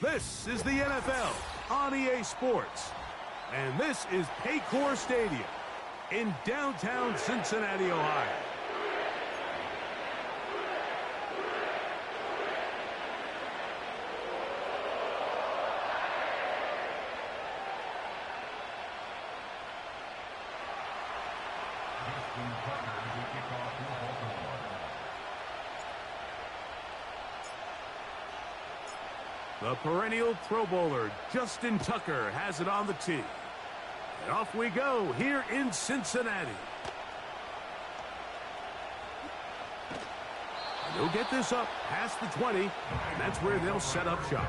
This is the NFL on EA Sports. And this is Paycor Stadium in downtown Cincinnati, Ohio. The perennial Pro Bowler, Justin Tucker, has it on the tee. And off we go here in Cincinnati. And they'll get this up past the 20, and that's where they'll set up shop.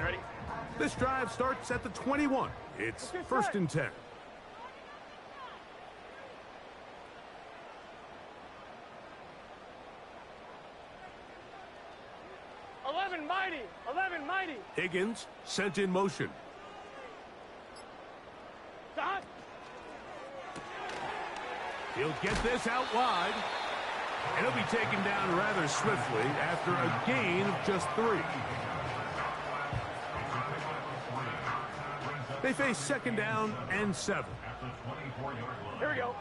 Ready? This drive starts at the 21. It's first and 10. Mighty. Higgins sent in motion. Stop. He'll get this out wide. And he'll be taken down rather swiftly after a gain of just 3. They face second down and 7. Here we go.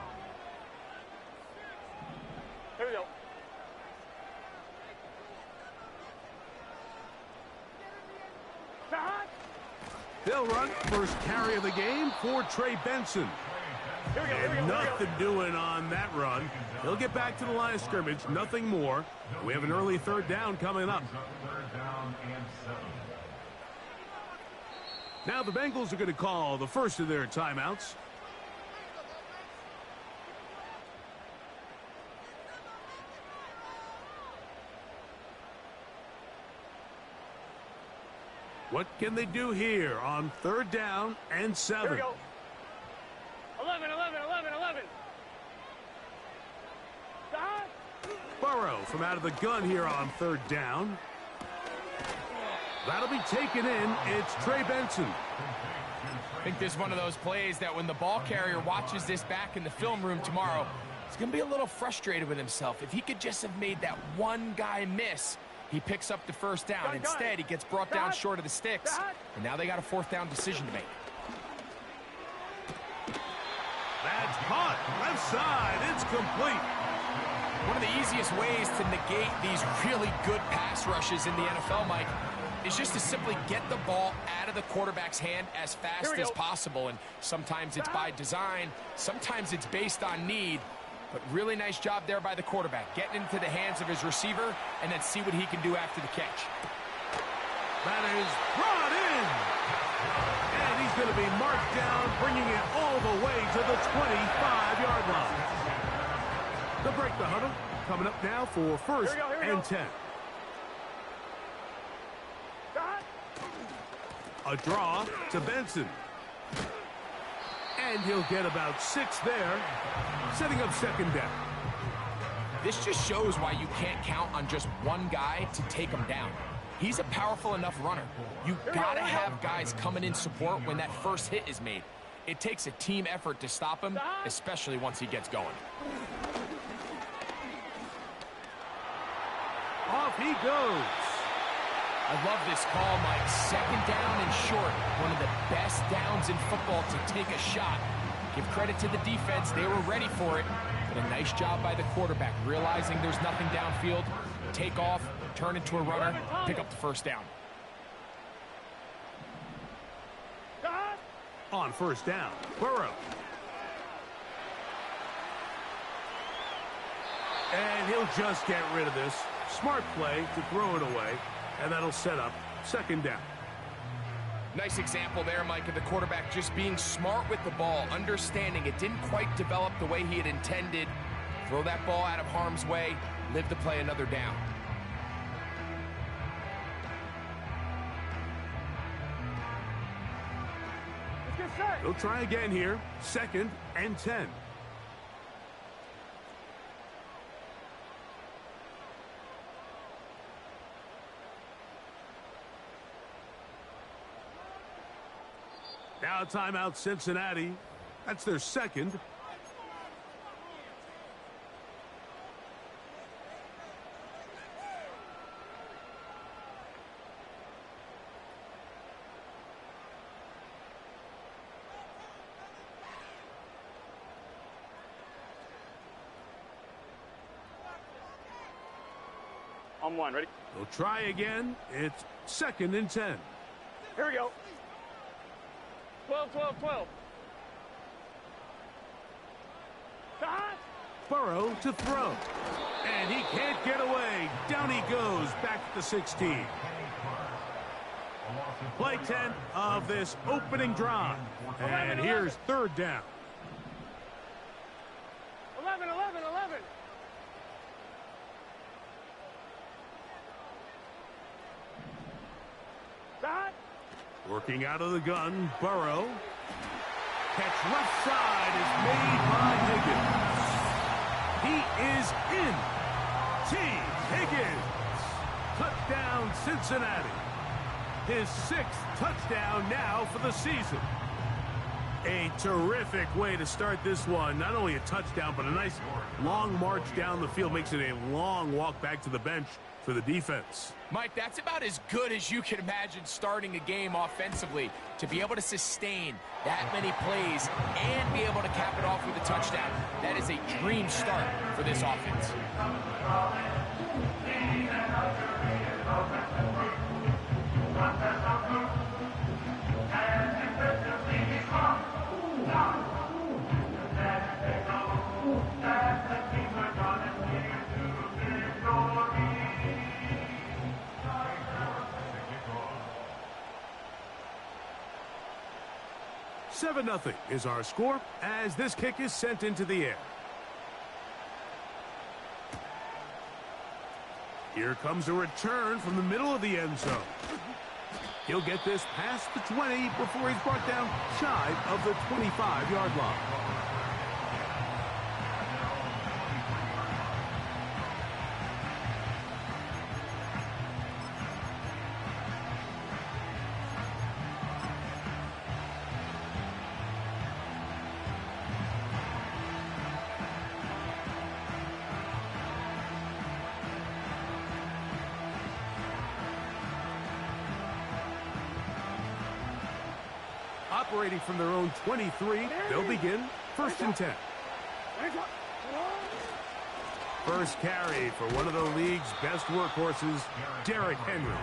They'll run first carry of the game for Trey Benson. And nothing doing on that run. He'll get back to the line of scrimmage, nothing more. We have an early third down coming up. Now the Bengals are going to call the first of their timeouts. What can they do here on third down and 7? Here we go. 11. Stop. Burrow from out of the gun here on third down. That'll be taken in. It's Trey Benson. I think this is one of those plays that when the ball carrier watches this back in the film room tomorrow, he's going to be a little frustrated with himself. If he could just have made that one guy miss, he picks up the first down. Instead, he gets brought down short of the sticks, and now they got a fourth down decision to make. That's caught. Left side. It's complete. One of the easiest ways to negate these really good pass rushes in the NFL, Mike, is just to simply get the ball out of the quarterback's hand as fast as possible. And sometimes it's by design, sometimes it's based on need. But really nice job there by the quarterback, getting into the hands of his receiver and then see what he can do after the catch. That is brought in. And he's going to be marked down, bringing it all the way to the 25-yard line. They'll break the huddle. Coming up now for first and 10. A draw to Benson. And he'll get about 6 there, setting up second down. This just shows why you can't count on just one guy to take him down. He's a powerful enough runner. You've got to have guys coming in support when that first hit is made. It takes a team effort to stop him, especially once he gets going. Off he goes. I love this call, Mike. Second down and short. One of the best downs in football to take a shot. Give credit to the defense. They were ready for it. But a nice job by the quarterback, realizing there's nothing downfield. Take off, turn into a runner, pick up the first down. On first down, Burrow. And he'll just get rid of this. Smart play to throw it away. And that'll set up second down. Nice example there, Mike, of the quarterback just being smart with the ball, understanding it didn't quite develop the way he had intended. Throw that ball out of harm's way, live to play another down. Yes, sir. He'll try again here. 2nd and 10. Now timeout Cincinnati. That's their 2nd. On 1, ready? They'll try again. It's 2nd and 10. Here we go. 12, 12, 12. Stop! Burrow to throw. And he can't get away. Down he goes, back to the 16. Play 10 of this opening drive. And here's 3rd down. 11, 11, 11. Stop! Working out of the gun, Burrow. Catch left side is made by Higgins. He is in. T. Higgins. Touchdown, Cincinnati. His 6th touchdown now for the season. A terrific way to start this one. Not only a touchdown, but a nice long march down the field. Makes it a long walk back to the bench for the defense. Mike, that's about as good as you can imagine starting a game offensively. To be able to sustain that many plays and be able to cap it off with a touchdown, that is a dream start for this offense. Seven 0 is our score as this kick is sent into the air. Here comes a return from the middle of the end zone. He'll get this past the 20 before he's brought down shy of the 25-yard line. Operating from their own 23, they'll begin 1st and 10. First carry for one of the league's best workhorses, Derrick Henry.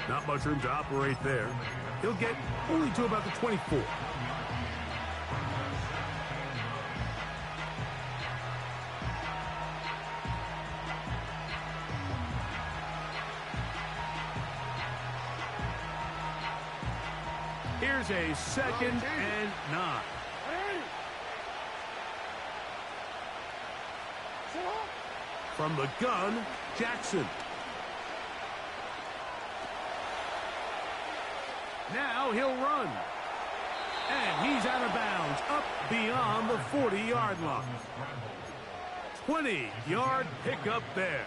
Not much room to operate there. He'll get only to about the 24. Here's a 2nd and 9. From the gun, Jackson. Now he'll run. And he's out of bounds, up beyond the 40-yard line. 20-yard pickup there.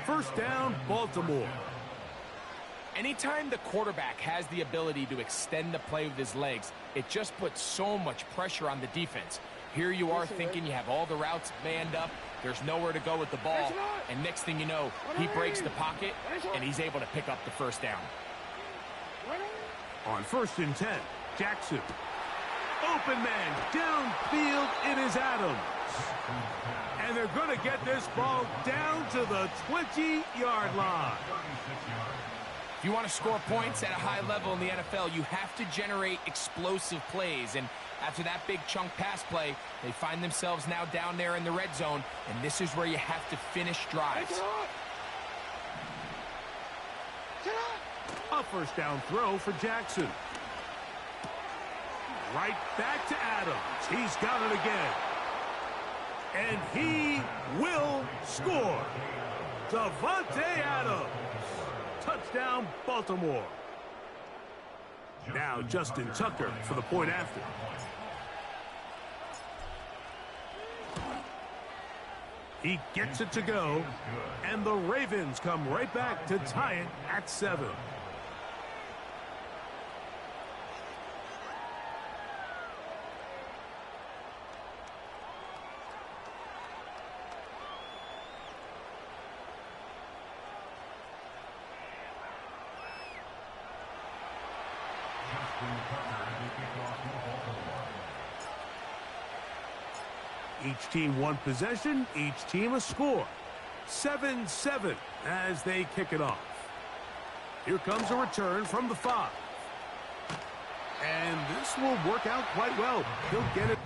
1st down, Baltimore. Anytime the quarterback has the ability to extend the play with his legs, it just puts so much pressure on the defense. Here you are thinking you have all the routes manned up, there's nowhere to go with the ball, and next thing you know, he breaks the pocket, and he's able to pick up the 1st down. On 1st and 10, Jackson. Open man, downfield, it is Adams. And they're going to get this ball down to the 20-yard line. If you want to score points at a high level in the NFL, you have to generate explosive plays. And after that big chunk pass play, they find themselves now down there in the red zone, and this is where you have to finish drives. A 1st down throw for Jackson. Right back to Adams. He's got it again. And he will score. Davante Adams. Touchdown, Baltimore. Now Justin Tucker for the point after. He gets it to go, and the Ravens come right back to tie it at 7. Each team one possession, each team a score. 7-7 as they kick it off. Here comes a return from the 5. And this will work out quite well. He'll get it.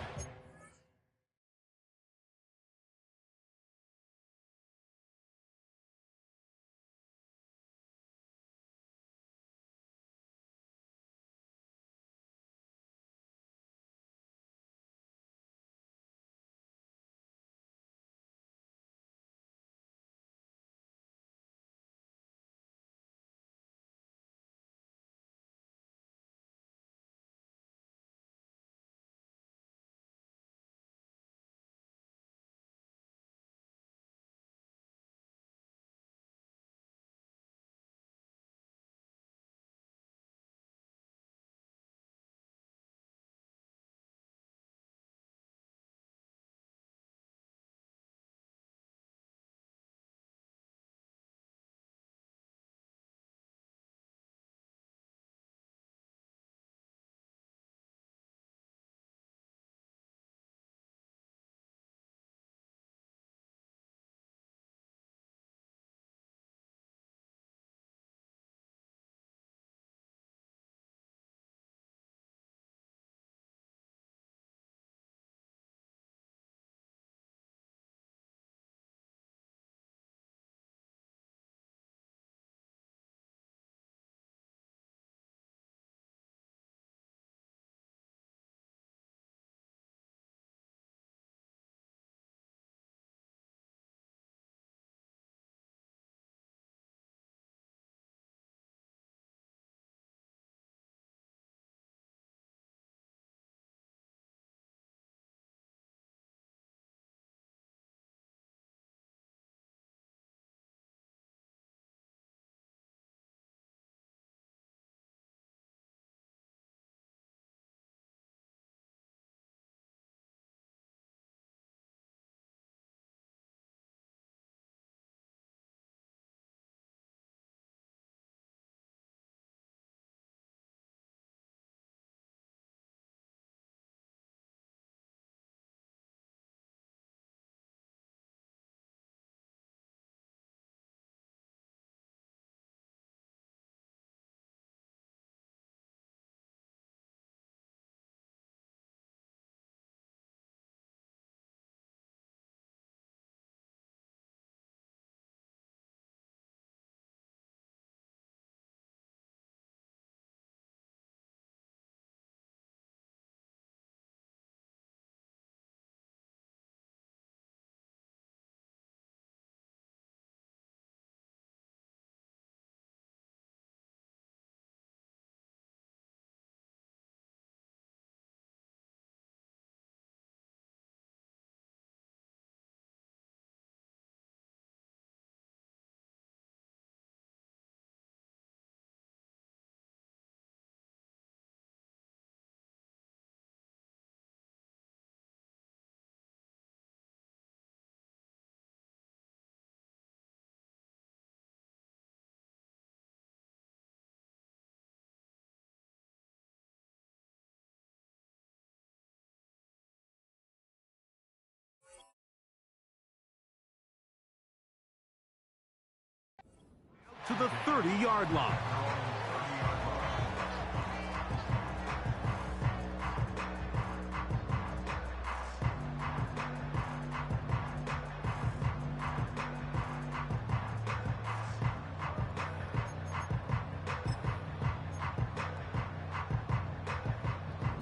To the 30-yard line.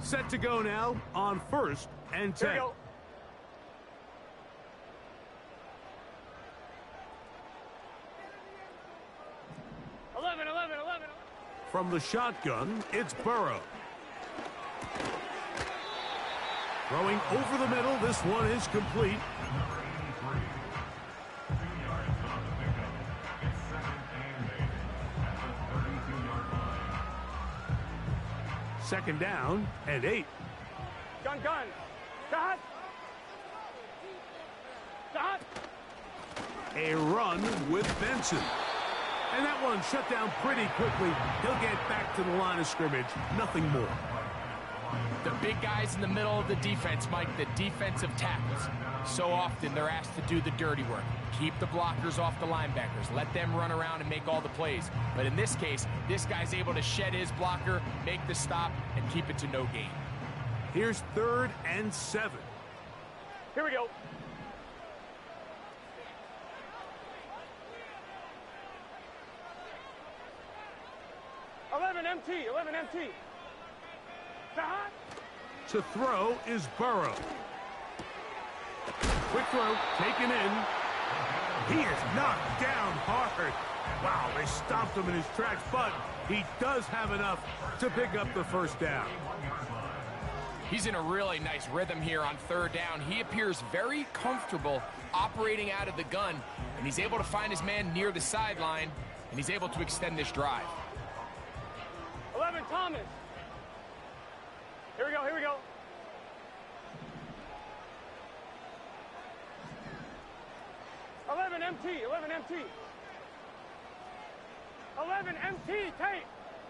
Set to go now on 1st and 10. 11. From the shotgun, it's Burrow. Throwing over the middle, this one is complete. Second down and 8. Gun. Dot. A run with Benson. And that one shut down pretty quickly. He'll get back to the line of scrimmage. Nothing more. The big guys in the middle of the defense, Mike, the defensive tackles. So often they're asked to do the dirty work. Keep the blockers off the linebackers. Let them run around and make all the plays. But in this case, this guy's able to shed his blocker, make the stop, and keep it to no gain. Here's 3rd and 7. Here we go. Eleven MT. Dot. To throw is Burrow. Quick throw, taken in. He is knocked down hard. Wow, they stopped him in his tracks, but he does have enough to pick up the first down. He's in a really nice rhythm here on 3rd down. He appears very comfortable operating out of the gun, and he's able to find his man near the sideline, and he's able to extend this drive. 11 Thomas. Here we go. Eleven MT. 11 MT tape.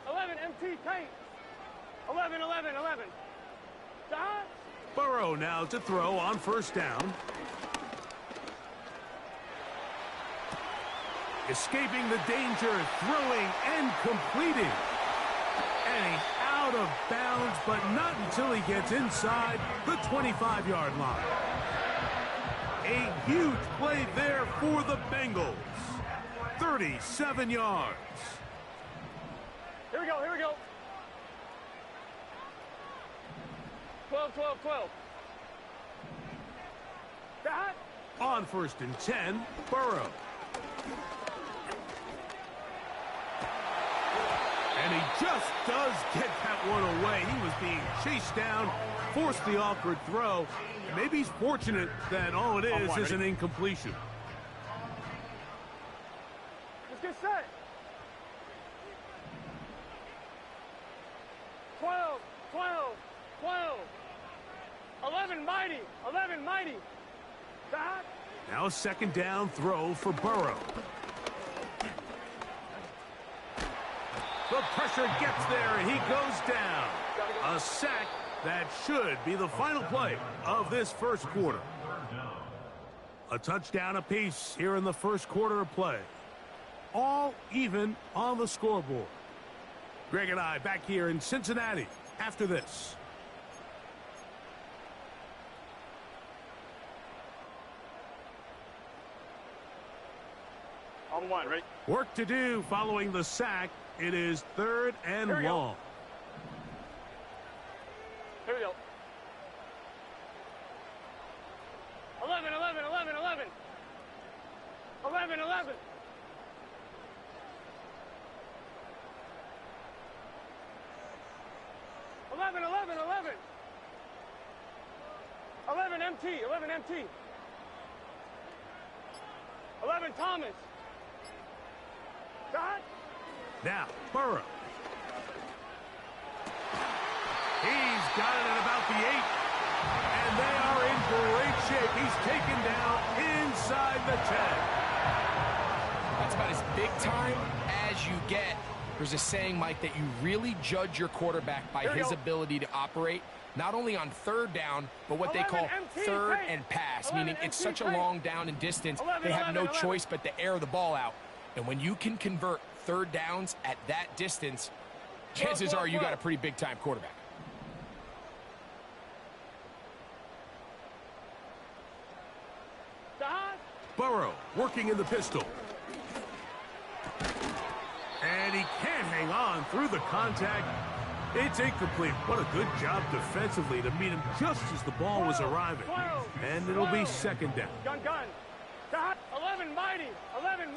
11 MT tape. 11. Dot. Burrow now to throw on 1st down. Escaping the danger, throwing and completing. And he's out of bounds, but not until he gets inside the 25-yard line. A huge play there for the Bengals. 37 yards. Here we go. 12. Dot. On 1st and 10, Burrow. And he just does get that one away. He was being chased down, forced the awkward throw. Maybe he's fortunate that all it is an incompletion. Let's get set. 12. 11 mighty. Dot. Now a 2nd down throw for Burrow. The pressure gets there, and he goes down. A sack that should be the final play of this first quarter. A touchdown apiece here in the first quarter of play. All even on the scoreboard. Greg and I back here in Cincinnati after this. On 1, right? Work to do following the sack. It is 3rd and long. Here we go. 11. 11 MT. 11 Thomas. Dot. Now, Burrow. He's got it at about the 8. And they are in great shape. He's taken down inside the 10. That's about as big time as you get. There's a saying, Mike, that you really judge your quarterback by his ability to operate, not only on 3rd down, but what they call 3rd and pass, meaning it's such a long down and distance, they have no choice but to air the ball out. And when you can convert 3rd downs at that distance, chances are you got a pretty big-time quarterback. Burrow working in the pistol. And he can't hang on through the contact. It's incomplete. What a good job defensively to meet him just as the ball was arriving. And it'll be 2nd down. Gun. Dot. 11 mighty. 11.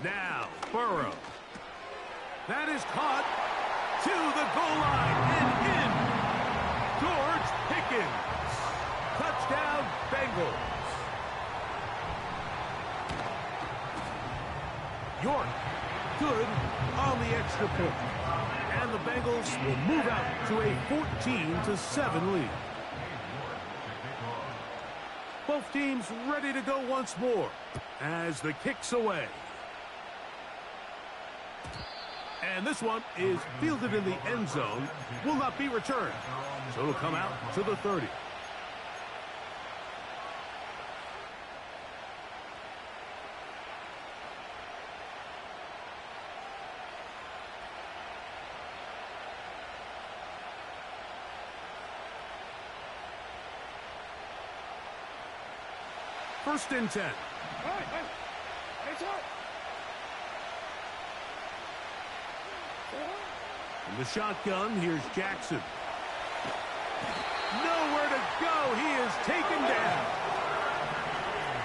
Now, Burrow. That is caught to the goal line and in. George Pickens. Touchdown, Bengals. York, good on the extra point. And the Bengals will move out to a 14-7 lead. Both teams ready to go once more as the kick's away. And this one is fielded in the end zone, will not be returned. So it'll come out to the 30. First and 10. In the shotgun, here's Jackson. Nowhere to go. He is taken down.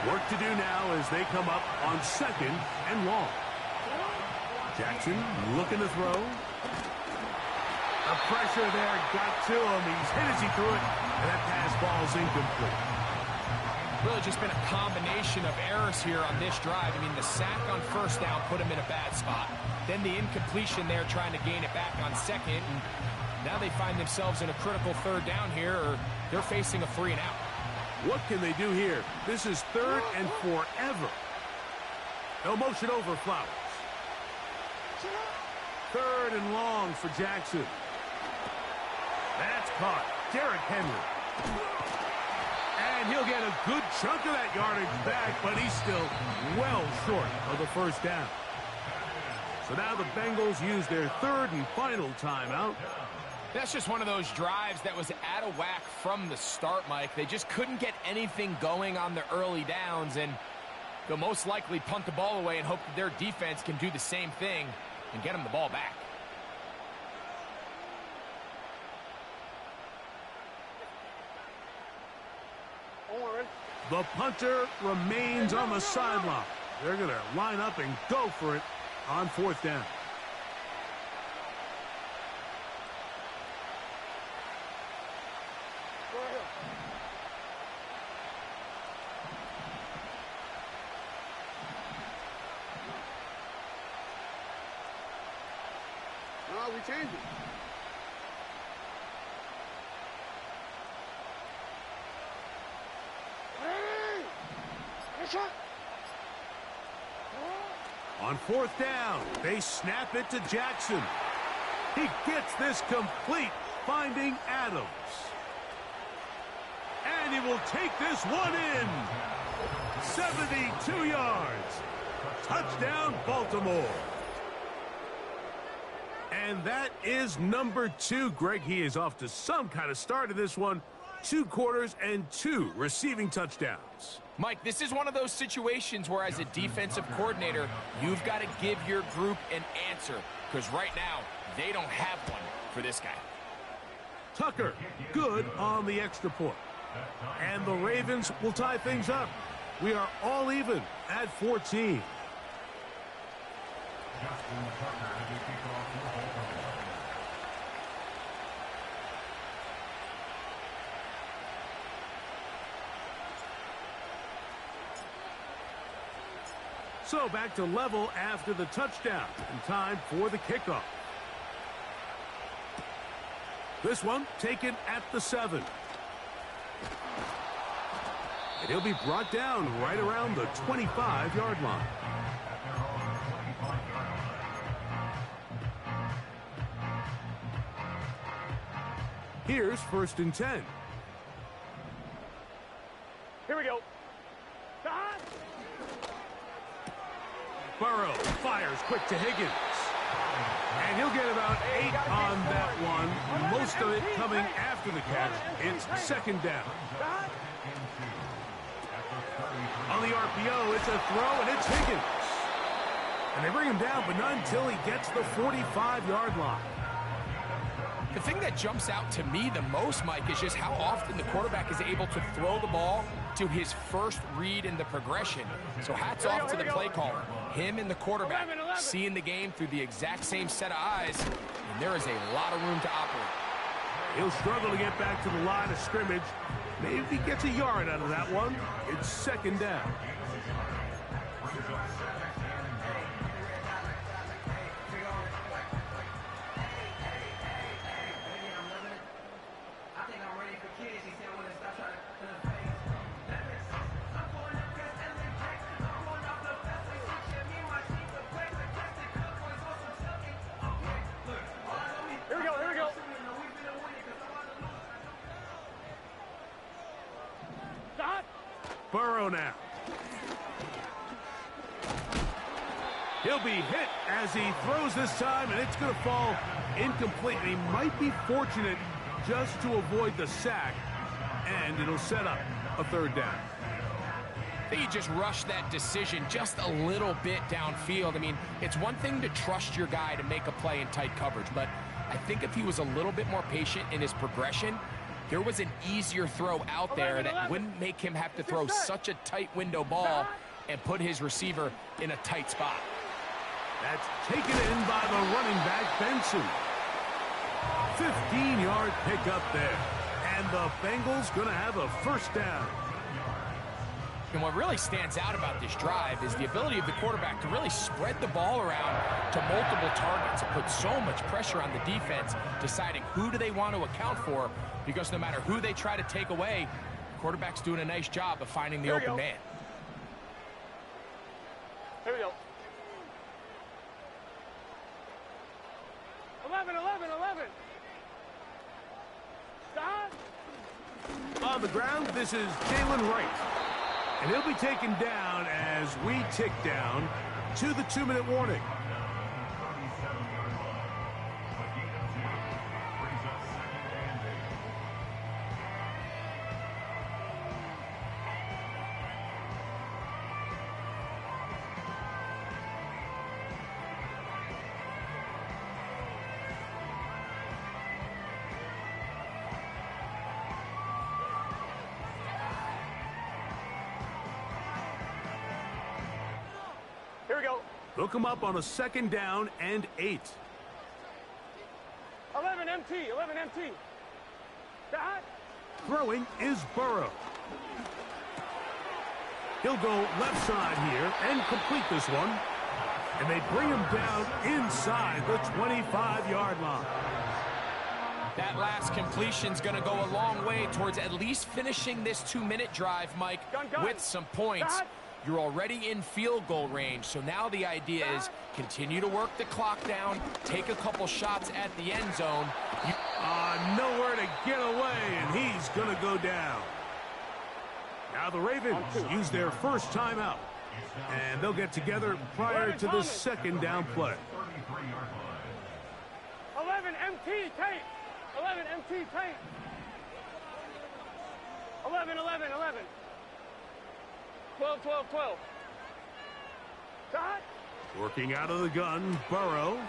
Work to do now as they come up on second and long. Jackson looking to throw. The pressure there got to him. He's hit as he threw it, and that pass ball's incomplete. Really just been a combination of errors here on this drive. I mean, the sack on first down put him in a bad spot. Then the incompletion there trying to gain it back on second. And now they find themselves in a critical third down here, or they're facing a 3 and out. What can they do here? This is 3rd and forever. No motion over Flowers. 3rd and long for Jackson. That's caught. Derrick Henry. And he'll get a good chunk of that yardage back, but he's still well short of the first down. So now the Bengals use their 3rd and final timeout. That's just one of those drives that was out of whack from the start, Mike. They just couldn't get anything going on the early downs, and they'll most likely punt the ball away and hope that their defense can do the same thing and get them the ball back. The punter remains on the sideline. They're going to line up and go for it on 4th down. No, we changed it. On 4th down, they snap it to Jackson. He gets this complete, finding Adams. And he will take this one in. 72 yards. Touchdown, Baltimore. And that is number 2. Greg, he is off to some kind of start in this one. 2 quarters and 2 receiving touchdowns. Mike, this is one of those situations where as a defensive coordinator, you've got to give your group an answer, because right now, they don't have one for this guy. Tucker, good on the extra point. And the Ravens will tie things up. We are all even at 14. So back to level after the touchdown, and time for the kickoff. This one taken at the 7. And he'll be brought down right around the 25-yard line. Here's 1st and 10. Here we go. Burrow fires quick to Higgins. And he'll get about 8 on that one. Most of it coming after the catch. It's 2nd down. On the RPO, it's a throw, and it's Higgins. And they bring him down, but not until he gets the 45-yard line. The thing that jumps out to me the most, Mike, is just how often the quarterback is able to throw the ball to his first read in the progression. So hats off to the play caller. Him and the quarterback seeing the game through the exact same set of eyes, and there is a lot of room to operate. He'll struggle to get back to the line of scrimmage. Maybe he gets a yard out of that one. It's second down. Burrow now. He'll be hit as he throws this time, and it's going to fall incomplete. He might be fortunate just to avoid the sack, and it'll set up a third down. I think he just rushed that decision just a little bit downfield. I mean, it's one thing to trust your guy to make a play in tight coverage, but I think if he was a little bit more patient in his progression, there was an easier throw out there that wouldn't make him have to throw such a tight window ball and put his receiver in a tight spot. That's taken in by the running back, Benson. 15-yard pickup there. And the Bengals going to have a first down. And what really stands out about this drive is the ability of the quarterback to really spread the ball around to multiple targets and put so much pressure on the defense, deciding who do they want to account for, because no matter who they try to take away, the quarterback's doing a nice job of finding the open man. Here we go. 11. Stop. On the ground, this is Jalen Wright. And he'll be taken down as we tick down to the 2-minute warning. Here we go. They'll come up on a second down and 8. 11 MT. Stop. Throwing is Burrow. He'll go left side here and complete this one. And they bring him down inside the 25-yard line. That last completion's going to go a long way towards at least finishing this 2-minute drive, Mike, with some points. You're already in field goal range, so now the idea is continue to work the clock down, take a couple shots at the end zone. Nowhere to get away, and he's going to go down. Now the Ravens use their first timeout, and they'll get together prior to the second down play. 11 MT tape. 11 MT tape. 11. 12. Shot. Working out of the gun, Burrow.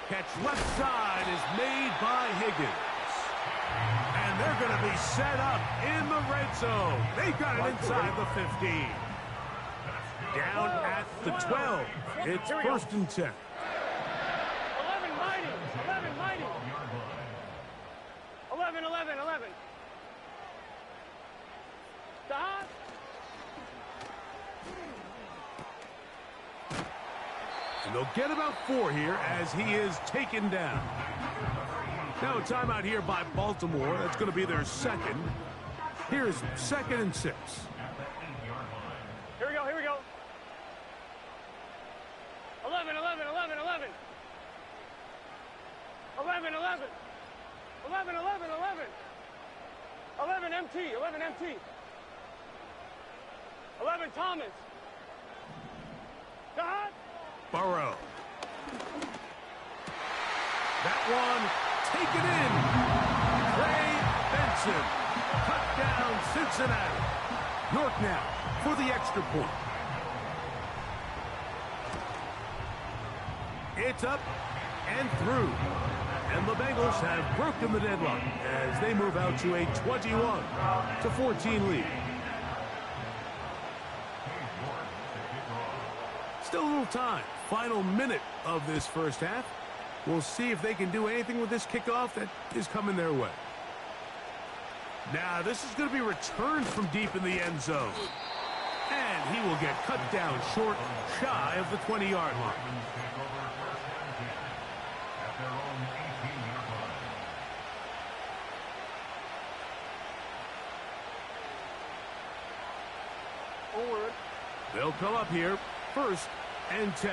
Catch left side is made by Higgins. And they're going to be set up in the red zone. They've got it inside the 15. Down at the 12. It's first and 10. 11 mighty. 11. Stop. And they'll get about 4 here as he is taken down. Now a timeout here by Baltimore. That's going to be their second. Here's second and 6. Here we go. 11. 11 MT. 11 Thomas. Shot. Burrow. That one taken in. Trey Benson. Cut down Cincinnati. York now for the extra point. It's up and through. And the Bengals have broken the deadlock as they move out to a 21-14 lead. Still a little time. Final minute of this first half. We'll see if they can do anything with this kickoff that is coming their way. Now, this is going to be returned from deep in the end zone. And he will get cut down short, shy of the 20-yard line. They'll come up here, 1st and 10.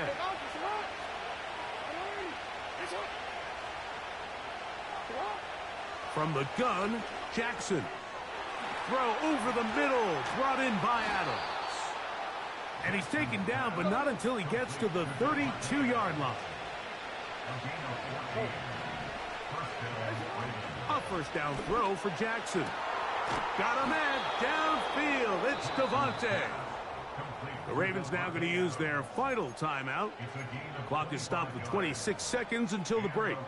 From the gun, Jackson. Throw over the middle, brought in by Adams. And he's taken down, but not until he gets to the 32-yard line. A first down throw for Jackson. Got a man downfield. It's Devontae. The Ravens now going to use their final timeout. Clock is stopped with 26 seconds until the break.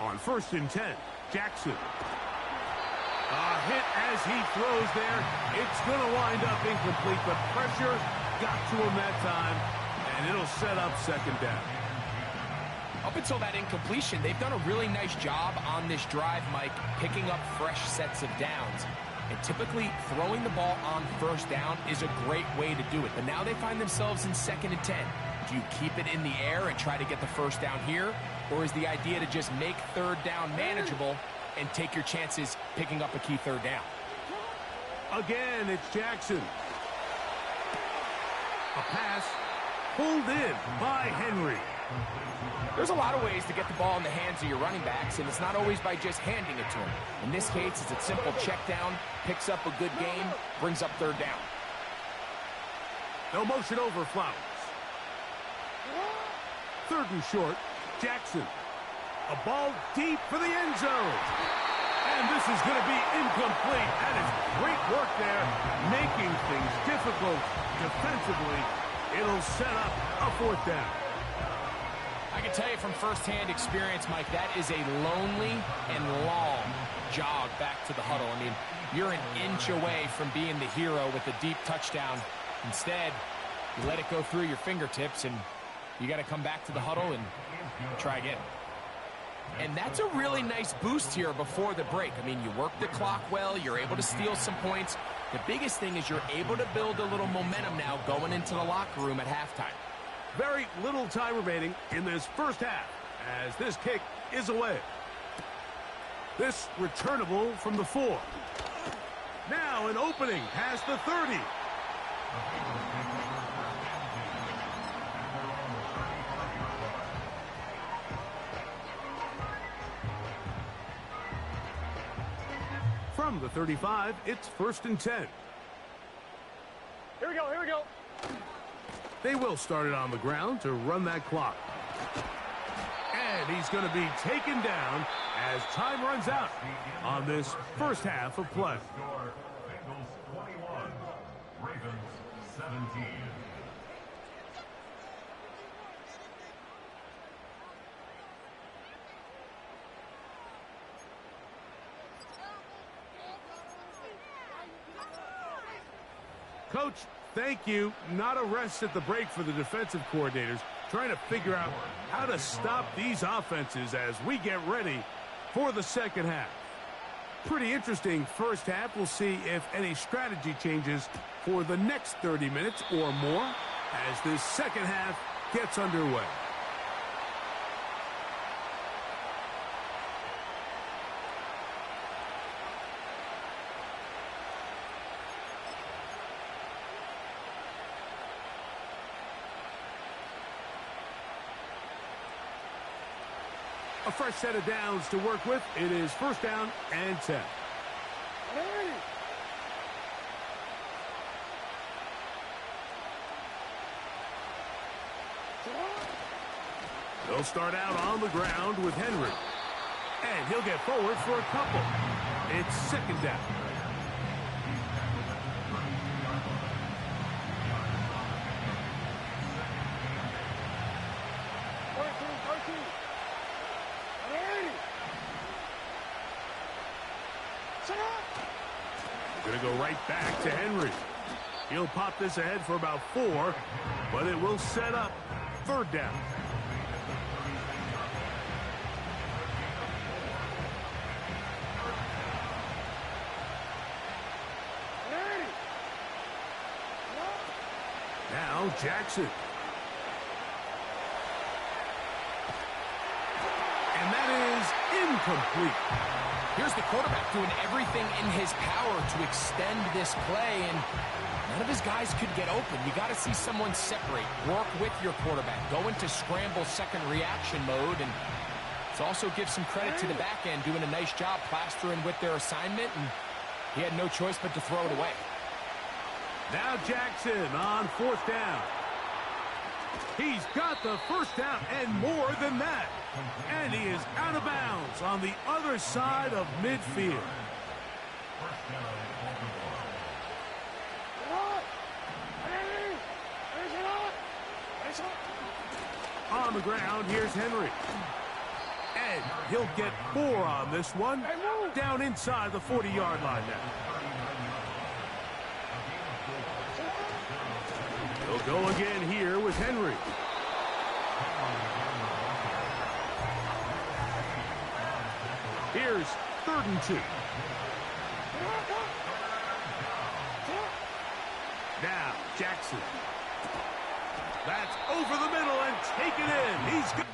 On 1st and 10, Jackson. A hit as he throws there. It's going to wind up incomplete, but pressure got to him that time, and it'll set up 2nd down. Up until that incompletion, they've done a really nice job on this drive, Mike, picking up fresh sets of downs. And typically, throwing the ball on 1st down is a great way to do it. But now they find themselves in 2nd and 10. Do you keep it in the air and try to get the 1st down here? Or is the idea to just make 3rd down manageable and take your chances picking up a key 3rd down? Again, it's Jackson. A pass pulled in by Henry. There's a lot of ways to get the ball in the hands of your running backs, and it's not always by just handing it to them. In this case, it's a simple check down, picks up a good game, brings up 3rd down. No motion over Flowers. 3rd and short, Jackson. A ball deep for the end zone. And this is going to be incomplete. That is great work there, making things difficult defensively. It'll set up a 4th down. I can tell you from firsthand experience, Mike, that is a lonely and long jog back to the huddle. I mean, you're an inch away from being the hero with a deep touchdown. Instead, you let it go through your fingertips, and you got to come back to the huddle and try again. And that's a really nice boost here before the break. I mean, you work the clock well, you're able to steal some points. The biggest thing is you're able to build a little momentum now going into the locker room at halftime. Very little time remaining in this first half as this kick is away. This returnable from the 4. Now an opening past the 30. From the 35, it's 1st and 10. Here we go, here we go. They will start it on the ground to run that clock. And he's going to be taken down as time runs out on this first half of play. Bengals 21, Ravens 17. Coach, thank you. Not a rest at the break for the defensive coordinators, trying to figure out how to stop these offenses as we get ready for the second half. Pretty interesting first half. We'll see if any strategy changes for the next 30 minutes or more as this second half gets underway. A fresh set of downs to work with. It is 1st down and 10. They'll start out on the ground with Henry. And he'll get forward for a couple. It's 2nd down. Going to go right back to Henry. He'll pop this ahead for about 4, but it will set up 3rd down. Now Jackson. And that is incomplete. Here's the quarterback doing everything in his power to extend this play, and none of his guys could get open. You got to see someone separate, work with your quarterback, go into scramble second reaction mode, and it also gives some credit to the back end doing a nice job plastering with their assignment, and he had no choice but to throw it away. Now Jackson on 4th down. He's got the 1st down and more than that. And he is out of bounds on the other side of midfield. On the ground, here's Henry. And he'll get 4 on this one. Down inside the 40-yard line now. He'll go again here with Henry. Here's 3rd and 2. Now, Jackson. That's over the middle and taken in. He's good.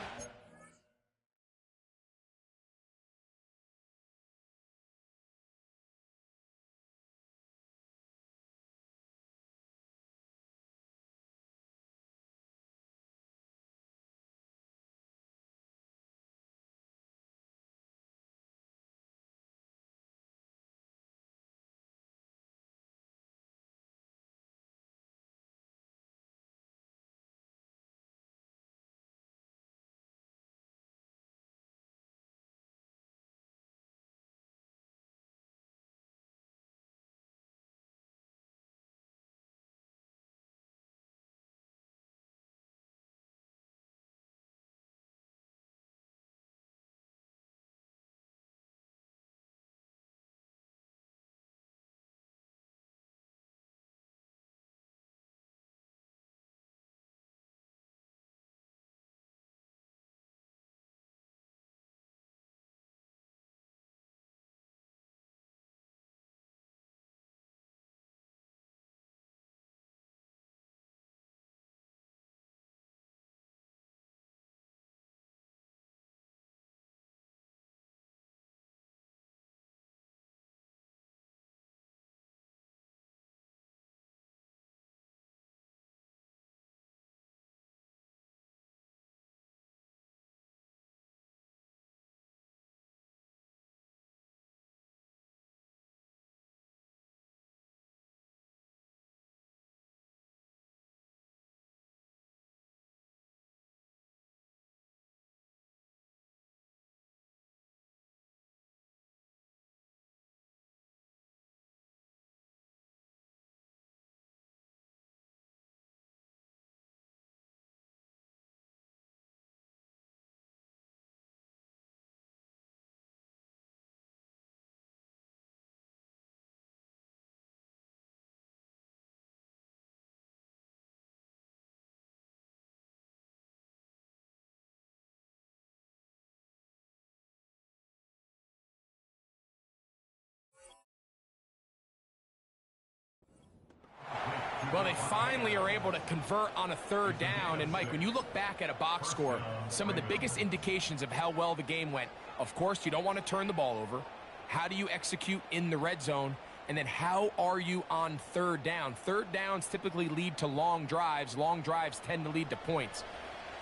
Well, they finally are able to convert on a 3rd down. And, Mike, when you look back at a box score, some of the biggest indications of how well the game went, of course, you don't want to turn the ball over. How do you execute in the red zone? And then how are you on 3rd down? 3rd downs typically lead to long drives. Long drives tend to lead to points.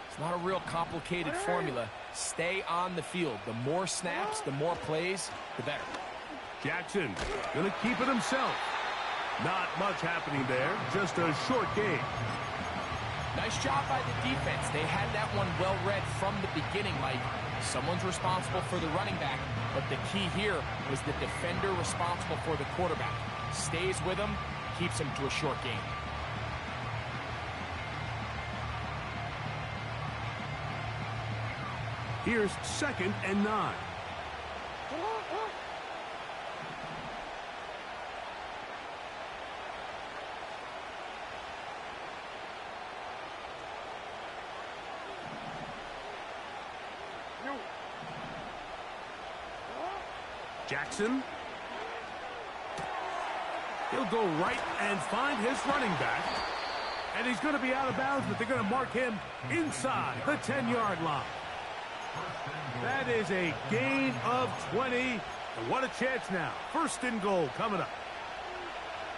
It's not a real complicated formula. Stay on the field. The more snaps, the more plays, the better. Jackson going to keep it himself. Not much happening there, just a short game. Nice job by the defense. They had that one well read from the beginning, Mike. Someone's responsible for the running back, but the key here was the defender responsible for the quarterback. Stays with him, keeps him to a short game. Here's 2nd and 9. Jackson. He'll go right and find his running back. And he's going to be out of bounds, but they're going to mark him inside the 10-yard line. That is a gain of 20. And what a chance now. First and goal coming up.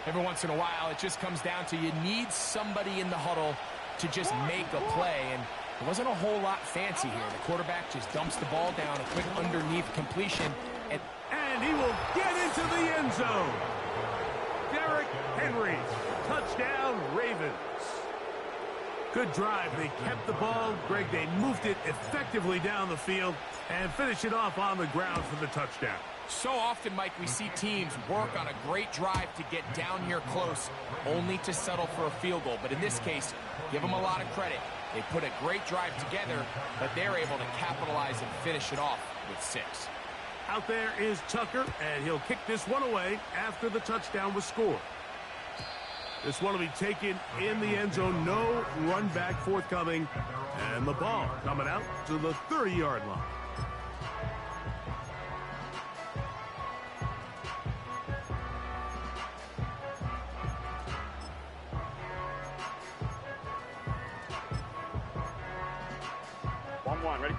Every once in a while, it just comes down to you need somebody in the huddle to just make a play. And it wasn't a whole lot fancy here. The quarterback just dumps the ball down, a quick underneath completion. And he will get into the end zone. Derrick Henry, touchdown Ravens. Good drive. They kept the ball. Greg, they moved it effectively down the field and finish it off on the ground for the touchdown. So often, Mike, we see teams work on a great drive to get down here close, only to settle for a field goal. But in this case, give them a lot of credit. They put a great drive together, but they're able to capitalize and finish it off with 6. Out there is Tucker, and he'll kick this one away after the touchdown was scored. This one will be taken in the end zone. No run back forthcoming. And the ball coming out to the 30-yard line. Ready?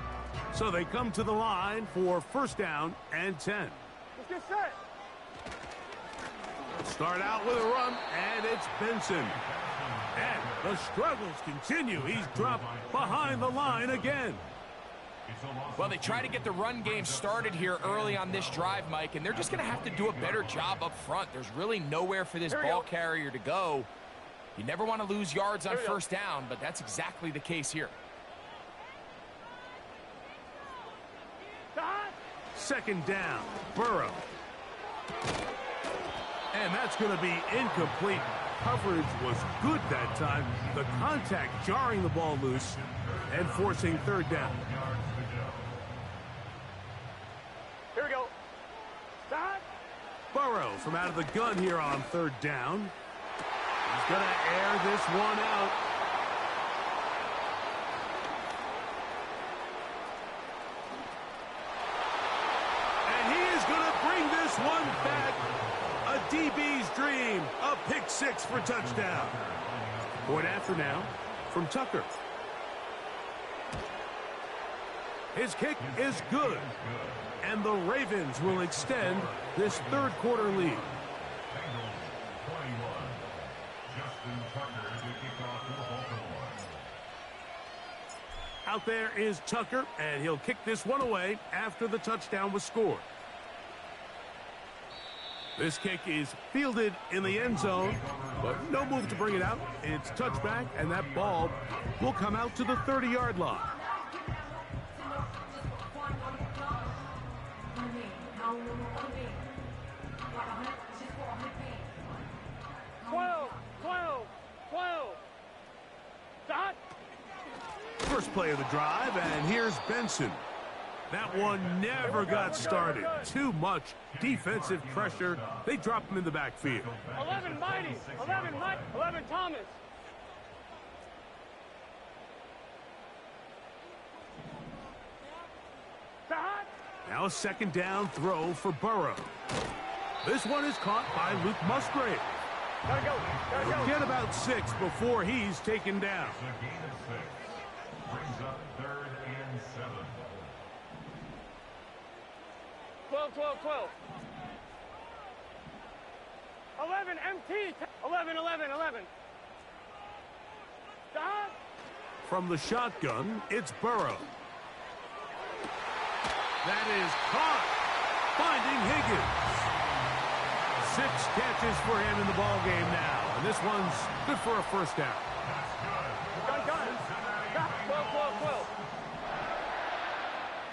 So they come to the line for first down and 10. Let's get set. Start out with a run, and it's Benson. And the struggles continue. He's dropped behind the line again. Well, they try to get the run game started here early on this drive, Mike, and they're just going to have to do a better job up front. There's really nowhere for this ball carrier to go. You never want to lose yards on first down, but that's exactly the case here. Second down, Burrow. And that's going to be incomplete. Coverage was good that time. The contact jarring the ball loose and forcing third down. Here we go. Stop. Burrow from out of the gun here on third down. He's going to air this one out. One back, a DB's dream, a pick 6 for touchdown. Point after now from Tucker. His kick is good, and the Ravens will extend this third quarter lead. Out there is Tucker, and he'll kick this one away after the touchdown was scored. This kick is fielded in the end zone, but no move to bring it out. It's touchback, and that ball will come out to the 30-yard line. First play of the drive, and here's Benson. That one never got started. Too much defensive pressure. They drop him in the backfield. 11 Mighty. 11 Thomas. Now a second down throw for Burrow. This one is caught by Luke Musgrave. Gotta go. Get about 6 before he's taken down. Brings up 3rd and 7. 12. 11 MT. 11. Stop. From the shotgun, it's Burrow. That is caught. Finding Higgins. 6 catches for him in the ball game now. And this one's good for a first down. Gun. 12.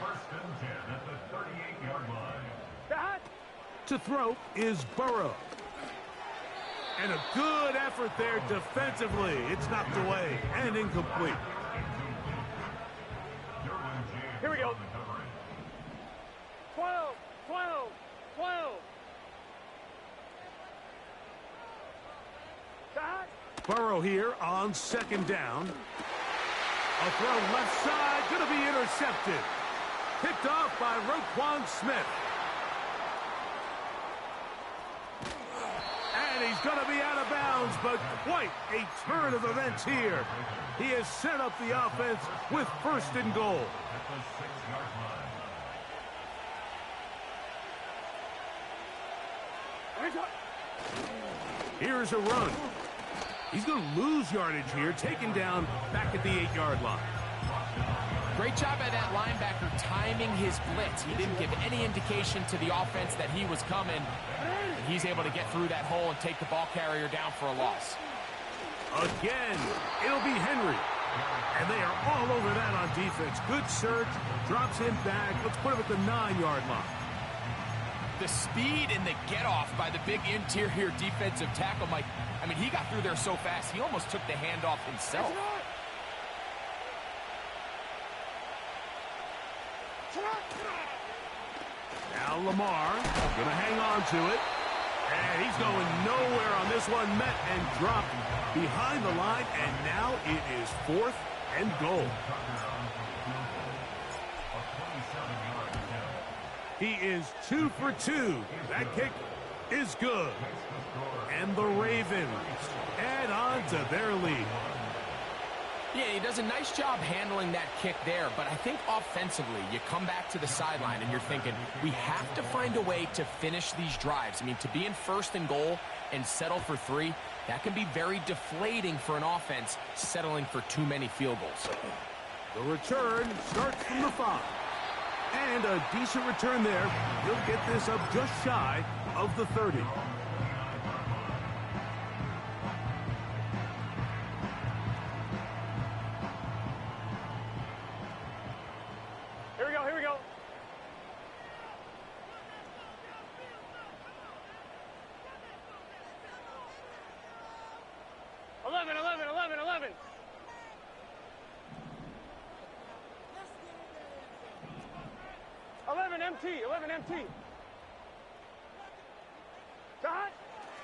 First and 10 at the 38-yard line. Stop. To throw is Burrow. And a good effort there defensively. It's knocked away and incomplete. Here we go. 12. Stop. Burrow here on second down. A throw left side, going to be intercepted. Picked off by Roquan Smith. And he's going to be out of bounds, but quite a turn of events here. He has set up the offense with first and goal. At the 6-yard line. Here's a run. He's going to lose yardage here, taken down back at the 8-yard line. Great job by that linebacker timing his blitz. He didn't give any indication to the offense that he was coming. And he's able to get through that hole and take the ball carrier down for a loss. Again, it'll be Henry. And they are all over that on defense. Good search, drops him back. Let's put him at the 9-yard line. The speed and the get-off by the big interior defensive tackle, Mike. I mean, he got through there so fast, he almost took the handoff himself. Now Lamar going to hang on to it. And he's going nowhere on this one. Met and dropped behind the line. And now it is 4th and goal. He is 2 for 2. That kick is good. And the Ravens add on to their lead. Yeah, he does a nice job handling that kick there, but I think offensively, you come back to the sideline and you're thinking, we have to find a way to finish these drives. I mean, to be in 1st and goal and settle for 3, that can be very deflating for an offense settling for too many field goals. The return starts from the 5. And a decent return there. He'll get this up just shy of the 30. Here we go. 11. 11 MT.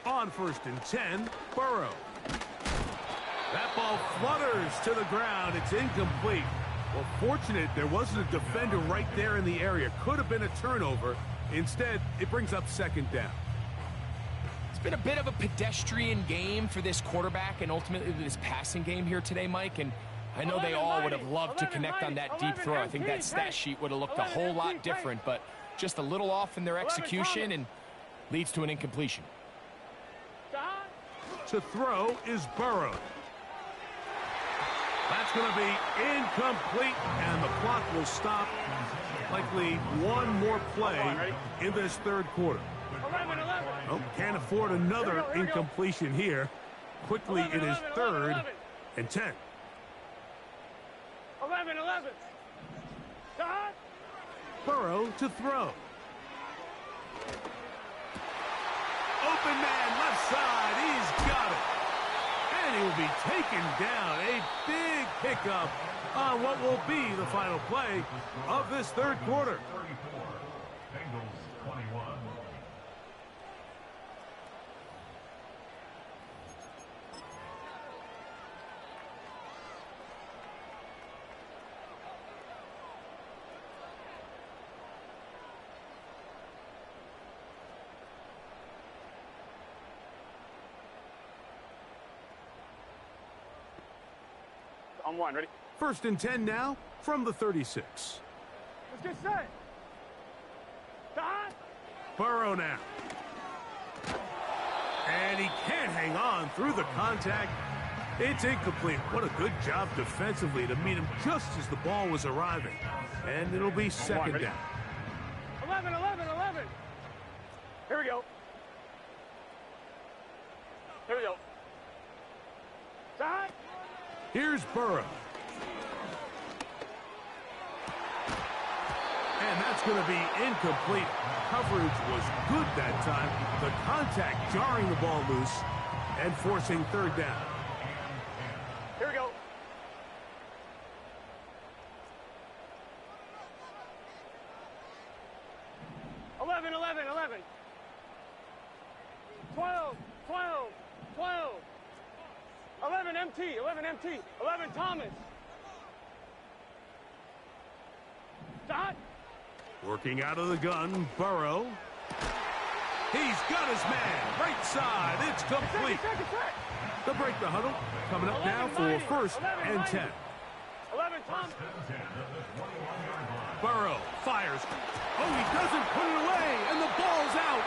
On 1st and 10, Burrow. That ball flutters to the ground. It's incomplete. Well, fortunate there wasn't a defender right there in the area. Could have been a turnover. Instead, it brings up 2nd down. It's been a bit of a pedestrian game for this quarterback and ultimately this passing game here today, Mike. And I know they all would have loved to connect on that deep throw. I think that stat sheet would have looked a whole lot different, but just a little off in their execution and leads to an incompletion. To throw is Burrow. That's going to be incomplete, and the clock will stop. Likely one more play in this 3rd quarter. 11. Oh, can't afford another incompletion here. Quickly, it is 3rd and 10. 11. Burrow to throw. Open man, left side. He's got it. And he will be taken down. A big pickup on what will be the final play of this 3rd quarter. 34. Bengals 21. On 1, ready? 1st and 10 now from the 36. Let's get set. Burrow now. And he can't hang on through the contact. It's incomplete. What a good job defensively to meet him just as the ball was arriving. And it'll be 2nd down. 11. Here we go. Here's Burrow. And that's going to be incomplete. Coverage was good that time. The contact jarring the ball loose and forcing 3rd down. Here we go. Eleven. 12. 11 MT. 11 Thomas. Working out of the gun, Burrow. He's got his man. Right side. It's complete. The break the huddle. Coming up now for first and 10. 11, Tom. Burrow fires. Oh, he doesn't put it away, and the ball's out.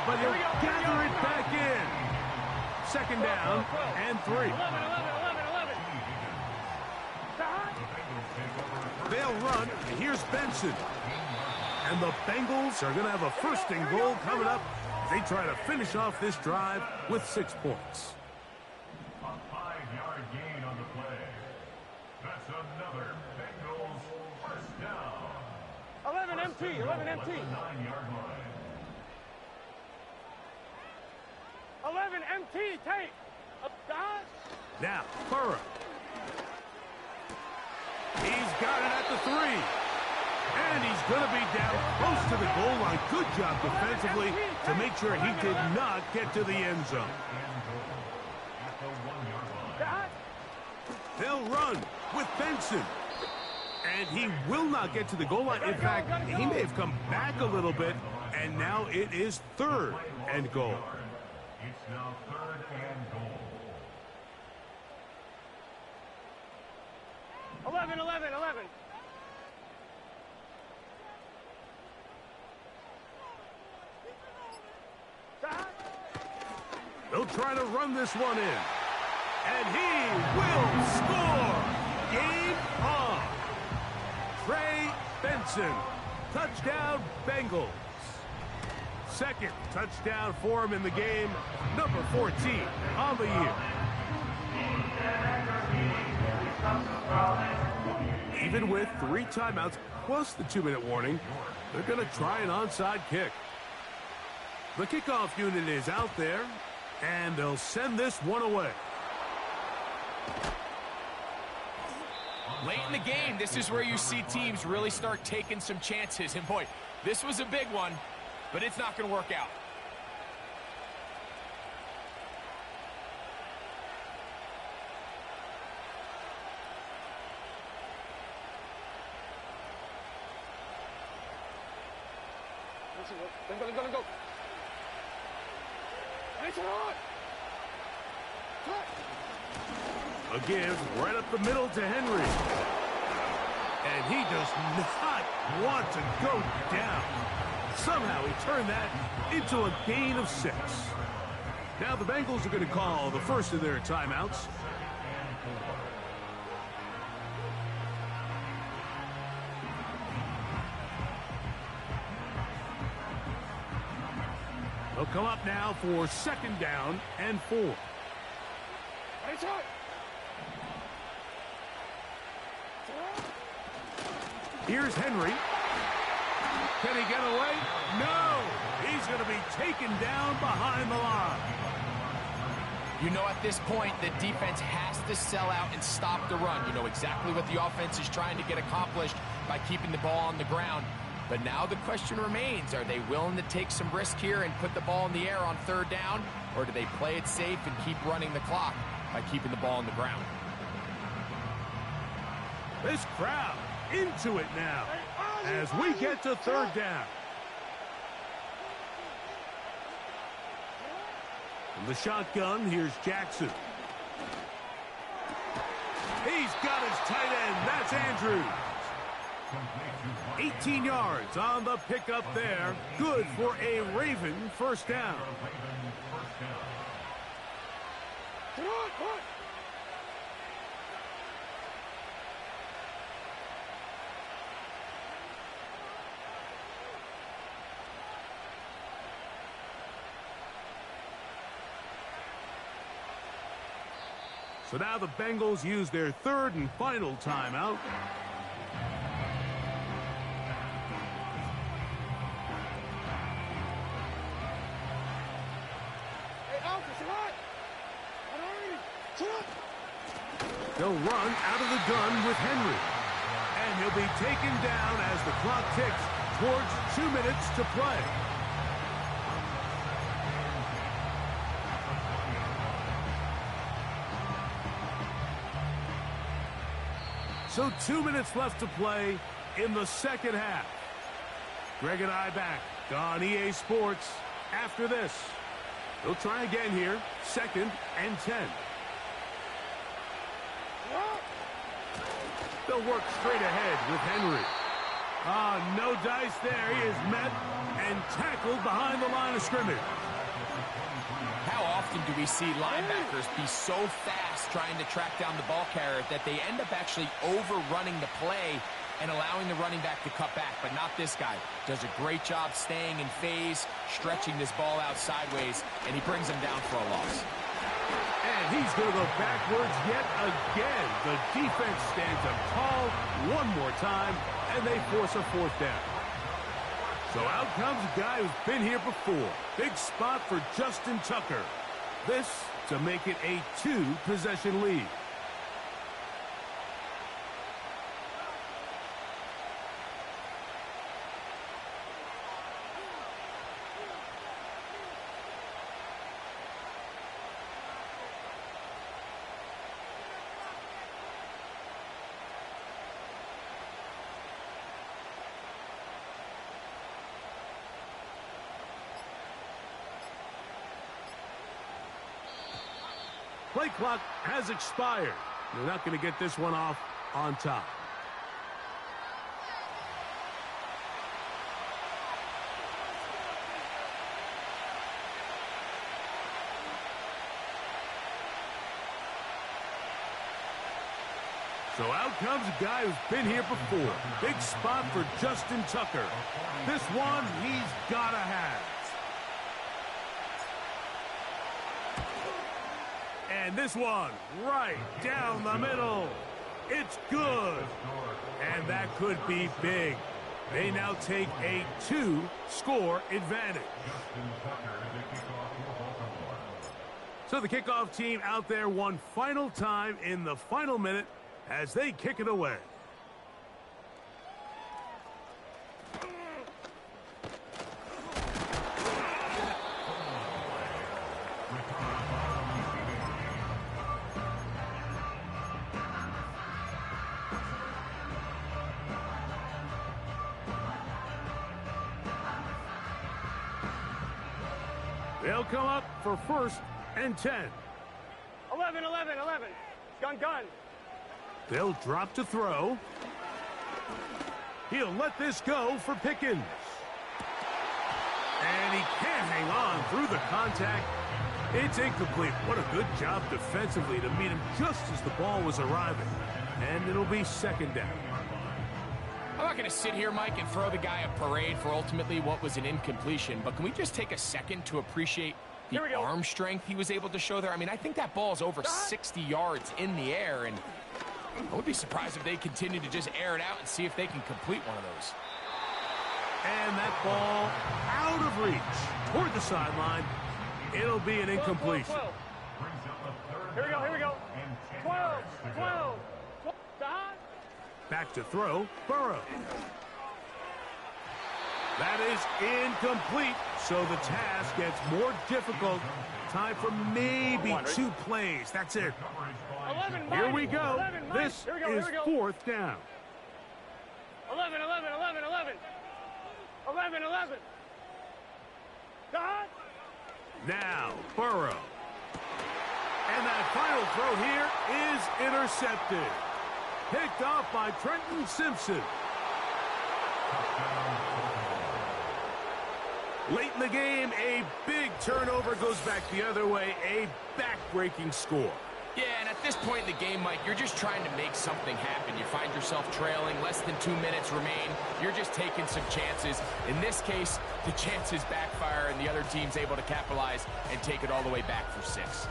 But he'll gather it back in. Second down and 3. 11. They'll run. Here's Benson. And the Bengals are going to have a first and goal coming up as they try to finish off this drive with 6 points. A 5-yard gain on the play. That's another Bengals first down. 11 MT. 11 MT. 9-yard line. 11 MT. Take. Now, Burrow. He's got it at the 3. And he's going to be down close to the goal line. Good job defensively to make sure he did not get to the end zone. At the 1-yard line. They'll run with Benson. And he will not get to the goal line. In fact, he may have come back a little bit. And now it is third and goal. It's now 3rd and goal. 11. They'll try to run this one in. And he will score. Game on. Trey Benson. Touchdown, Bengals. Second touchdown for him in the game. Number 14 on the year. Even with 3 timeouts plus the 2-minute warning, they're going to try an onside kick. The kickoff unit is out there, and they'll send this one away. Late in the game, this is where you see teams really start taking some chances. And boy, this was a big one, but it's not going to work out. Go. A give right up the middle to Henry. And he does not want to go down. Somehow he turned that into a gain of 6. Now the Bengals are going to call the first of their timeouts. They'll come up now for second down and 4. Here's Henry. Can he get away? No! He's going to be taken down behind the line. You know, at this point, the defense has to sell out and stop the run. You know exactly what the offense is trying to get accomplished by keeping the ball on the ground. But now the question remains, are they willing to take some risk here and put the ball in the air on third down? Or do they play it safe and keep running the clock by keeping the ball on the ground? This crowd into it now as we get to third down. From the shotgun, here's Jackson. He's got his tight end. That's Andrews. 18 yards on the pickup there. Good for a Raven first down. So now the Bengals use their third and final timeout. They'll run out of the gun with Henry. And he'll be taken down as the clock ticks towards 2 minutes to play. So 2 minutes left to play in the second half. Greg and I back on EA Sports after this. He'll try again here. 2nd and 10. They'll work straight ahead with Henry. No dice there. He is met and tackled behind the line of scrimmage. How often do we see linebackers be so fast trying to track down the ball carrier that they end up actually overrunning the play and allowing the running back to cut back? But not this guy. Does a great job staying in phase, stretching this ball out sideways, and he brings him down for a loss. And he's going to go backwards yet again. The defense stands up tall one more time, and they force a 4th down. So out comes a guy who's been here before. Big spot for Justin Tucker. This to make it a 2-possession lead. Play clock has expired. They're not going to get this one off on top. So out comes a guy who's been here before. Big spot for Justin Tucker. This one he's got to have. And this one right down the middle. It's good. And that could be big. They now take a 2-score advantage. So the kickoff team out there one final time in the final minute as they kick it away. They'll come up for 1st and 10. 11, 11, 11. Gun, gun. They'll drop to throw. He'll let this go for Pickens. And he can't hang on through the contact. It's incomplete. What a good job defensively to meet him just as the ball was arriving. And it'll be 2nd down. I'm not going to sit here, Mike, and throw the guy a parade for ultimately what was an incompletion, but can we just take a second to appreciate the arm strength he was able to show there? I mean, I think that ball is over 60 yards in the air, and I would be surprised if they continue to just air it out and see if they can complete one of those. And that ball out of reach toward the sideline. It'll be an incompletion. 12. Here we go, here we go. 12, 12. Back to throw, Burrow. That is incomplete, so the task gets more difficult. Time for maybe 2 plays. That's it. 11, Here we go. 11, this is 4th down. 11, 11, 11, 11. 11, 11. Dot. Now, Burrow. And that final throw here is intercepted. Picked off by Trenton Simpson. Late in the game, a big turnover goes back the other way. A back-breaking score. Yeah, and at this point in the game, Mike, you're just trying to make something happen. You find yourself trailing, less than 2 minutes remain. You're just taking some chances. In this case, the chances backfire, and the other team's able to capitalize and take it all the way back for 6.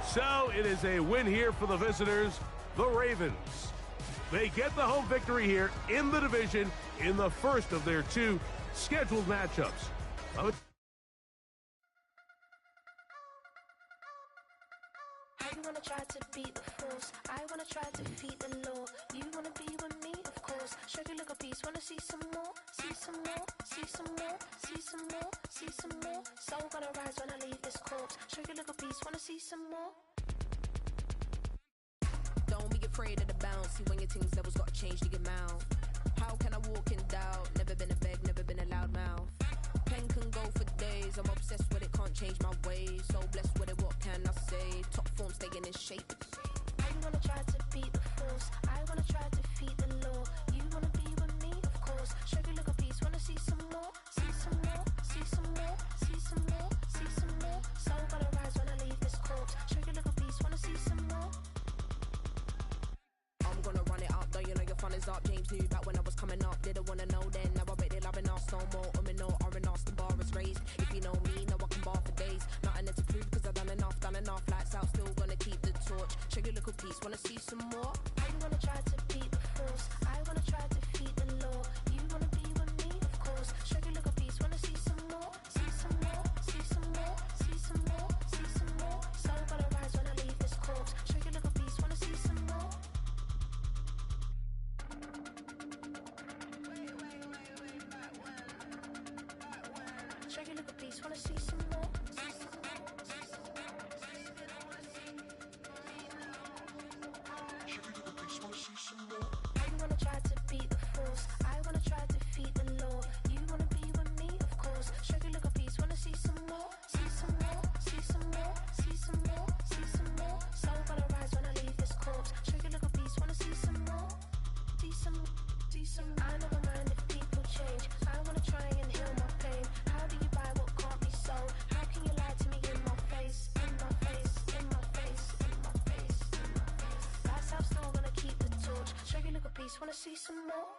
So it is a win here for the visitors, the Ravens. They get the home victory here in the division in the first of their 2 scheduled matchups. I wanna try to beat the force. I wanna try to defeat the law. You wanna be with me, of course. Show you look a piece. Wanna see some more? See some more? See some more? See some more? See some more? So gonna rise when I leave this corpse. Show you look a piece. Wanna see some more? Don't be afraid of the bounce. See when your things levels got to change to your mouth. How can I walk in doubt? Never been a beg, never been a loud mouth. Pen can go for days. days. I'm obsessed with it, can't change my ways. So blessed with it, what can I say? Top form, staying in shape. I wanna try to beat the force. I wanna try to defeat the law. You wanna be with me, of course. Show you look a piece, wanna see some more, see some more, see some more, see some more, see some more. Soul gonna rise when I leave this corpse. Show you look a piece, wanna see some more. I'm gonna run it up, though you know your fun is up. James knew back when I was coming up, didn't wanna know then. Now I bet they're loving us no more. No R&R, the bar is raised. If you know me, know I can bar for days. Nothing to prove cause I've done enough. Lights out, still gonna keep the torch. Show you little piece, wanna see some more? I wanna try to beat the force. I wanna try to defeat the law. You wanna be with me, of course. Show you look a piece, wanna see some more, see some more, see some more, see some more, see some more. Soul gonna rise when I leave this corpse. Show you look a piece, wanna see some more. Show you look a piece, wanna see some more. I wanna try to beat the force. I wanna try to defeat the law. You wanna be with me, of course. Show you look a piece, wanna see some more, see some more, see some more, see some more, see some more. Soul gonna rise when I leave this corpse. Show you look a piece, wanna see some more, see some, see some. I never mind if people change. I wanna try and heal my pain. How do you buy what can't be sold? How can you lie to me in my face, in my face, in my face, in my face, in my face? That's how I'm still gonna keep the torch. Show you look a piece, wanna see some more.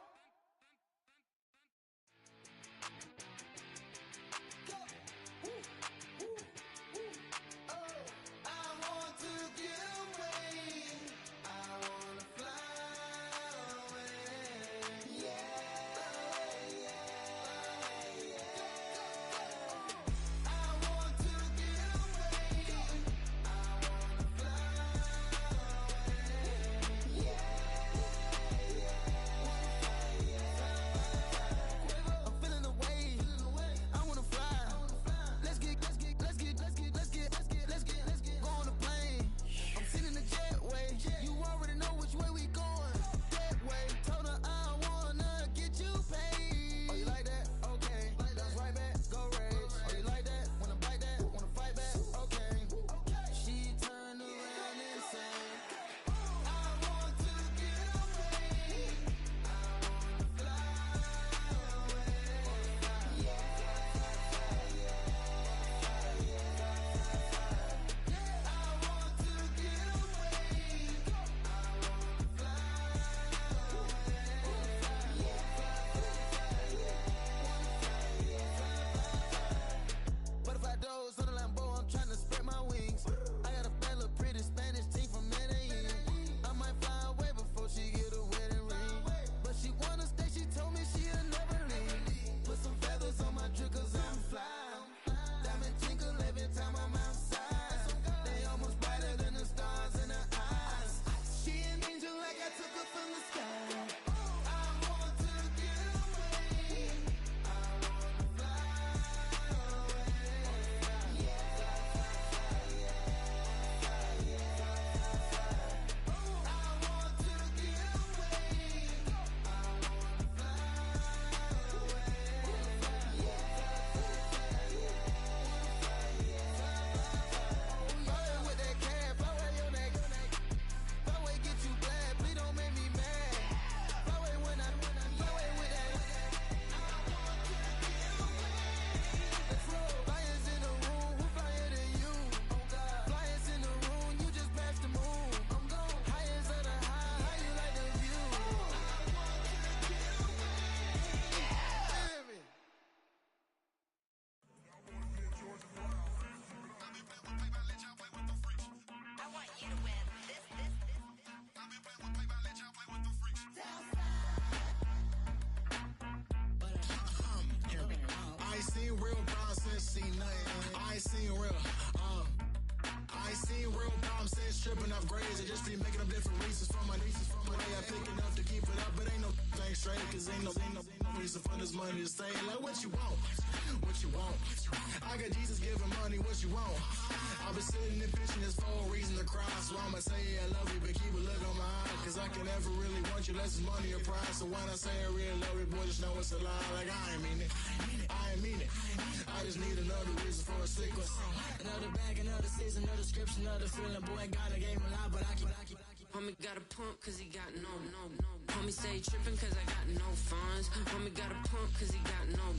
Tripping off grades, I just be making up different reasons for my nieces. From my day, I pick enough to keep it up, but ain't no thing straight, cause ain't no reason for this money to stay. Like, what you want? What you want? I got Jesus giving money, what you want? I've been sitting and pitching this for a reason to cry, so I'ma say I love you, but keep a look on my eye, cause I can never really want you unless it's money or prize. So when I say I really love you, boy, just know it's a lie. Like, I ain't mean it. I ain't mean it. I just need another reason of the bag, another season, no description of the feeling. Boy, got a game a lot, but I keep. Homie got a pump cause he got no. Homie stay trippin' cause I got no funds. Homie got a pump cause he got no.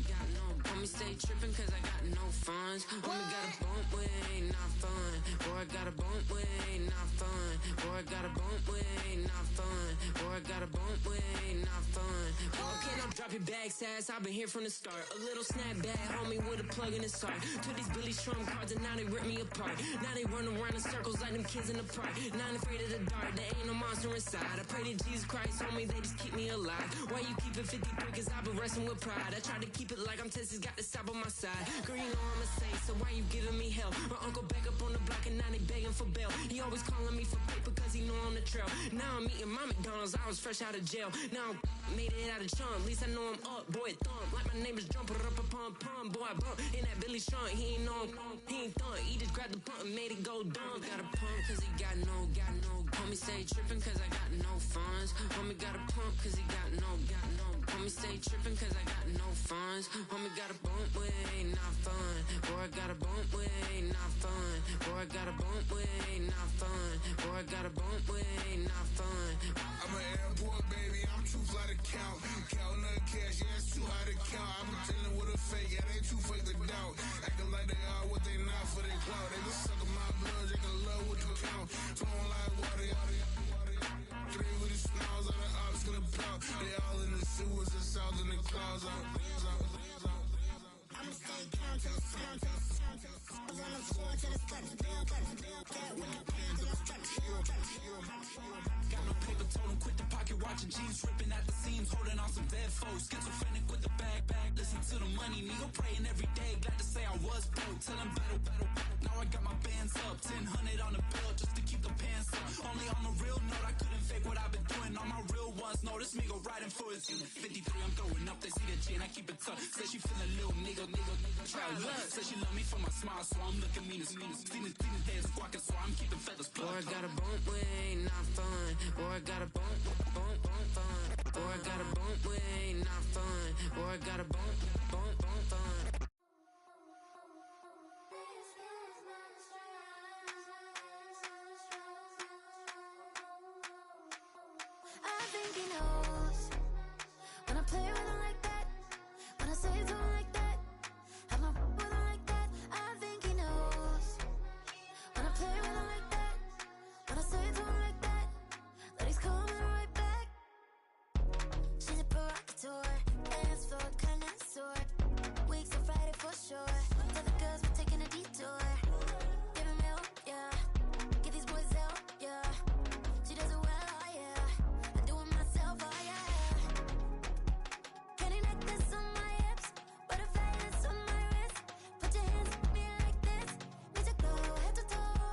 Homie stay trippin' cause I got no funds. Homie got a bump with it ain't not fun. Boy, I got a bump with it ain't not fun. Boy, I got a bump with it ain't not fun. Boy, I got a bump with it ain't not fun. Boy, can I drop your bag sass? I've been here from the start. A little snapback, homie with a plug in his heart. Took these Billy Trump cards and now they rip me apart. Now they run around in circles like them kids in the park. Now I'm afraid of the dark. There ain't no monster inside. I pray to Jesus Christ, homie, they just keep me alive. Why you keep it 53? Cause I've been wrestling with pride. I try to keep it like I'm Texas, got the stop on my side. Girl, you know I'm a saint, so why you giving me hell? My uncle back up on the block and now they begging for bail. He always calling me for paper cause he know I'm the trail. Now I'm eating my McDonald's, I was fresh out of jail. Now I'm made it out of chunk, at least I know I'm up. Boy, thump, like my name is Jumper up a pump. Boy, I bump in that Billy Strunk, he ain't know he ain't thump. He just grabbed the pump and made it go dumb. Got a pump cause he got no. Homie stay trippin' cause I got no funds. Homie got a pump cause he got no. Homie stay trippin' cause I got no funds. Homie got a bump with it ain't not fun. Boy, I got a bump with it ain't not fun. Boy, I got a bump with it ain't not fun. Boy, I got a bump with it ain't not fun. I'm an airport baby, I'm too fly to count. Counting the cash, yeah, it's too high to count. I'm dealing with a fake, yeah, they too fake to doubt. Acting like they are what they not for their clout. They been sucking my blood, they can love what you count. Flowing like water, three with the smiles, all the ops gonna plow. They all in the sewers, the south in the clouds. I'ma stay count to the sound, to the sound, to the sound. On the floor to the steps, get with the pants and the steps. Got no paper, told him quit the pocket watching jeans, ripping at the seams, holding on some dead foes. Schizophrenic with the bag, listen to the money, nigga praying every day. Glad to say I was broke, tell him battle. Now I got my bands up, 1000 on the bill just to keep the pants up. Only on the real note, I couldn't fake what I've been doing. All my real ones know this nigga riding for his 53, I'm throwing up, they see the chain, I keep it tough. Say she feeling little nigga, try to look. Say she love me for my smile, so I'm looking mean as Seen his head squawking, so I'm keeping feathers plucked. Boy, I got a bump with it ain't not fun. Boy, I got a bump fun. Boy, I got a bump with it ain't not fun. Boy, I got a bump fun. I think he knows when I play with him like that, when I say to him like that, have my with him like that. I think he knows when I play with him like that, when I say to him like that, that he's coming right back. She's a provocateur, dance for a connoisseur. Weeks of Friday for sure. Tell the girls we're taking a detour. Give him help, yeah. Get these boys out, yeah. She does it well, oh yeah. I do it myself, oh yeah. Candy necklace on my hips, butterflies on my wrist. Put your hands on me like this. Need to go head to toe.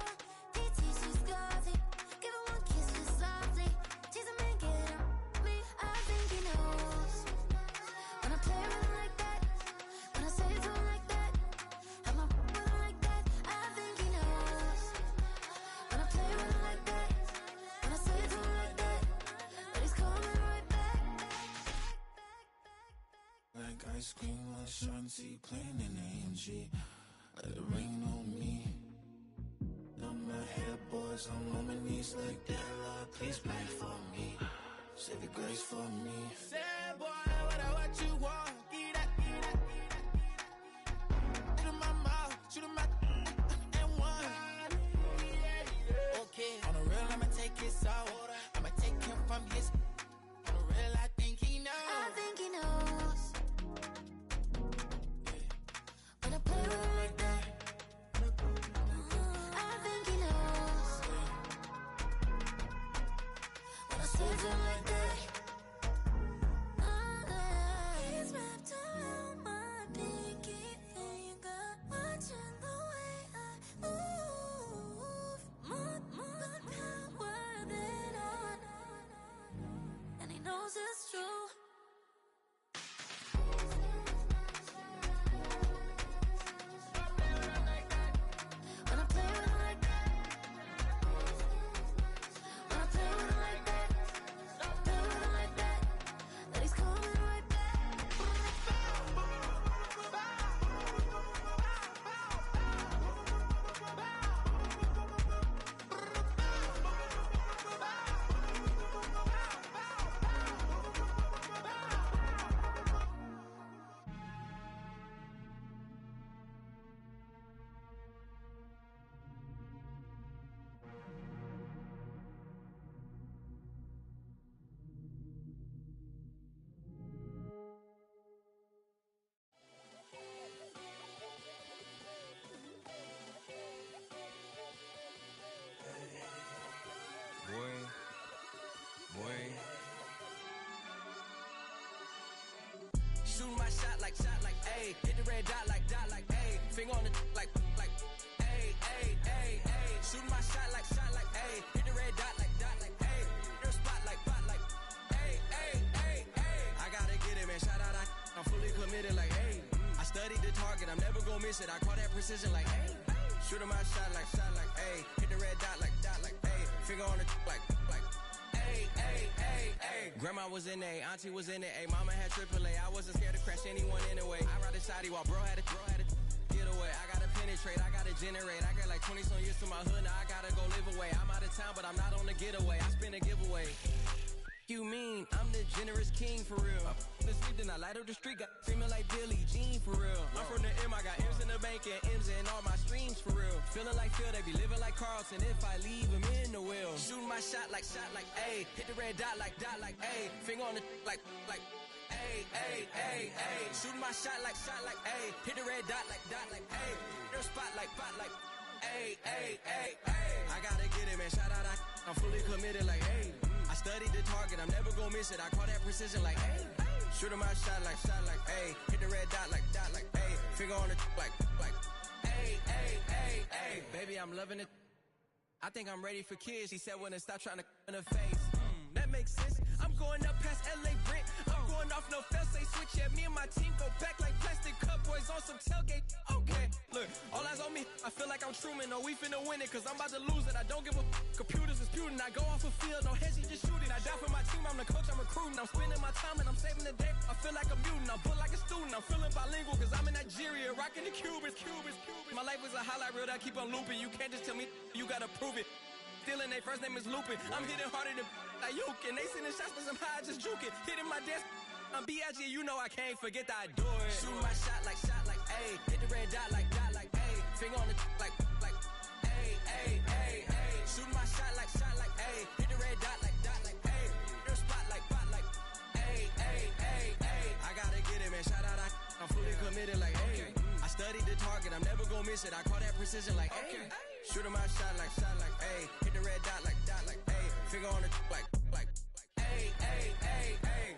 PT, she's glossy. Give her one kiss just softly. Tease him and get him me. I think he knows when I play with him like that, when I say to him like that, have my with him like that. I think he knows when I play with him like that, when I say to him like that, that he's coming right back. Like ice cream on Shanty, playing in AMG. Let it rain on me. On my head, boys, I'm on my knees like that. Lord, please pray for me. Say the grace for me. Say, boy, what you want? Get that. Shoot in my mouth, shoot in my and one. Okay, on the real, I'ma take his out. I'ma take him from his. On the real, I think he knows. I think he knows when I play with him like that. I think he knows when I say to him like that. He's wrapped around my pinky finger, watching the way I move. More power than on, and he knows it's true. When I play with him like that, when I play with him like that, like, ayy. Hit the red dot, like, ayy. Finger on the, like, ayy, ayy, ayy, ayy. Shooting my shot, like, ayy. Hit the red dot, like, ayy. Their spot, like, ayy, ayy, ayy, ayy. I gotta get it, man. Shout out, I'm fully committed, like, ayy. I studied the target, I'm never gonna miss it. I call that precision, like, ayy. Shooting my shot, like, ayy. Hit the red dot, like, ayy. Finger on the, like, ayy, ayy, ayy, ayy. Grandma was in A, auntie was in it, ayy. Mama had AAA, I wasn't scared to crash anyone anyway. I ride a side while bro had a get away. I gotta penetrate, I gotta generate. I got like 20 some years to my hood, now I gotta go live away. I'm out of town, but I'm not on the getaway. I spin a giveaway. You mean I'm the generous king for real? The sleep, then I light up the street, got screaming like Billie Jean for real. I'm from the M, I got M's in the bank and M's in all my streams for real. Feeling like Phil, they be living like Carlson if I leave him in the wheel. Shooting my shot, like, ayy. Hit the red dot, like, ayy. Finger on the, like, ayy, ayy, ayy, ayy. Shooting my shot, like, ayy. Hit the red dot, like, ayy. Their spot, like, ayy, ayy, ayy, ayy. I gotta get it, man. Shout out, I'm fully committed, like, ayy. I studied the target, I'm never gonna miss it. I call that precision, like, ayy. Shooting my shot, like, ayy. Hit the red dot, like, ayy. Finger on the, like, ayy, ayy, ayy, ayy. Baby, I'm loving it. I think I'm ready for kids. She said when it stop trying to in her face. That makes sense. I'm going up past LA Brent. I'm going off no fail, say switch. Yeah, me and my team go back like plastic cup boys on some tailgate. Okay, look, all eyes on me. I feel like I'm Truman. No, we finna win it, cause I'm about to lose it. I don't give a computers is putin'. I go off a field, no heads, just shoot it. I die for my team, I'm the coach, I'm recruiting. I'm spending my time and I'm saving the day. I feel like a mutant, I'm built like a student. I'm feeling bilingual, cause I'm in Nigeria, rocking the Cubans. My life is a highlight reel that I keep on looping. You can't just tell me, you gotta prove it. Stealing, their first name is Lupin. I'm hitting harder than Ayuk, and they sending shots, but somehow I just juke it. Hitting my desk, I'm B.I.G., you know I can't forget that I do it. Shooting my shot, like, ayy. Hit the red dot, like, ayy. Finger on the, like, ayy, ayy, ayy, ayy. Shooting my shot, like, ayy. Hit the red dot, like, ayy. Their spot, like, ayy, ayy, ayy, ayy. I gotta get it, man. Shout out, I'm fully committed, like, ayy. I studied the target, I'm never gonna miss it. I call that precision, like, ayy. Shooting my shot, like, ayy. Hit the red dot, like, ayy. Finger on the, like, ayy, ayy, ayy, ayy.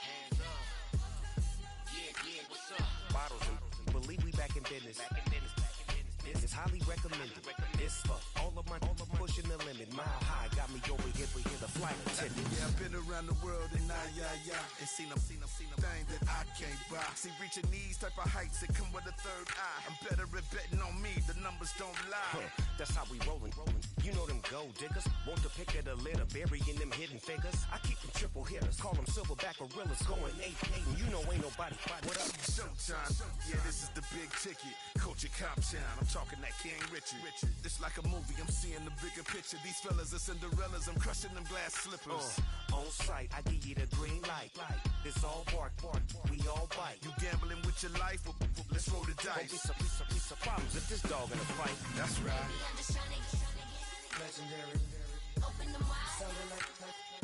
Hands up. Yeah, what's up? Bottles and believe we back in business. This is highly recommended. This for all of my pushing the limit. Mile high got me over here the flight attendant. Yeah, I've been around the world and and seen them thing that I can't buy. See, reaching these type of heights that come with a third eye. I'm better at betting on me, the numbers don't lie. That's how we rollin'. You know them gold diggers, want to pick at a litter, burying them hidden figures. I keep them triple hitters, call them silverback gorillas, going 8-8, and you know ain't nobody. What up? Showtime. Yeah, this is the big ticket. Culture Cop Town. I'm talking that King Richard. It's like a movie, I'm seeing the bigger picture. These fellas are Cinderellas, I'm crushing them glass slippers. On sight, I give you the green light. This all bark, we all bite. You gambling with your life? Well, let's roll the dice. Piece of problems if this dog in a fight. That's right. Baby, I'm just trying to get Legendary. open them wide. Something like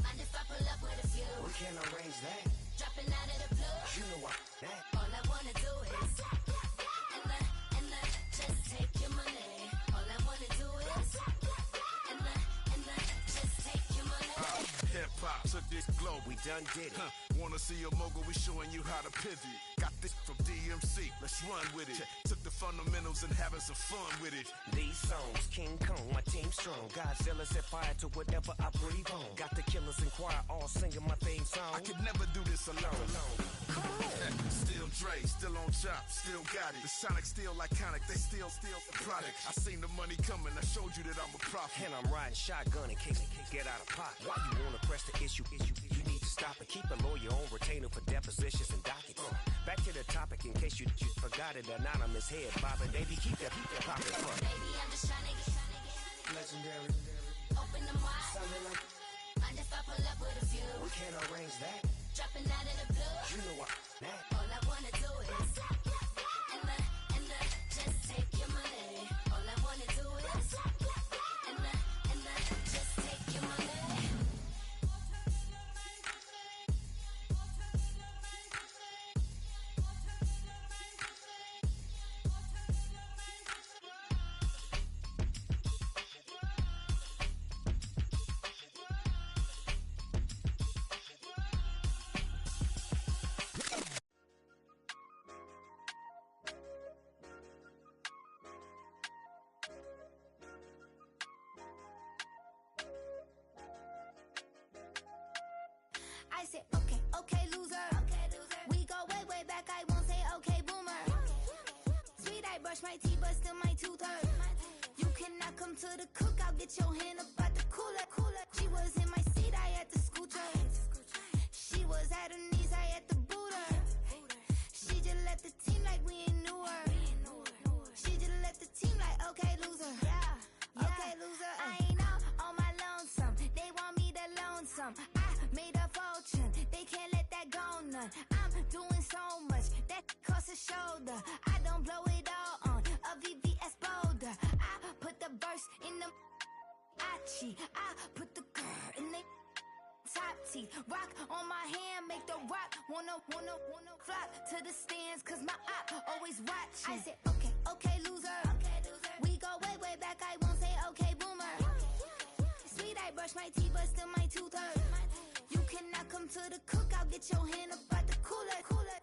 Mind if I pull up with a few? we can't arrange that. Dropping out of the blue. You know what? That. All I wanna do is and just take your money. All I wanna do is and just take your money. Hip hop took this globe. We done did it. Wanna see a mogul? We showing you how to pivot. Got this from DMC. Let's run with it. Took the fundamentals and having some fun with it. These songs, King Kong, my team strong. Godzilla set fire to whatever I breathe on. Got the killers in choir all singing my theme song. I could never do this alone. Still Dre, still on top, still got it. The Sonic still iconic, they still the product. I seen the money coming, I showed you that I'm a prophet. And I'm riding shotgun in case get out of pocket. Why you wanna press the issue? You need to stop and keep a lawyer on retainer for depositions and dockets. Back to the topic in case you forgot it. Anonymous head bobbing, baby, keep that popping. Baby, I'm just trying to get Legendary. open them wide. Something like Mind if I pull up with a few? we can't arrange that. Dropping out of the blue. You know what? That. All I wanna do is and just take your money. All I wanna do is and just take your money. I brush my teeth, but still my tooth hurt. You cannot come to the cookout, get your hand up out the cooler. She was in my seat, I had to scoot her. She was at her knees, I had to boot her. She just left the team like we ain't knew her. She just left the team like, okay, loser. Okay, loser. I ain't out on my lonesome. They want me to loan some. I made a fortune. They can't let that go none. I'm doing so much that costs a shoulder. I don't blow it all on a VVS boulder. I put the verse in the Achi. I put the girl in the top teeth. Rock on my hand, make the rock wanna flop to the stands, cause my op always watching. I said, okay, loser. We go way back, I won't say okay, boomer. Sweet, I brush my teeth, but still my tooth hurt. You cannot come to the cookout, get your hand up out the cooler.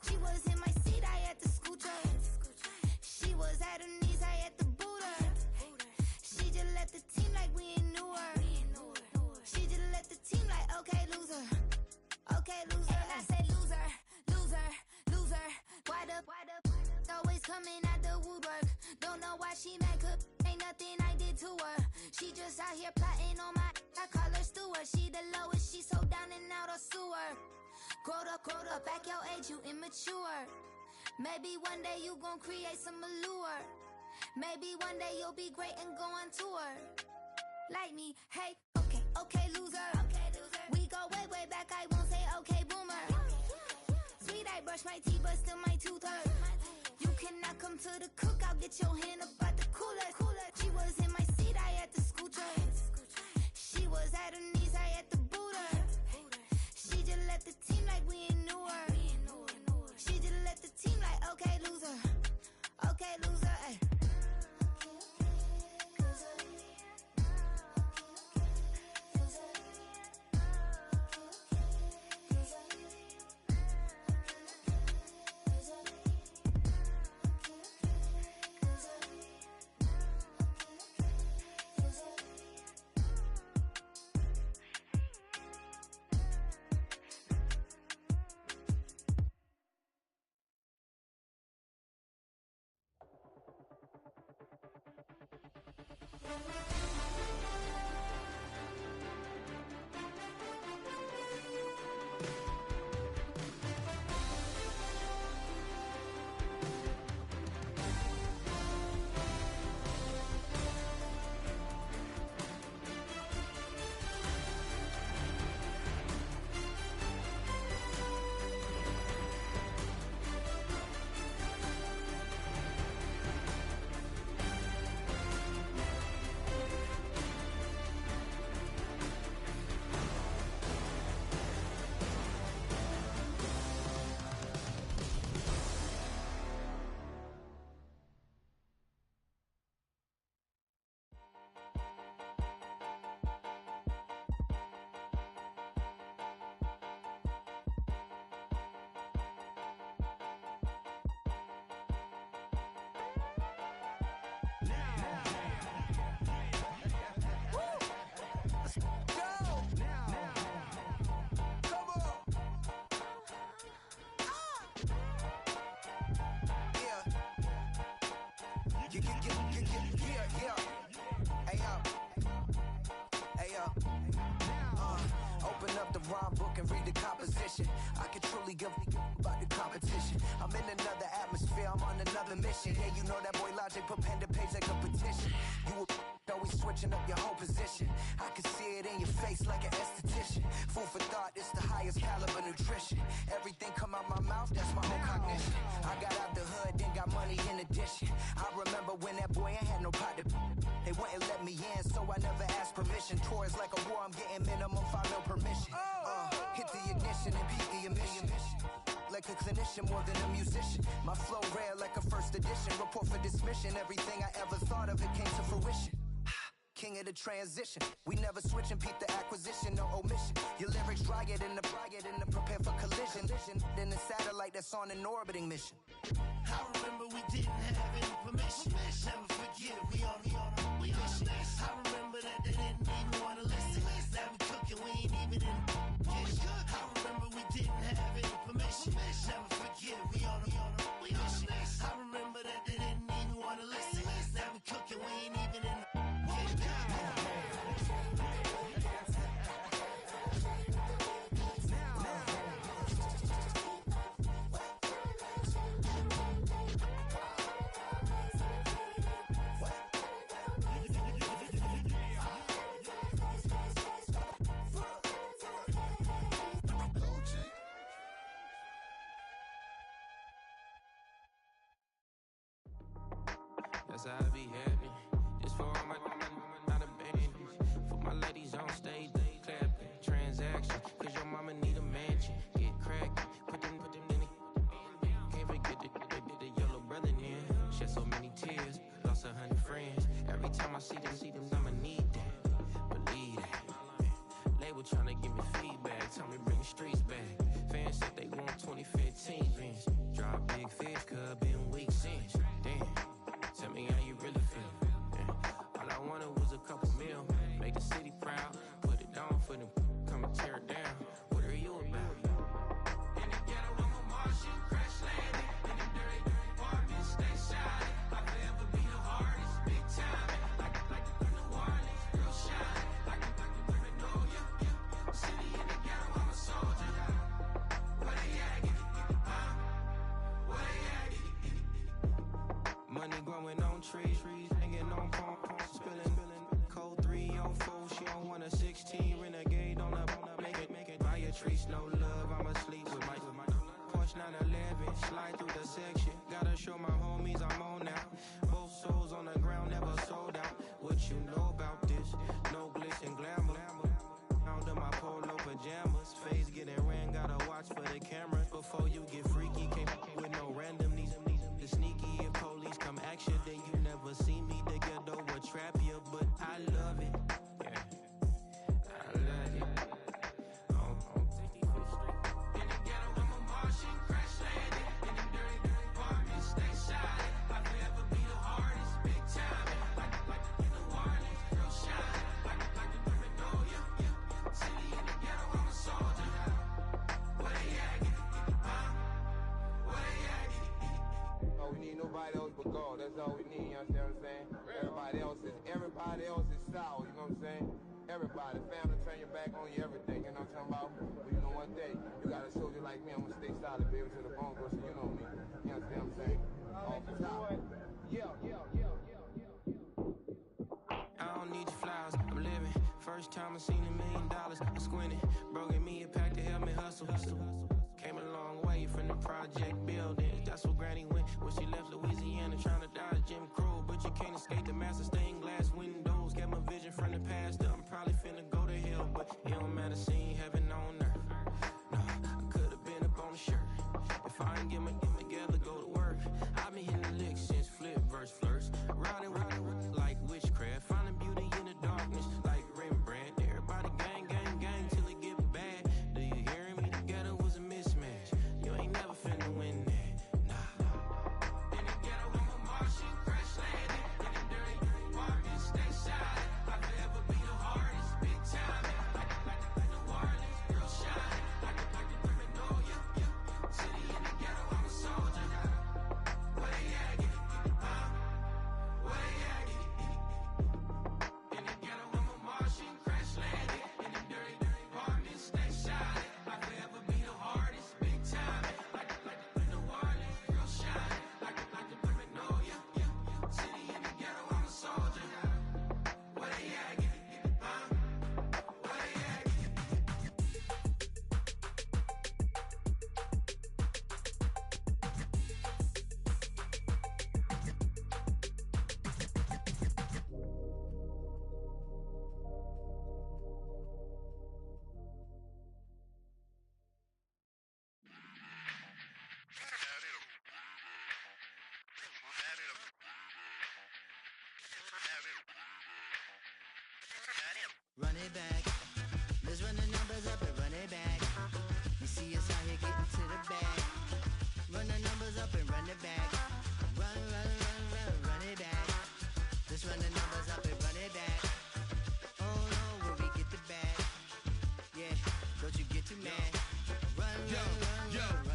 She was in my seat, I had to scoot her. She was at her knees, I had to boot her. She just left the team like we ain't knew her. She just left the team like, okay, loser. Okay, loser. And I say loser. Why the always coming out the woodwork? Don't know why she mad, cause ain't nothing I did to her. She just out here plotting on my, I call her Stewart. She the lowest, she so down and out of sewer. Growed up, back your age, you immature. Maybe one day you gon' create some allure. Maybe one day you'll be great and go on tour. Like me, hey, okay, loser. We go way back, I won't say okay, boomer. Sweet, I brush my teeth, but still my tooth hurt. You cannot come to the cookout, get your hand up out the cooler. She was in my seat, I had to scoot her. She was at her knees, I had to boot her. She just left the team like we ain't knew her. She just left the team like, okay, loser. Okay, loser, ay. Rhyme book and read the composition. I can truly give about the competition. I'm in another atmosphere, I'm on another mission. Yeah, you know that boy Logic put pen to page like a petition. You always switching up your whole position. I can see it in your face like an esthetician. Food for thought, it's the highest caliber nutrition. Everything come out my mouth, that's my own cognition. I got out the hood, then got money in addition. I remember when that boy ain't had no pot to. They wouldn't let me in, so I never asked permission. Tours like a war, I'm getting minimum 5 mil permission. Hit the ignition and beat the emission. Like a clinician more than a musician. My flow rare like a first edition. Report for dismission. Everything I ever thought of, it came to fruition. King of the transition. We never switch and peep the acquisition, no omission. Your lyrics dry it in the prepare for collision. Then the satellite that's on an orbiting mission. I remember we didn't have any permission. Never forget, we on mission. I remember that they didn't even want to listen. Now we cooking, we ain't even in the kitchen. I remember we didn't have any permission. Never forget, we on mission. I remember that they didn't even want that's how I be happening. This for all my not abandoned. For my ladies on stage, they clapping. Transaction, cause your mama need a mansion. Get crackin', put them in the. Can't forget the yellow brother in. Shed so many tears, lost 100 friends. Every time I see them, I'ma need that. Believe that. Label tryna give me feedback, tell me bring the streets back. Fans said they want 2015 Vince. Drop big fish, cuz been weak since. Damn, tell me how you really feel. Yeah. All I wanted was a couple mil, make the city proud, put it down for them, come and tear it down. What are you about? In the ghetto, I'm a Martian, crash landing. In them dirty apartments, stay shining. I'll forever be the hardest, big time. Like New Orleans, real shine. Like women know you. City in the ghetto, I'm a soldier. Where they at? Where they at? Money growing on trees, hanging on palm, spilling. Code 304, she don't want a 16. Renegade on up, make it. Buy a tree, no love, I'ma sleep with my Porsche 911, slide through the section. Gotta show my homies I'm on now. Both souls on the ground, never sold out. What you know about this? No glitz and glamour. Under my polo pajamas, face getting ran, gotta watch for the cameras. Before you get freaky, can't with no randomness. The sneaky, if police come action, then you never see me. The ghetto will trap you, but I love it. Yeah, I love it. On 65th Street. In the ghetto, I'm a Martian, crash landing. In them dirty apartments, stay shining. I'll forever be the hardest, big time. Like New Orleans, real shine. Like the women know you. City in the ghetto, I'm a soldier. Where they at? Where they at? Oh, we need nobody else but God. That's all we need, you understand what I'm saying? Everybody else is sour, you know what I'm saying? Everybody, family, turn your back on you, everything, you know what I'm talking about? But you know one day, you got a soldier like me, I'm gonna stay solid, baby, to the bone, bro, so you know me. You understand what I'm saying? Off the top. Yeah. I don't need your flowers, I'm living. First time I seen $1 million, I squinted. Broken me a pack to help me hustle. Came a long way from the project buildings. That's where Granny went when she left Louisiana, trying to dodge Jim Crow. But you can't escape the master stained glass windows. Got my vision from the past. I'm probably finna go to hell, but it don't matter, seeing heaven on earth. No, I could've been up on the shirt. If I ain't get my together, go to work. I've been hitting the licks since flip verse first. Riding like witchcraft, finding beauty in the darkness like Rembrandt. Everybody gang till it get bad. Do you hear me? The ghetto was a mismatch. You ain't never finna win that. Nah. In the ghetto, I'm a Martian, crash landing. In them dirty apartments, stay shining. I'll forever be the hardest, big time. Like New Orleans, real shine. Like the women know you. City in the ghetto, I'm a soldier. Where they at? Where they at? In the ghetto, I'm a Martian, crash landing. In them dirty apartments, stay shining. I'll forever be the hardest, big time. Like New Orleans, real shine. Like the women know you. City in the ghetto, I'm a soldier. Where they at? Where they at? Run it back. Let's run the numbers up and run it back. You see us out here getting to the bag. Run the numbers up and run it back. Run it back. Let's run the numbers up and run it back. Oh no, when we get the bag. Yeah, don't you get too mad. Run it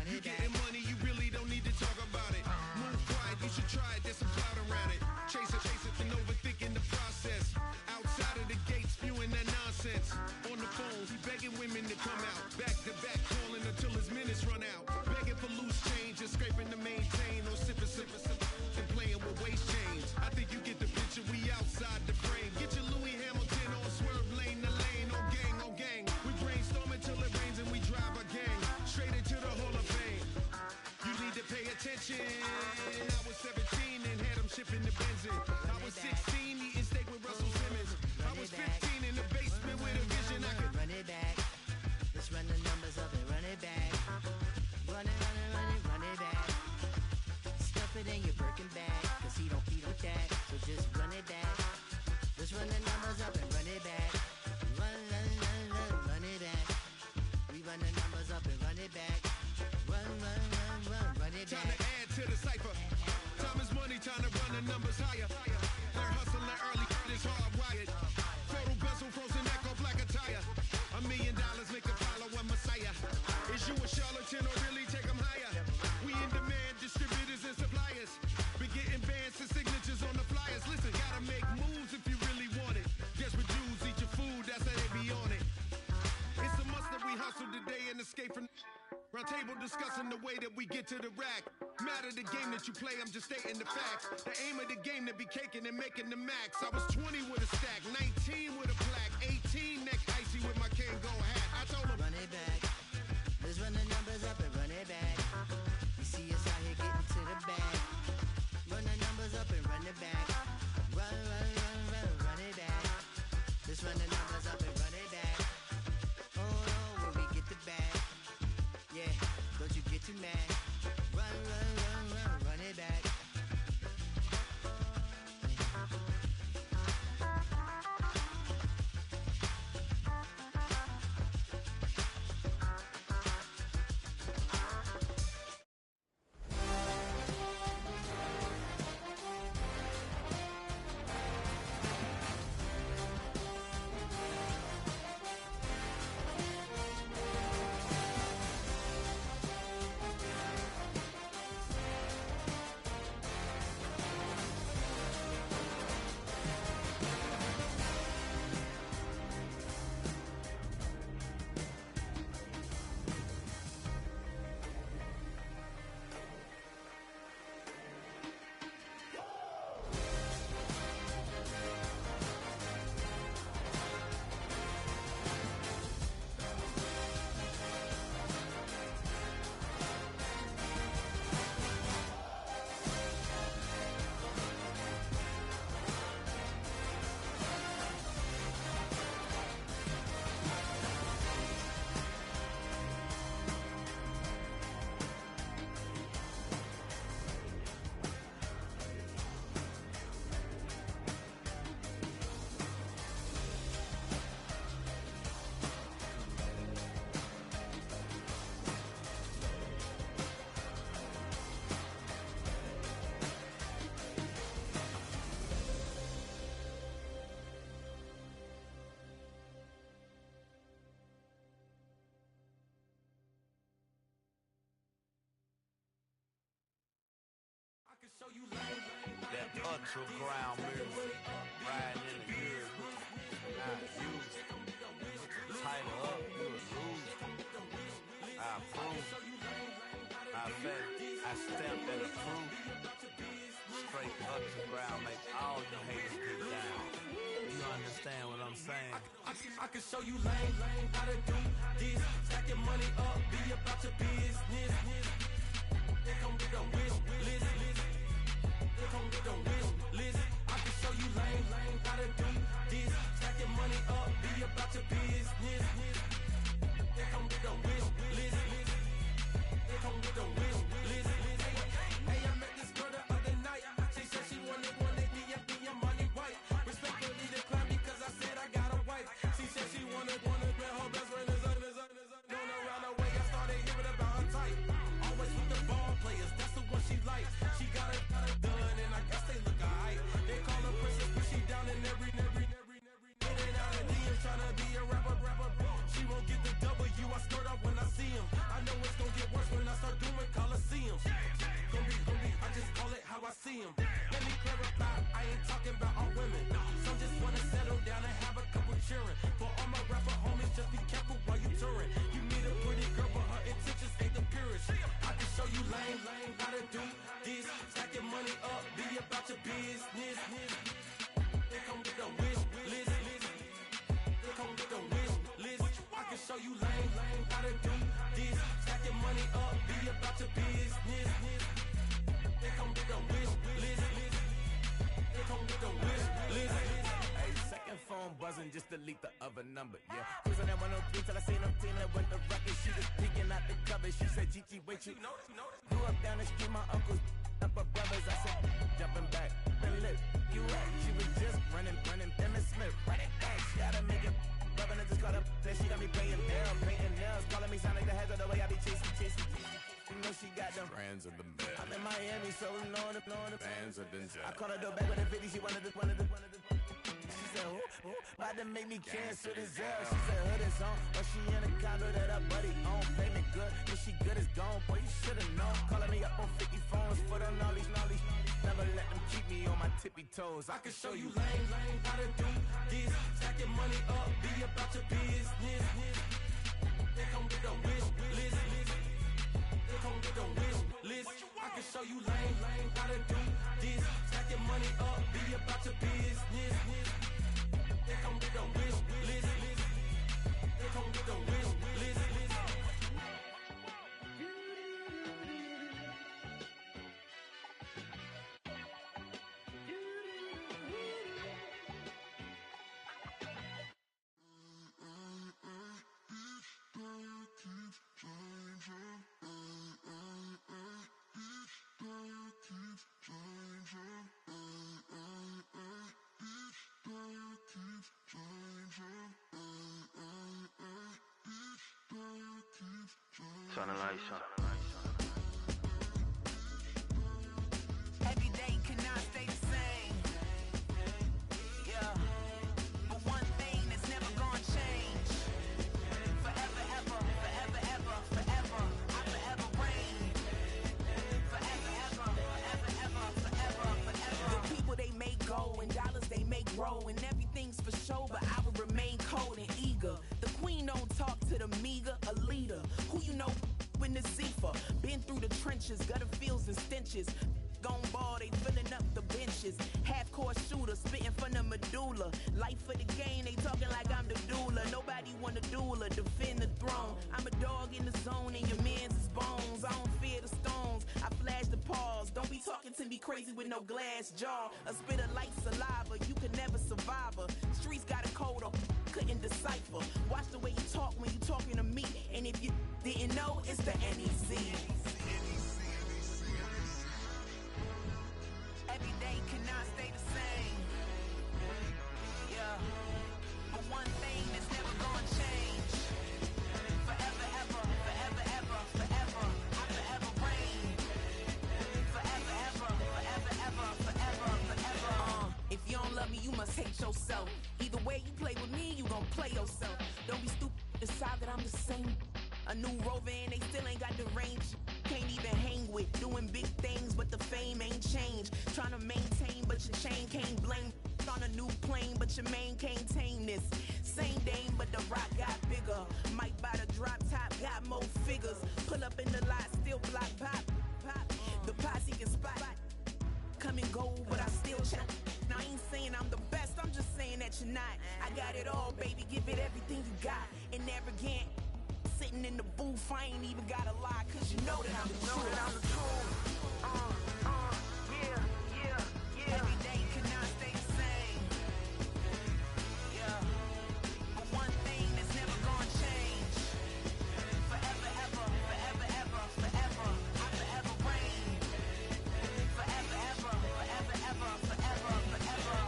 you back. getting money, you really don't need to talk about it. Move quiet, you should try it, there's some clout around it. Chase it, and overthinking the process. Outside of the gate, spewing that nonsense. On the phone, he begging women to come out. Back to back, calling until his minutes run out. Begging for loose change and scraping to maintain. Or sipping, and playing with waist chains. I think you get the picture, we outside the frame. Get your Louis Hamilton on swerve lane to lane. On gang. We brainstorm until it rains and we drive our gang straight into the Hall of Fame. You need to pay attention. I was 17 and had them shipping the Benz in. the numbers higher. They're hustling early, it's hardwired. Photo bezel, frozen neck or black attire. $1 million make a follow a messiah. Is you a charlatan or really take them higher? We in demand, distributors and suppliers. Be getting bands and signatures on the flyers. Listen, gotta make moves if you really want it. Desperate Jews eat your food, that's how they be on it. It's a must that we hustle today and escape from round table discussing the way that we get to the rack. Matter the game that you play, I'm just stating the facts. The aim of the game to be caking and making the max. I was 20 with a stack, 19 with a plaque, 18 neck icy with my Kango hat. I told him, run it back. Let's run the numbers up and run it back. You see us out here getting to the bag. Run the numbers up and run it back. Run it back. Let's run the numbers up and run it back. Oh no, when we get the bag. Yeah, don't you get too mad. Run it back. That ultra ground music, riding in the years, not used. Tighten up, you would lose. I approve. I bet I stamped and approved. Straight ultra ground, make all you haters get down. You understand what I'm saying? I can show you lame, how to do this. Stack your money up, be about your business. They come with a wish list. They come with a wish list. I can show you lame, how to do this. Stack your money up, be about your business. They come with a wish list. They come with a wish list. Hey, I met this girl the other night. She said she wanted 180 and be a money white. Respectfully declined because I said I got a wife. She said she wanted but her best friend is known around the way. I started hearing about her type. Always with the ball players, that's the one she likes. She got it done and I guess they look alright. They call her princess, but she down in every. In and out of DMs trying to be a rapper. She won't get the W, I skirt off when I see him. I know it's gonna get worse when I start doing Coliseums. Gonna be, I just call it how I see him. Let me clarify, I ain't talking about all women. Some just wanna settle down and have a couple cheering. For all my rapper homies, just be careful while you touring. You meet a pretty girl, but her intentions ain't the purest. I can show you lame, how to do this. Stack your money up, be about your business. They come with a wish list. They come with a wish list. I can show you lame, how to do this. Stack your money up, be about your business. They come with a wish list. They come with a wish list. Hey, second phone buzzing, just delete the other number, yeah. Cruising at 103 till I seen them team that went the record. She was peeking out the cover. She said, Gigi, wait, you grew up down the street, my uncles up her brothers. I said, jumping back, and lit, you at. She was just running, Emmitt Smith, run it back. She gotta make it, rubbing it, just caught up. Then she got me paying nails, calling me Sonic the Hedgehog the way I be chasing. You know she got them Brands of the bed. I'm in Miami, so knowing the Bands of Denzel. I call her the back with a 50, she wanted the She said, ooh, about to make me cancel this L. She said, hood is on, but she in a condo that her buddy own. Payment good, if she good is gone, boy, you should've known. Calling me up on 50 phones, foot on all these. Never let them keep me on my tippy toes. I can show you lame, how to do this. Stacking money up, be about your business. They come with a wish list. They come with a wish list. I can show you lame, how to do this. Stacking money up, be about your business. They come with a wish list. They come with a wish list. Turn the lights on. Every day cannot stay the same. Yeah. But one thing that's never gonna change. Forever, ever, forever, ever, forever. I forever reign. Forever, ever, forever, ever, forever, forever. The people they make go and dollars they make grow and everything's for show, but I will remain cold and eager. The queen don't talk to the meager, a leader. Who you know in the Zephyr? Been through the trenches, gutter fields and stenches. Gone ball, they filling up the benches. Half-court shooter, spitting from the medulla. Life for the game, they talking like I'm the doula. Nobody wanna doula, defend the throne. I'm a dog in the zone and your man's is bones. I don't fear the stones, I flash the paws. Don't be talking to me crazy with no glass jaw. A spit of light saliva, you can never survive her. Streets got a code up, couldn't decipher. Watch the way you talk when you talking to me. And if you didn't know, it's the NEC. Every day cannot stay the same. Yeah. But one thing that's never gonna change. Forever, ever, forever, ever, forever. I forever reign. Forever, ever, forever, ever, forever, forever. If you don't love me, you must hate yourself. Either way you play with me, you gon' play yourself. Don't be stupid, decide that I'm the same. A new Rover and they still ain't got the range. Can't even hang with, doing big things, but the fame ain't changed. Trying to maintain, but your chain can't blame. On a new plane, but your main can't tame this. Same dame, but the rock got bigger. Might buy the drop top, got more figures. Pull up in the lot, still block pop. The posse can spot. Come and go, but I still check. Now I ain't saying I'm the best, I'm just saying that you're not. I got it all, baby, give it everything you got. And arrogant, sitting in the booth, I ain't even gotta lie, cause you know that I'm the truth. Yeah. Every day cannot stay the same. Yeah. But one thing that's never gonna change. Forever, ever, forever, ever, forever. I forever reign. Forever, ever, forever, ever, forever, forever.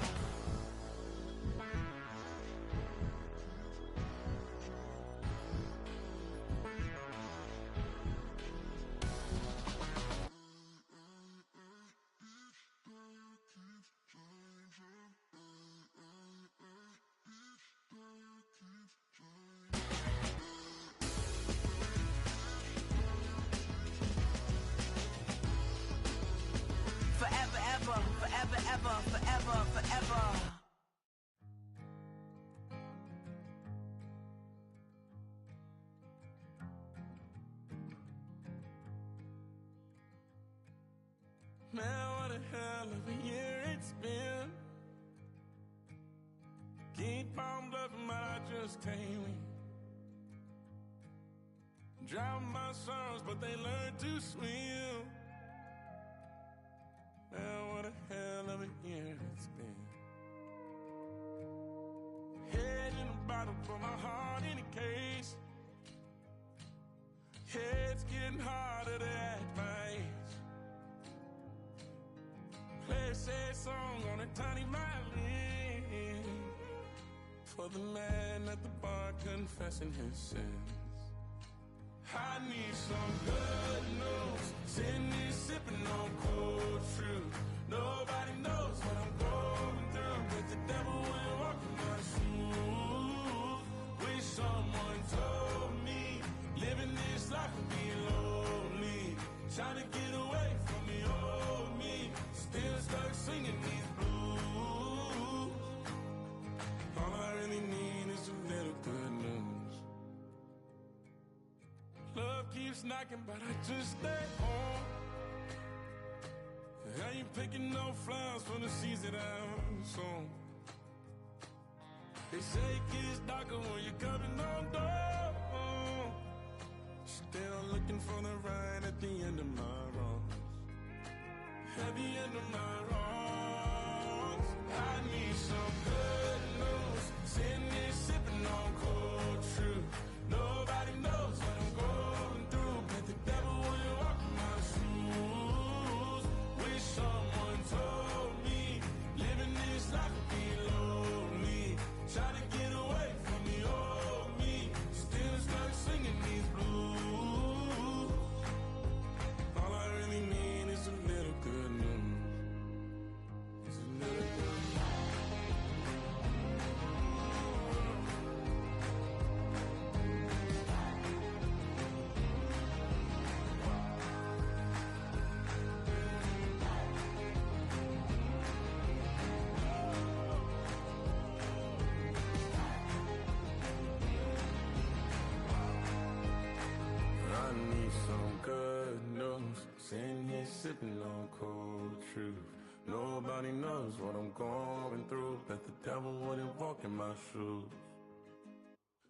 Forever, ever, forever, ever, forever, forever. Man, what a hell of a year it's been. Keep on bluffing, but I just can't win. Drown my sons, but they learn to swim. Man, what a hell of a year it's been. Head in the bottom for my heart in a case. Head's getting harder to act my age. Play a sad song on a tiny violin for the man at the bar confessing his sins. I need some good news. Sitting here sipping on cold truth. Nobody knows what I'm going through, but the devil will walk in my shoes. Wish someone told me living this life would be lonely. Trying to get away from the old me. Still stuck singing these blues. All I really need is a little good news. Love keeps knocking, but I just stay home. I ain't picking no flowers for the seeds that I'm sown. They say it gets darker when you're coming on door. Still looking for the right at the end of my wrongs. At the end of my wrongs, I need some good news. Sitting here sipping on cold truth. Nobody knows what I'm going through, but the devil will walk in my shoes. Wish someone told me living this life would be lonely. Trying to get away from the old me. Still stuck singing these blues. All I really need is a little good news. It's a little good news. I need some good news. Sitting here sipping on cold truth. Nobody knows what I'm going through, but the devil wouldn't walk in my shoes.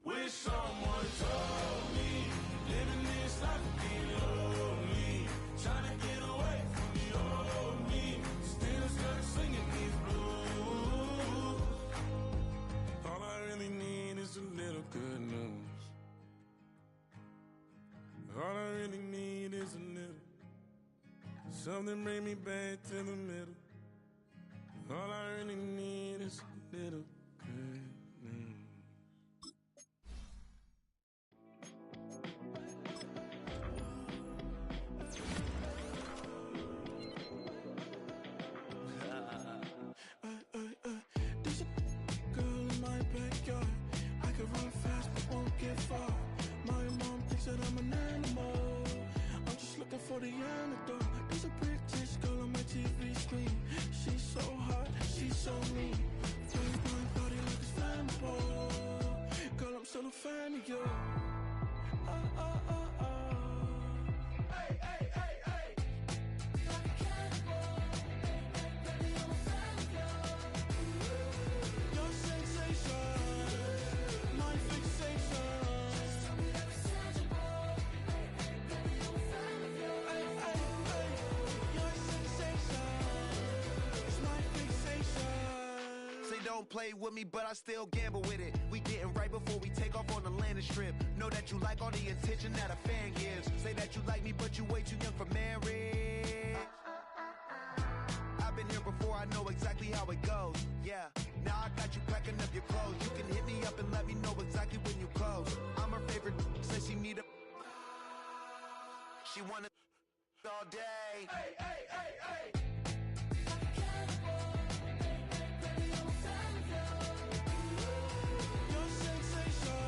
Wish someone told me living this life would be lonely. Trying to get away from the old me. Still stuck singing these blues. All I really need is a little good news. All I really need is a little. Something bring me back to the middle. All I really need is a little good news. There's a girl in my backyard. I could run fast but won't get far. My mom thinks that I'm an animal. I'm just looking for the antidote. There's a British girl on my TV screen. She's so hot, she's so mean. Turns my body like it's flammable. Girl, I'm still a fan of you. Hey, hey, hey, hey. Like a cannibal. Baby, I'm a fan of you. Your sensation, my fixation. Just tell me that it's tangible. Hey, hey, baby, I'm a fan of you. Hey, hey, hey. Your sensation is my fixation. Say don't play with me, but I still gamble with it. We getting right before we take off on the landing strip. Know that you like all the attention that a fan gives. Say that you like me, but you way too young for marriage. I've been here before, I know exactly how it goes. Yeah, now I got you packing up your clothes. You can hit me up and let me know exactly when you close. I'm her favorite, says she need a. She wanna all day. Hey, hey, hey, hey. Your sensation,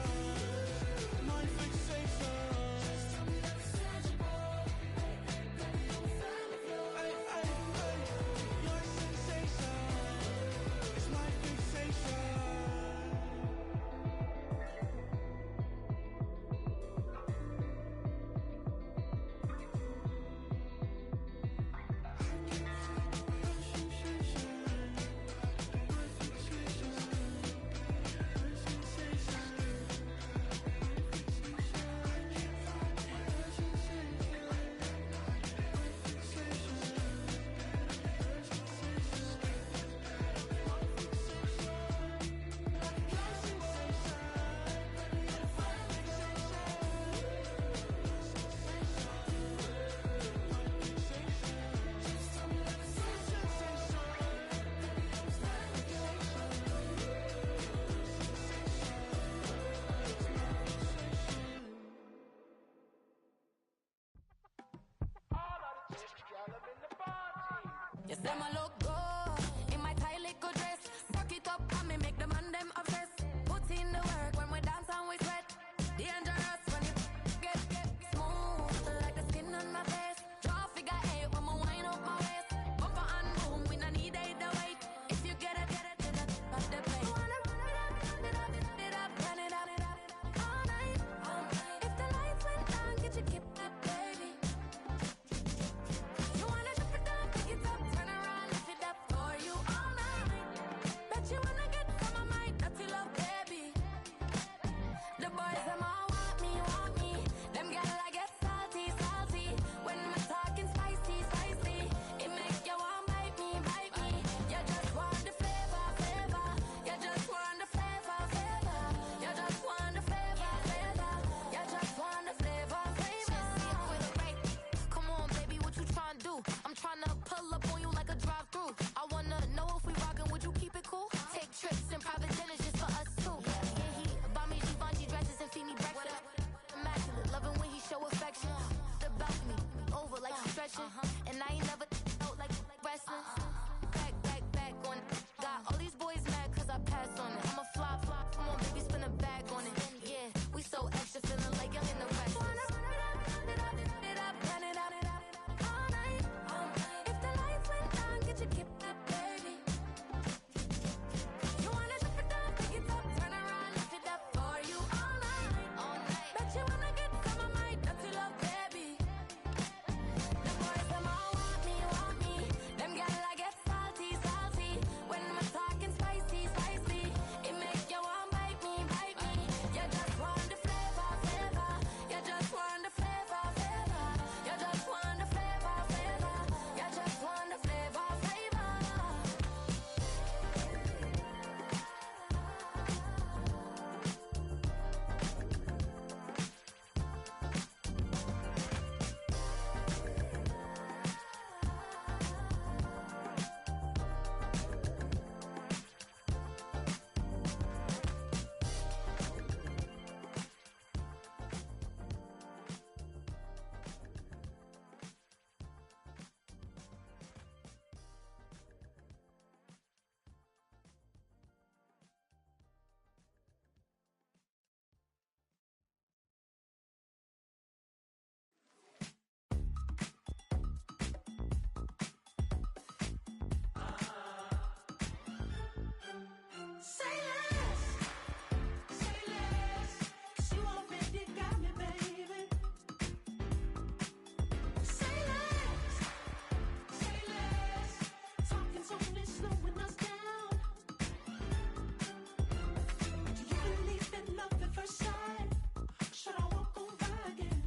my fixation. Just tell me that it's tangible. Baby, I'm a fan of you. Hey, hey, hey. Your sensation is my fixation. I You say my look good in my tight little dress. Rock it up and me make the man them obsessed. Put in the work when we dance and we sweat. Dangerous when you get smooth like the skin on my face. Draw figure eight when we wind up my waist. Bumper and boom, we no need either weight. If you get it, then that's off the plate. Wanna run it up, run it up, all night, all night. If the lights went down, get your kip up, baby. You wanna drop it down, pick it up, turn around, lift it up for you all night. Bet you wanna get some of my dirty love, baby. The boys them all want me, want me. Them gyal I get salty, salty. When we're talking spicy, spicy, it make you want bite me, bite me. You just want the flavor, flavor. You just want the flavor, flavor. You just want the flavor, flavor. You just want the flavor, flavor. With a right. Come on, baby, what you tryna do? I'm tryna pull up on you like a drive-through. I wanna know if we rockin', would you keep it cool? Take trips in private dinners just for us two. Yeah, he buy me Givenchy dresses and feed me breakfast. Immaculate, loving when he show affection. The balcony, over like she stretching. And I ain't never out like wrestling. Back on it. Got all these boys mad cause I passed on it. I'm a flop, come on baby, spin a bag on it. Yeah, we so extra, feeling like young in the rest. Wanna run it up, run it up, all night, all night. If the lights went down, get your kip up, baby. You wanna drop it down, pick it up, turn around, lift it up for you all night, all night. Bet you wanna get some of my dirty love, baby. The boys them all want me, want me. Them gyal I get salty, salty. When we're talking spicy, spicy, it make you want bite me, bite me. You just want the flavor, flavor. You just want the flavor, flavor. You just want the flavor, flavor. You just want the flavor, flavor. Say less, 'cause you already got me, baby. Say less, talking's only slowing us down. Do you believe in love at first sight? Should I walk on by again?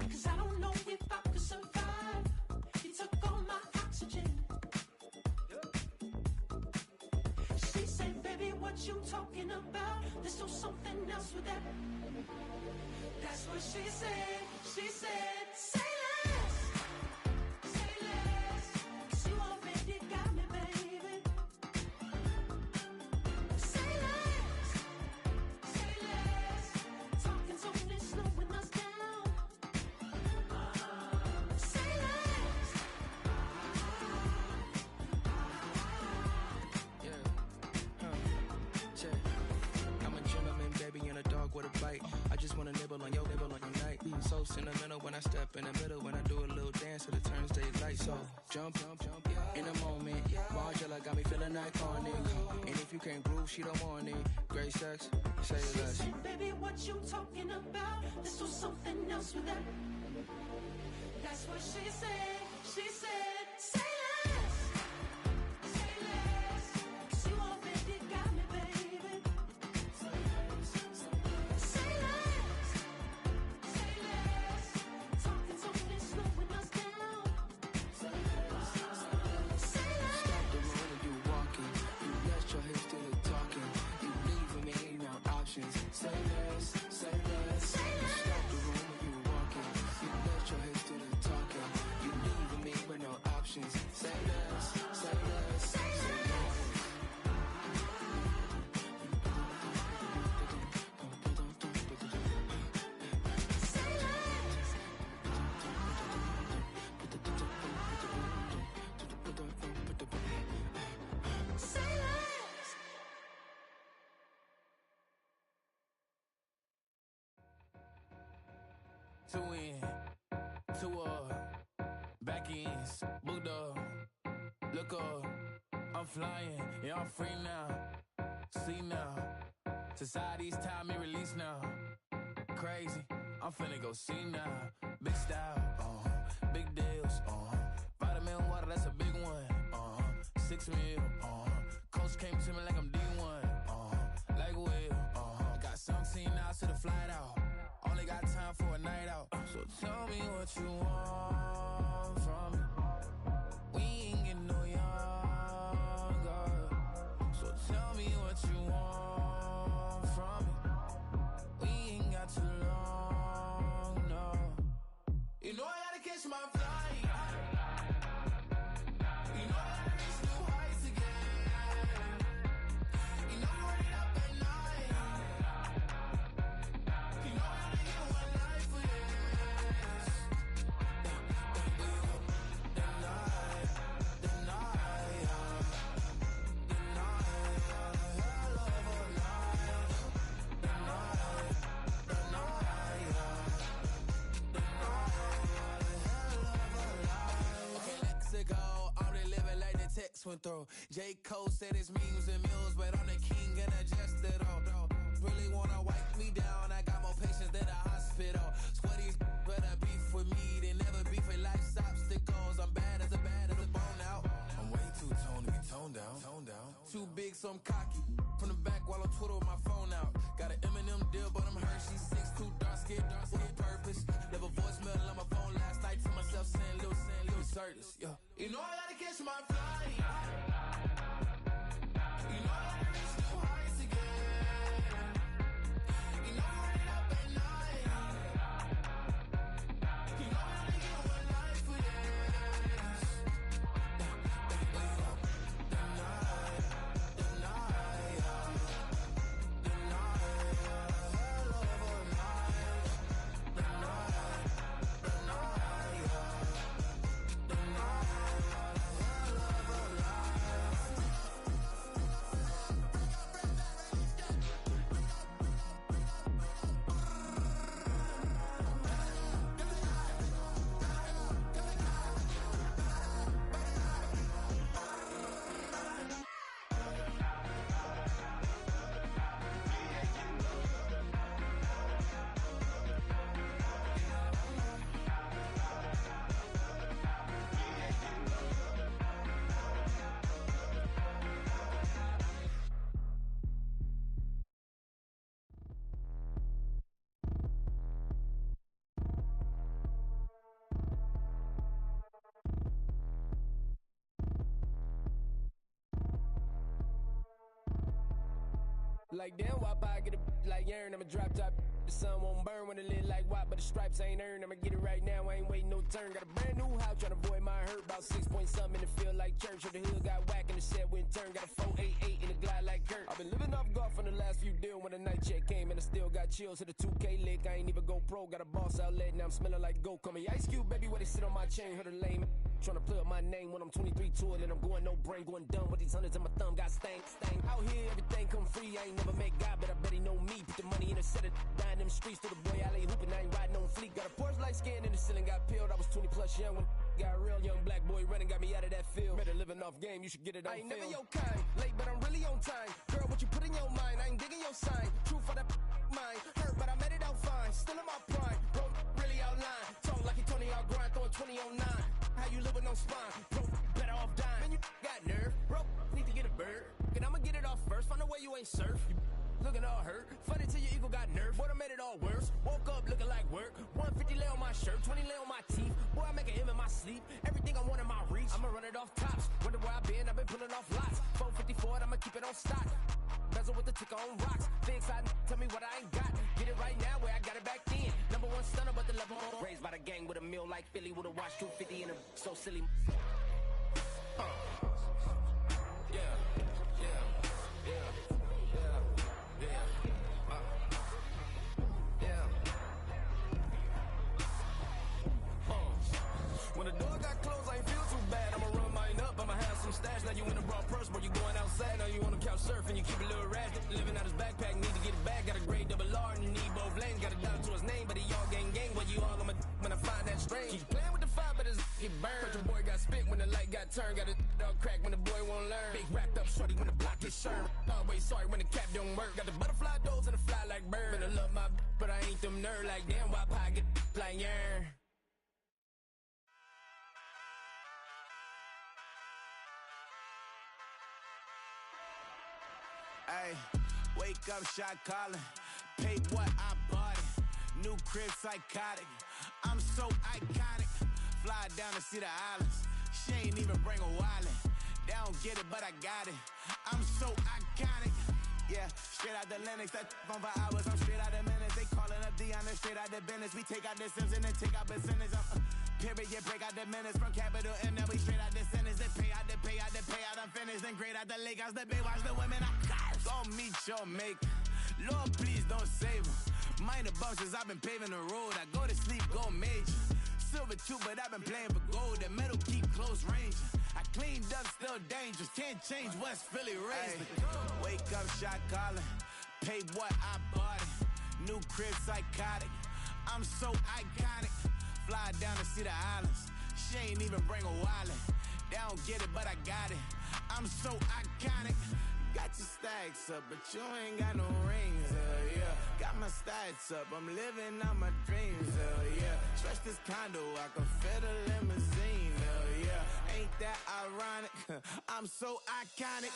'Cause I don't know if I could survive. You took all my oxygen. She said, baby, what you talking about? Let's do something else with that. That's what she said. She said, say less, 'cause you already got me, baby. Say less, talking's only slowing us down. Say less. I'm a gentleman, baby, and a dog with a bite. I just wanna nibble on your night. So sentimental when I step in the middle. When I do a little dance, till it turns daylight. So jump, in a moment. Margella got me feeling iconic. And if you can't groove, she don't want it. Great sex, say She less. said, baby, what you talking about? Let's do something else with that. That's what she said. She said, say less, 'cause you already got me, baby. Say less, talking's only slowing us down. Say less. Stop the road when you walking. You let your hips do the talking. You leaving me no options. Say less, say less. Stop the room when you walking. You let your hips do the talking. You leaving me with no two in, two back ends, boot up, look up, I'm flying, yeah, I'm free now, see now, society's time me release now, crazy, I'm finna go see now, big style, big deals, vitamin water, that's a big one, 6 mil, coach came to me like I'm D1, like Will, I got 17 hours to the flight out, only got time for a night out, so tell me what you want from me, we ain't getting no younger, so tell me what you want from me, we ain't got too long, no, you know I gotta catch my flight. Went through. J. Cole said it's memes and mills, but I'm the king and adjust it all. Really wanna wipe me down, I got more patience than a hospital. Sweaty better beef with me than never beef with life's obstacles. I'm bad as a bone out. I'm way too toned to be toned down. Too big, so I'm cocky. From the back while I'm Twitter with my phone out. Got an Eminem deal, but I'm Hershey's 6'2", dark skin with purpose. Never voicemail on my phone last night to myself saying Lil Curtis, yeah. You know I gotta catch my flight. You know I gotta reach new heights again. You know I'm running up at night. You know I only get one life for this. The night, hell of a night. The night. Like damn, why I get a like urn? I'ma drop top. The sun won't burn when it lit like what, but the stripes ain't earned. I'ma get it right now, I ain't waiting no turn. Got a brand new house, tryna avoid my hurt. About 6 point something in the field like church. Or the hood got whack and the set went turn. Got a 488 in the glide like Kurt. I've been living off golf on the last few deals. When the night check came and I still got chills. Hit a 2K lick, I ain't even go pro. Got a boss outlet, now I'm smelling like gold. Call me Ice Cube, baby, where they sit on my chain. Heard a lame tryna play up my name when I'm 23 to it. And I'm going no brain, going dumb with these hundreds in my thumb. Got stank. Out here, everything come free. I ain't never met God, but I bet he know me. Put the money in a set of down them streets. To the boy alley hooping, I ain't riding on fleek. Got a Porsche light skin in the ceiling, got peeled. I was 20 plus young when got real. Young black boy running, got me out of that field. Better living off game, you should get it on film. I ain't never your kind, late but I'm really on time. Girl, what you put in your mind, I ain't digging your sign. True for that mind, hurt but I made it out fine. Still in my prime, bro, really outline. Talk like he Tony out grind, throwing 20 on 9. How you living on spine, bro, better off dying. Man, you got nerve, bro, need to get a bird. And I'ma get it off first, find a way you ain't surf. You looking all hurt, funny till your ego got nerve. Boy, I made it all worse, woke up looking like work. 150 lay on my shirt, 20 lay on my teeth. Boy, I make an M in my sleep, everything I want in my reach. I'ma run it off tops, wonder where I've been pulling off lots. 454, I'ma keep it on stock. Bezel with the ticker on rocks. Things I tell me what I ain't got. Get it right now where I got it back then. Number one stunner, but the level on. Raised by the gang with a meal like Philly with a watch 250 in a so silly. When the door got closed, I ain't feel too bad. I'ma run mine up, I'ma have some stash. Now you in a broad purse, but you going outside. Now you on the couch surfing, you keep a little rash. Living out his backpack, need to get it back. Got a grade double R and you need both lanes. Got a dollar to his name, but he all gang. Well, you all on shit got turned, got a dog crack when the boy won't learn. Big wrapped up shorty when the block is served. Always sorry when the cap don't work. Got the butterfly doors and the fly like bird. Better love my but I ain't them nerd like damn. Why pie get like yarn? Ay, wake up, shot calling. Paid what I bought it. New crib, psychotic. I'm so iconic. Fly down to see the islands. She ain't even bring a wallet. They don't get it, but I got it. I'm so iconic. Yeah, straight out the Linux, that on for hours, I'm straight out the minutes. They calling up Deanna, straight out the business. We take out the Sims and then take out percentage. Period, break out the minutes from capital M, now we straight out the sentence. They pay out, I'm finished. Then grade out the Lakers, the bay, watch the women, I got it. Go meet your maker. Lord, please don't save them. Minor bumps as I've been paving the road. I go to sleep, go major. Silver too, but I've been playing for gold. The metal keep close range. I cleaned up, still dangerous. Can't change West Philly raised. Wake up, shot calling. Paid what I bought it. New crib, psychotic. I'm so iconic. Fly down to see the islands. She ain't even bring a wallet. They don't get it, but I got it. I'm so iconic. Got your stacks up, but you ain't got no rings, yeah. Got my stats up, I'm living out my dreams, yeah. Stretch this condo, I can fit a limousine, yeah. Ain't that ironic? I'm so iconic.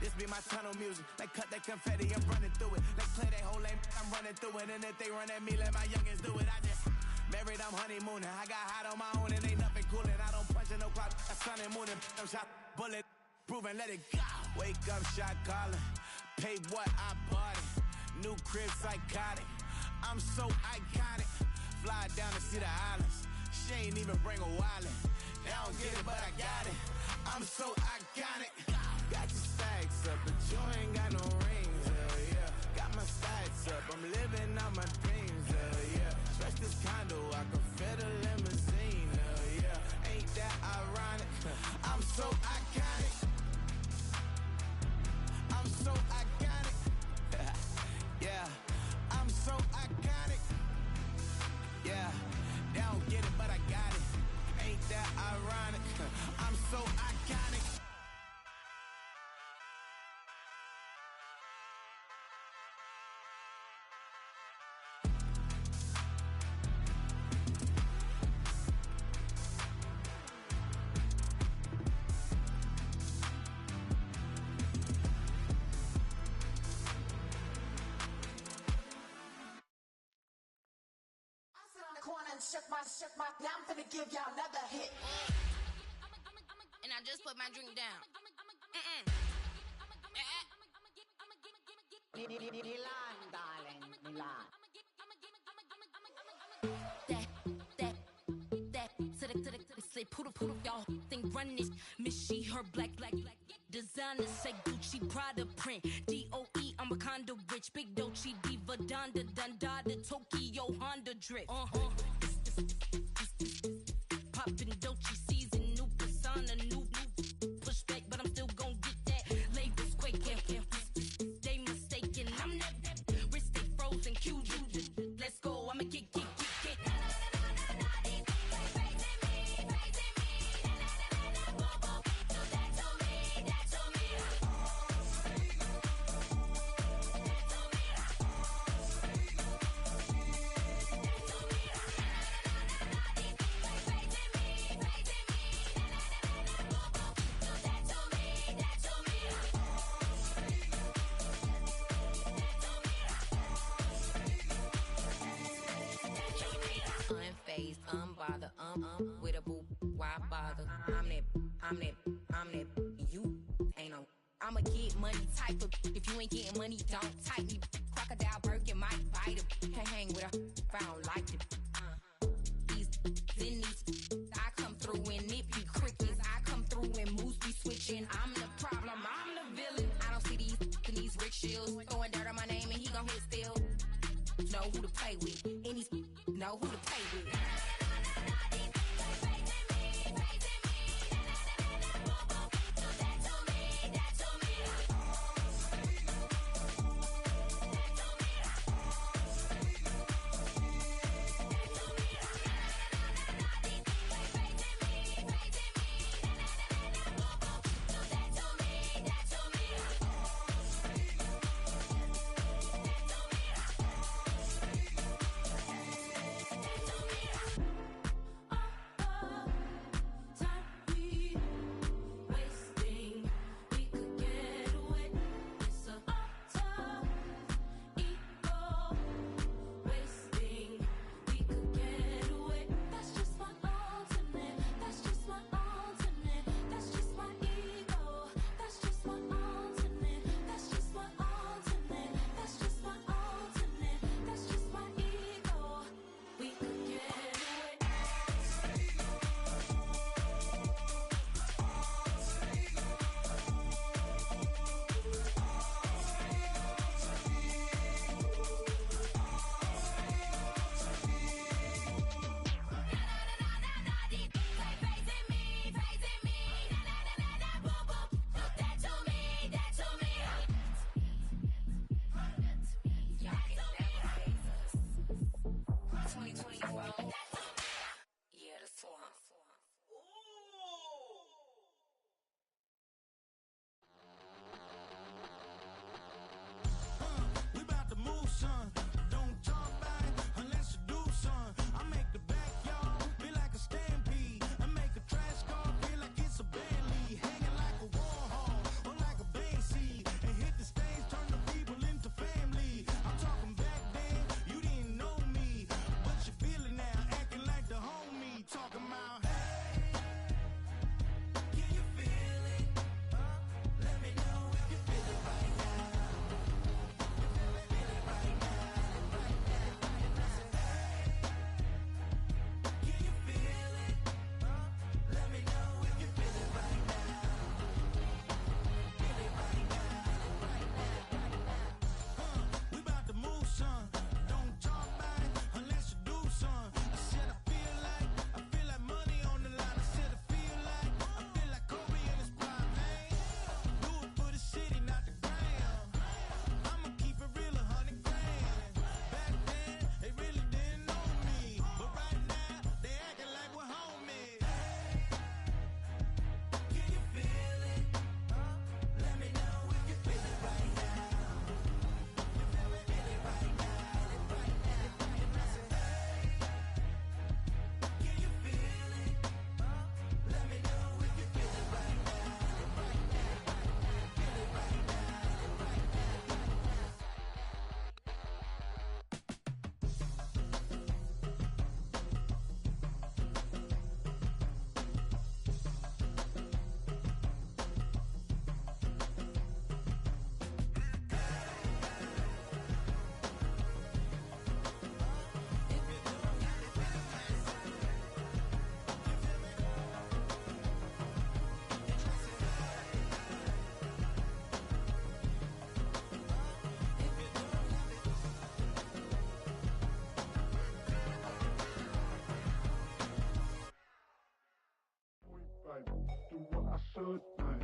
This be my tunnel music. Like cut that confetti, I'm running through it. Like play that whole lane, I'm running through it. And if they run at me, let my youngins do it. I just married, I'm honeymooning. I got hot on my own and ain't nothing coolin'. I don't punch in no clock, a sun and moon. I'm shot, bullet, proven, let it go. Wake up, shot calling. Paid what I bought it. New crib, psychotic. I'm so iconic. Fly down to see the islands. She ain't even bring a wallet. They don't get it, but I got it. I'm so iconic. Got your stacks up, but you ain't got no rings, yeah. Got my stats up, I'm living out my dreams, yeah. Stretch this condo, I can fit a limousine, yeah. Ain't that ironic? I'm so iconic. I'm so iconic. Yeah, I'm so iconic. Yeah, they don't get it, but I got it. Ain't that ironic? I'm so iconic. Shook my, now I'm finna give y'all another hit. And I just put my drink down. Milan, darling, Milan. That, to the, say, poodle, y'all think run this. Miss she, her black, designers say Gucci, Prada print. DOE, I'm a condo rich. Big Dolce, Diva, Donda, Dundada, Tokyo, Honda drip. Poppin' Dolce season, new persona, new pushback, but I'm still gon' get that. Labels quaking, they mistaken. I'm that wrist stay frozen, QU. Let's go, I'ma get. Unbothered, with a boo, why bother? I'm that, you ain't no. I'm a get money type of. If you ain't getting money, don't type me. Crocodile Birkin might bite him. Can't hang with her if I don't like it. These, I come through and it be crickets. I come through and moves be switching. I'm the problem, I'm the villain. I don't see these rich shields throwing dirt on my name and he gon' hit still. Know who to play with, and he's know who to play with. I should, man.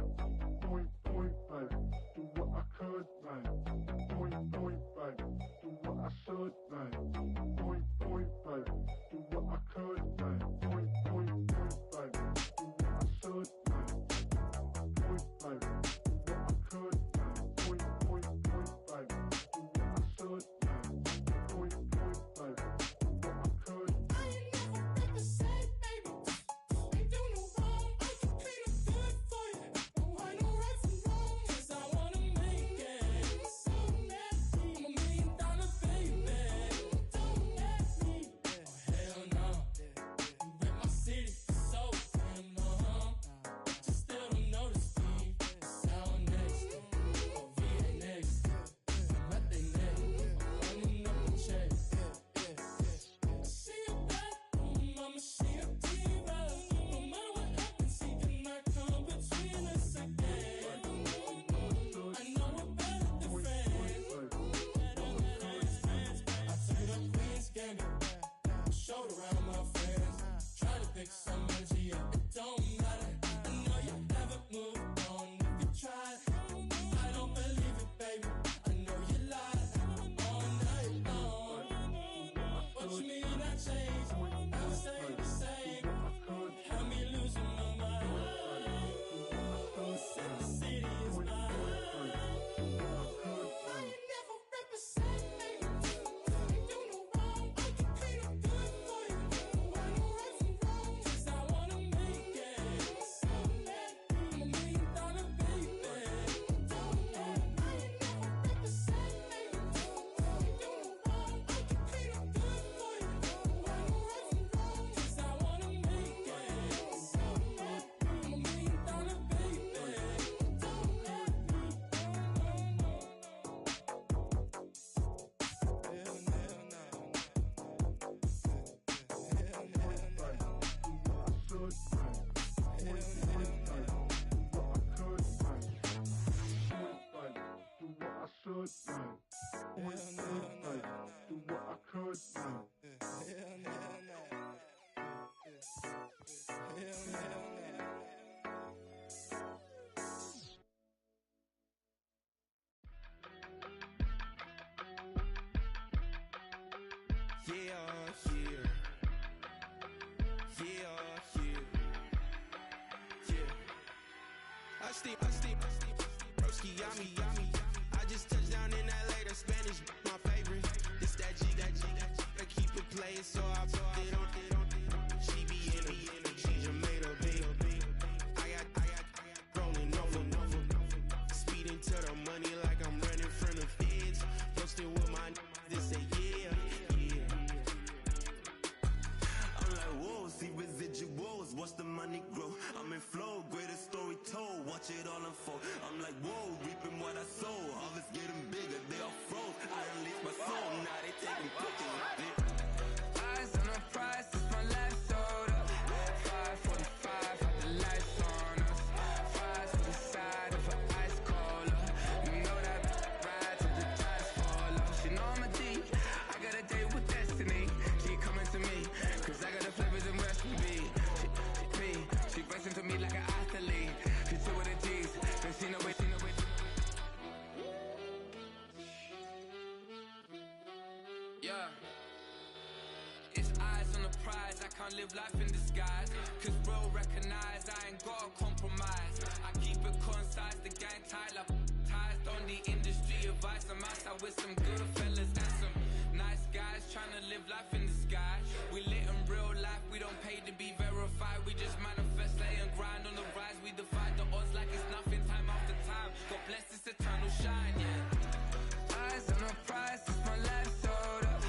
Point, point, baby. Do what I could, man. Point, point, baby. Do what I should, man. Point, point, baby. Do what I could, man. Point, point, point, baby. Do what I should, man. Point, baby. Do what I could, man. Point, point, point, baby. Do what I should, man. Point, point, baby. Do what I could. I ain't never represent, baby. Ain't do no wrong. I can clean up good for you. Oh, I know right from wrong. 'Cause I wanna make it. So nasty. I'm $1 million baby. Don't let me. Oh, hell no. You rep my city so damn long. Just still don't notice me. Sound next. Oh, VA next. I'm at they neck. Running up the check. She a bad mama, she a diva. No matter what happens, she cannot come between us again. I know we're better than friends. I turned up Queen's Gambit, showed around my friends. Try to pick some energy up, it don't matter. I know you haven't moved on if you tried. I don't believe it, baby. I know you lied all night long. What you mean I changed? Never stay the same. Had me losing my mind. Said the city is mine. I ain't never represent, baby. Ain't do no wrong. I can clean up good for you. Oh, I know right from wrong. 'Cause I wanna make it. So mad. I'm $1 million baby. Don't let me. I ain't never represent, baby. Ain't do no wrong. I can clean up good for you. Oh, I know right from wrong. 'Cause I wanna make it. So mad. I'm $1 million baby. Don't let me. Broski, yummy. I just touched down in LA, the Spanish, my favorite. This that G, I keep it playing, so I put it on. She be in it, she just made a big. I got rolling over. Speeding to the money like I'm running from the feds. Posting with my they say yeah. I'm like, whoa, see residuals, watch the money grow. I'm in flow, greatest story told, watch it all unfold. I'm like, whoa, reaping what I sow. Harvest getting bigger, they all froze. I release my soul, now they taking pictures of it. Eyes on the prize, it's my life sold up. 5:45, had the lights on us. Fries to the side of an ice cola. You know that ride till the tires fall off. She know I'm a D, I got a date with destiny. She coming to me, 'cause I got the flavors and recipe. She racing to me like an athlete. She two with the G's, and she know it. Yeah. It's eyes on the prize, I can't live life in disguise. 'Cause bro recognize I ain't gotta compromise. I keep it concise, the gang tied up. Ties on the industry advice. I'm outside with some good fellas and some nice guys trying to live life in the sky. We lit in real life, we don't pay to be verified. We just manifest, lay and grind on the rise. We defy the odds like it's nothing, time after time. God bless this eternal shine, yeah. Eyes on the prize, it's my life sold up.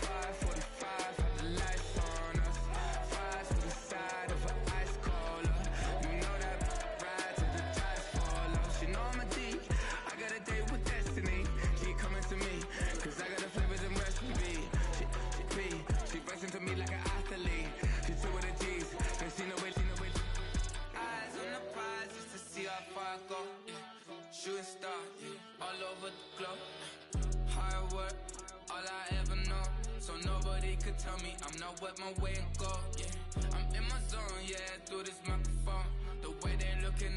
5:45, had the lights on us. Fries to the side of an ice cola. You know that ride till the tires fall off. She know I'm a D, I got a date with destiny. She coming to me, 'cause I got the flavors and recipe. She racing to me like an athlete. She two with the G's, and she know it. Eyes on the prize, just to see how far I go. Yeah. Shooting star, yeah. All over the globe. Hard work, all I ever know. So nobody could tell me I'm not wet my way and go. Yeah, I'm in my zone, yeah, through this microphone. The way they looking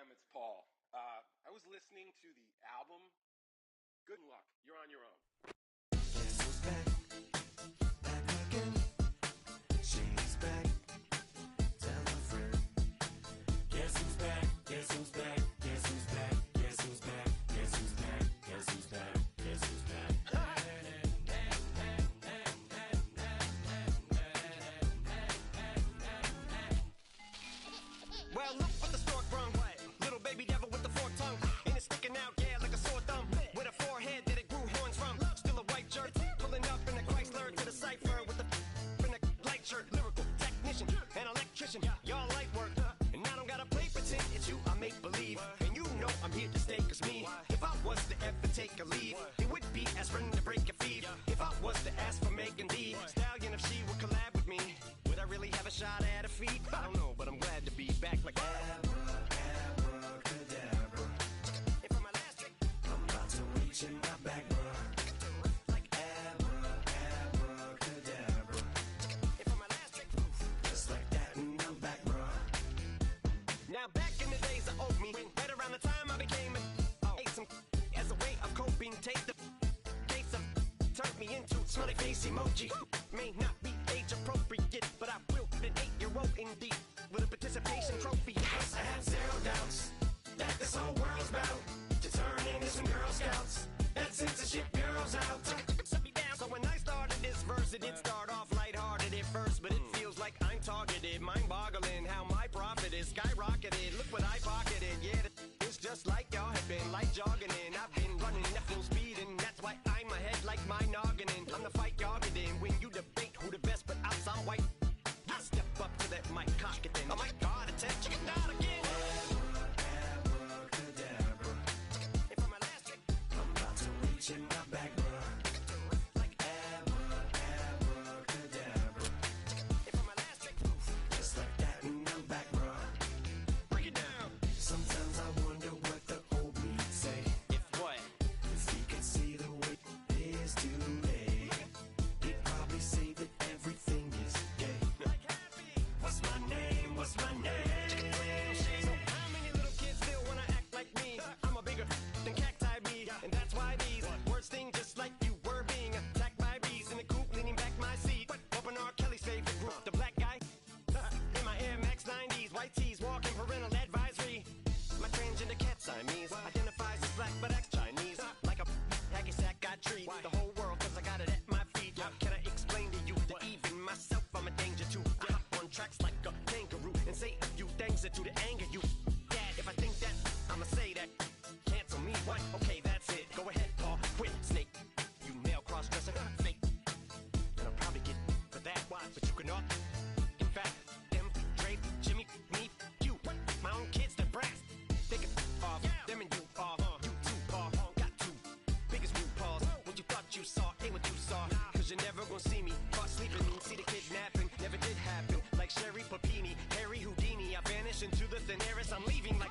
FM, it's Paul. I was listening to the album. Good luck. You're on your own. Guess who's back? Back again. She's back. Tell a friend. Guess who's back? Guess who's back? Guess who's back? Guess who's back? Guess who's back? Guess who's back? Guess who's back? Well, look what the stork brung. Little baby devil with the forked tongue. And it's sticking out, yeah, like a sore thumb. With a forehead that it grew horns from. Still a white jerk. Pulling up in a Chrysler to the cipher with a in a light shirt. Lyrical technician, an electrician. Y'all light work. And I don't gotta play pretend. It's you, I make believe. And you know I'm here to stay, cause me, if I was to ever take a leave, it would be as friend to break a feed. If I was to ask for Megan D Stallion, if she would collab with me, would I really have a shot at her feet? I don't know, but I'm glad to be back like Abracadabra. And for my last trick, I'm about to reach in my back, bruh. Like abracadabra. And for my last trick, just like that, and I'm back, bruh. now back in the days of old me, right around the time I became ate some as a way of coping. Take the case of turned me into smiley face emoji. May not be age appropriate, but I will an 8-year-old indeed with a participation trophy. I have zero doubts that this whole world's about to turn into some Girl Scouts. That censorship bureau's out. So when I started this verse, it did start off lighthearted at first, but it feels like I'm targeted. Mind-boggling how my profit is skyrocketed. Look what I pocketed. Yeah, it's just like y'all have been, like jogging in. I've been running at full speed, and that's why I'm ahead like my noggin. I'm the fight y'all get in when you debate who the best, but I'm some white. I step up to that mic, cock it then. Oh my God, attempt chicken out again. Abracadabra. And for my last trick, I'm about to reach in my back, bruh. Like abracadabra. and for my last trick, Just like that, and I'm back, bruh. break it down. Sometimes I wonder what the old me say. If what? If he could see the way it is today, he'd probably say that everything is gay. What's my name? What's my name? So how many little kids still wanna act like me? I'm a bigger than cacti bee, and that's why these words sting just like you were being attacked by bees in the coop, leaning back my seat. Open R. Kelly's favorite group, the black guy. In my Air Max 90s, white tees, walking parental advisory. My transgender cat Siamese identifies as black but acts Chinese. Like a hacky sack I treat the whole world cause I got it at my feet. Can I explain to you that even myself I'm a danger to? I hop on tracks like a kangaroo and say a few things that do to anger you. Dad, if I think that, I'ma say that. Cancel me, what? Okay, that's it. Go ahead, Paul, quit, snake. You male cross-dresser, fake. And I'll probably get for that, but you can all. In fact, them, Dre, Jimmy, me, you. My own kids, the brass. They can off, them and you off. You too, Paul, got two biggest root paws. What you thought you saw ain't what you saw. Cause you're never gonna see me caught sleeping. See the kidnapping, never did happen. Like Sherry Papini, Harry Houdini. I vanish into the thin air as I'm leaving like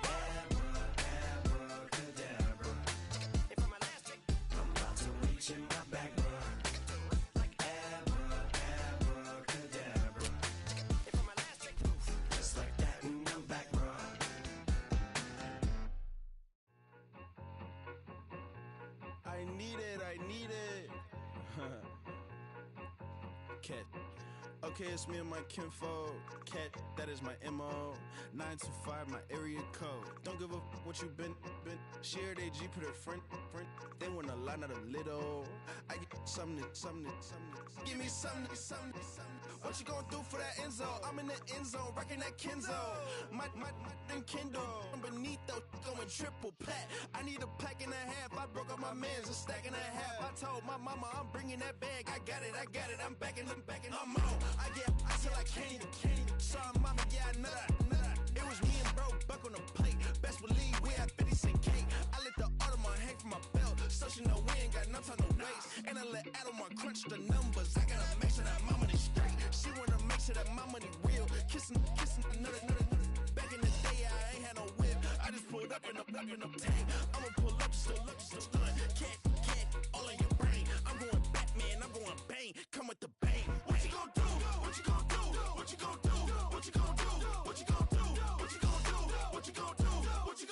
Abracadabra. And for my last trick, I'm about to reach in my back, bruh. Like abracadabra. and for my last trick, Just like that, and I'm back, bruh. I need it. Cat. Okay, it's me and my kinfolk. Cat, that is my MO. 925, my area code. Don't give a what you been. Shared AG, put a friend. They want a lot, not a little. I get something. Give me something. What you gonna do for that Enzo? I'm in the end zone, rocking that Kenzo. My Kindle. Beneath though, going triple plat. I need a pack and a half. I broke up my mans, a stack and a half. I told my mama I'm bringing that bag. I got it. I'm backing. I'm on. I till I can't. Sorry, mama, yeah, I know that. It was me and bro, buck on the plate. Best believe we had 50 cent cake. I let the Audemars hang from my belt. So she know we ain't got no time to waste. And I let Audemars crunch the numbers. I gotta make sure that my money straight. She wanna make sure that my money real. Kissing another. Back in the day, I ain't had no whip. I just pulled up in the tank. I'ma pull up just to stun. Cat, all in your brain. I'm going Batman, I'm going bang. Come with the bang. What you gonna do? What you gonna do? What you gonna do? What you gonna do? What you gonna do? What you gonna do? What you gonna do? What you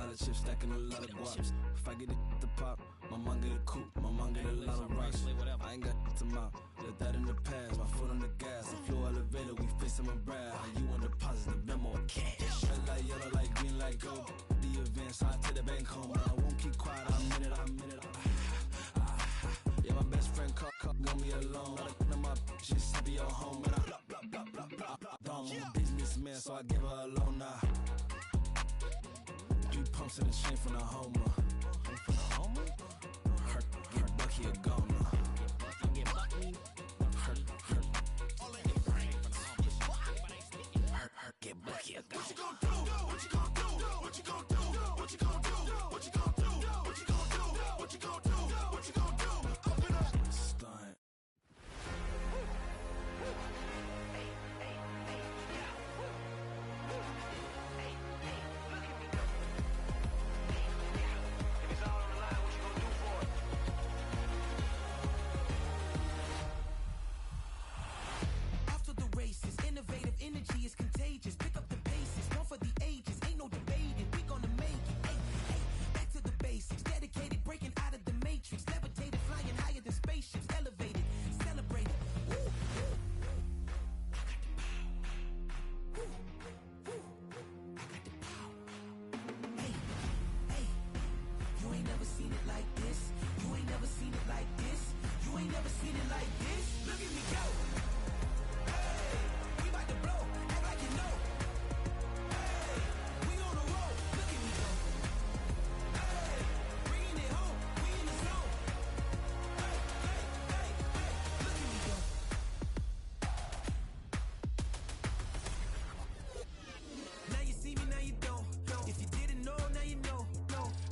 lot of chips, stacking a lot of guap. If I get it to pop, my mom get a coupe, my mom get a lot of rocks. I ain't got to mouth, let that in the past. My foot on the gas, I flew elevator, we facing my brad. How you want deposit the Venmo or cash? Red light, yellow light, green light, go. The event, so I take the bank home, but I won't keep quiet. I'm in it. Yeah, my best friend caught got me alone. Not a my just to be your home, and I blah blah. I'm a businessman, so I give her a loan now. 3 pumps in the chain from the Homer. Her Bucky a goner. Get Bucky a goner. What you gon' do? What you gon' do? What you gon' do? What you gon' do? What you gon' do? What you gon' do? What you gon' do? What you gon' do? Up it up. Stunt. After the races, innovative energy is contagious. Pick up the bases, one for the ages. Ain't no debating, we gonna make it. Hey, back to the basics. Dedicated, breaking out of the matrix. Levitated, flying higher than spaceships. Elevated, celebrated. Woo, woo. I got the power. Hey, you ain't never seen it like this. You ain't never seen it like this. You ain't never seen it like this. Look at me go. We about to blow, act like you know. Hey, we on the road, look at me go. Hey, bringing it home, we in the zone. Hey, look at me go. Now you see me, now you don't. If you didn't know, now you know.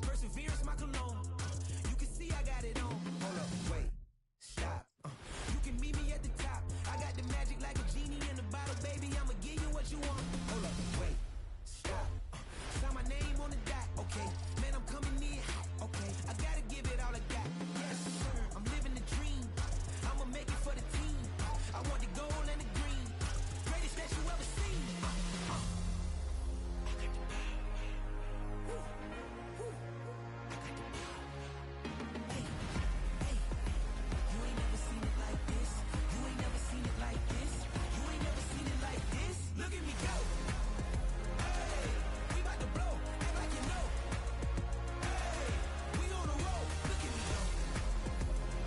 Perseverance, my cologne. You can see I got it on. Hold up, wait, stop. You can meet me at the top. I got the magic like a genie in a bottle, baby. I'ma give you what you want. Hold up, wait, stop. Sign my name on the dot, okay. Man, I'm coming in hot, okay. I gotta give it all I got. Yes, sir. I'm living the dream. I'ma make it for the team. I want the gold and the green. Greatest that you ever seen. You ain't never seen it like this. You ain't never seen it like this. You ain't never seen it like this. Look at me go. Hey, we about to blow, act like you know. Hey, we on the road. Look at me go.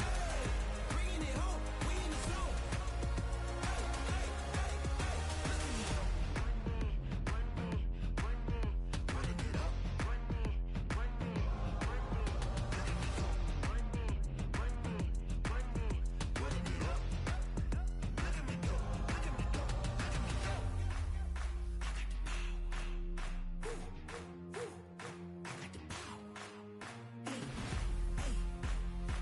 Hey, bringing it home. We in the zone. Hey, look at me go. Running it up.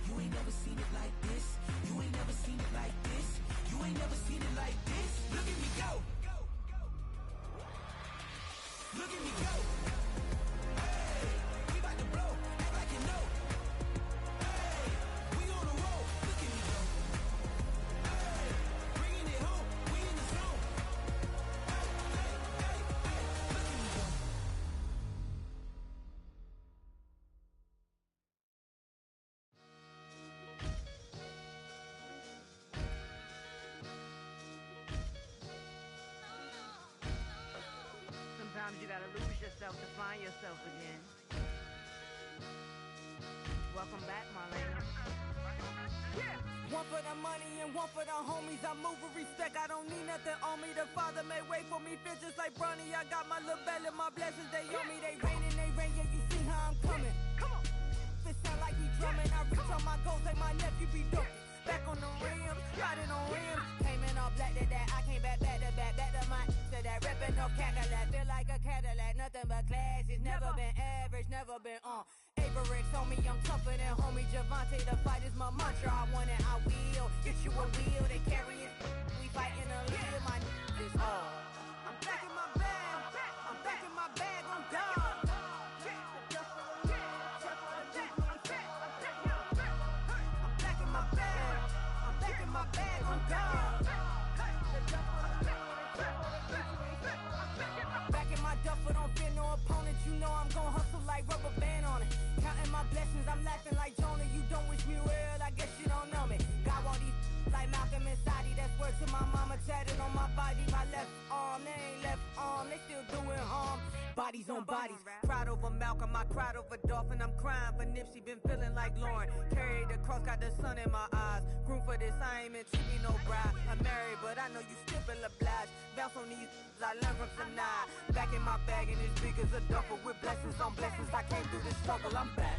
You ain't never seen it like this. You ain't never seen it like this. You ain't never seen it like this. Look at me go. Look at me go. Hey, we about to blow, act like you know. Hey, we on the road. Look at me go. Hey, bringing it home. We in the zone. Hey, look at me go. Sometimes you gotta lose yourself to find yourself again. Welcome back, Marlena. One for the money and one for the homies. I move with respect, I don't need nothing on me. The Father may wait for me, feel just like Bronny. I got my little belly, my blessings, they on me. They rain, yeah, you see how I'm coming. Come on. It sound like we drumming. I reach on my goals like my nephew be dope. Back on the rims, riding on rims. Came in all black to that, I came back to back to my to that reppin' no Cadillac. Feel like a Cadillac, nothing but class. It's never been average, never been on. Averix on me, I'm tougher than homie Javante. The fight is my mantra, I want it, I will. Get you a wheel, they carry it. We fightin' a little, my is all. I'm back in my bag, I'm back in my bag, I'm done. Back in my duffel, don't fear no opponent. You know I'm gon' hustle like blessings, I'm laughing like Jonah. You don't wish me well, I guess you don't know me. Got all these like Malcolm and Sadie. That's word to my mama, tatted on my body. My left arm, they ain't left arm, they still doing harm. Bodies on bodies. Cried over Malcolm, I cried over Dolphin. I'm crying for Nipsey, been feeling like Lauren. Carried the cross, got the sun in my eyes. Groom for this, I ain't meant to be no bride. I'm married, but I know you still feel obliged. Bounce on these, I learned from Sanaa. Back in my bag and as big as a duffel. With blessings on blessings, I came through the struggle, I'm back.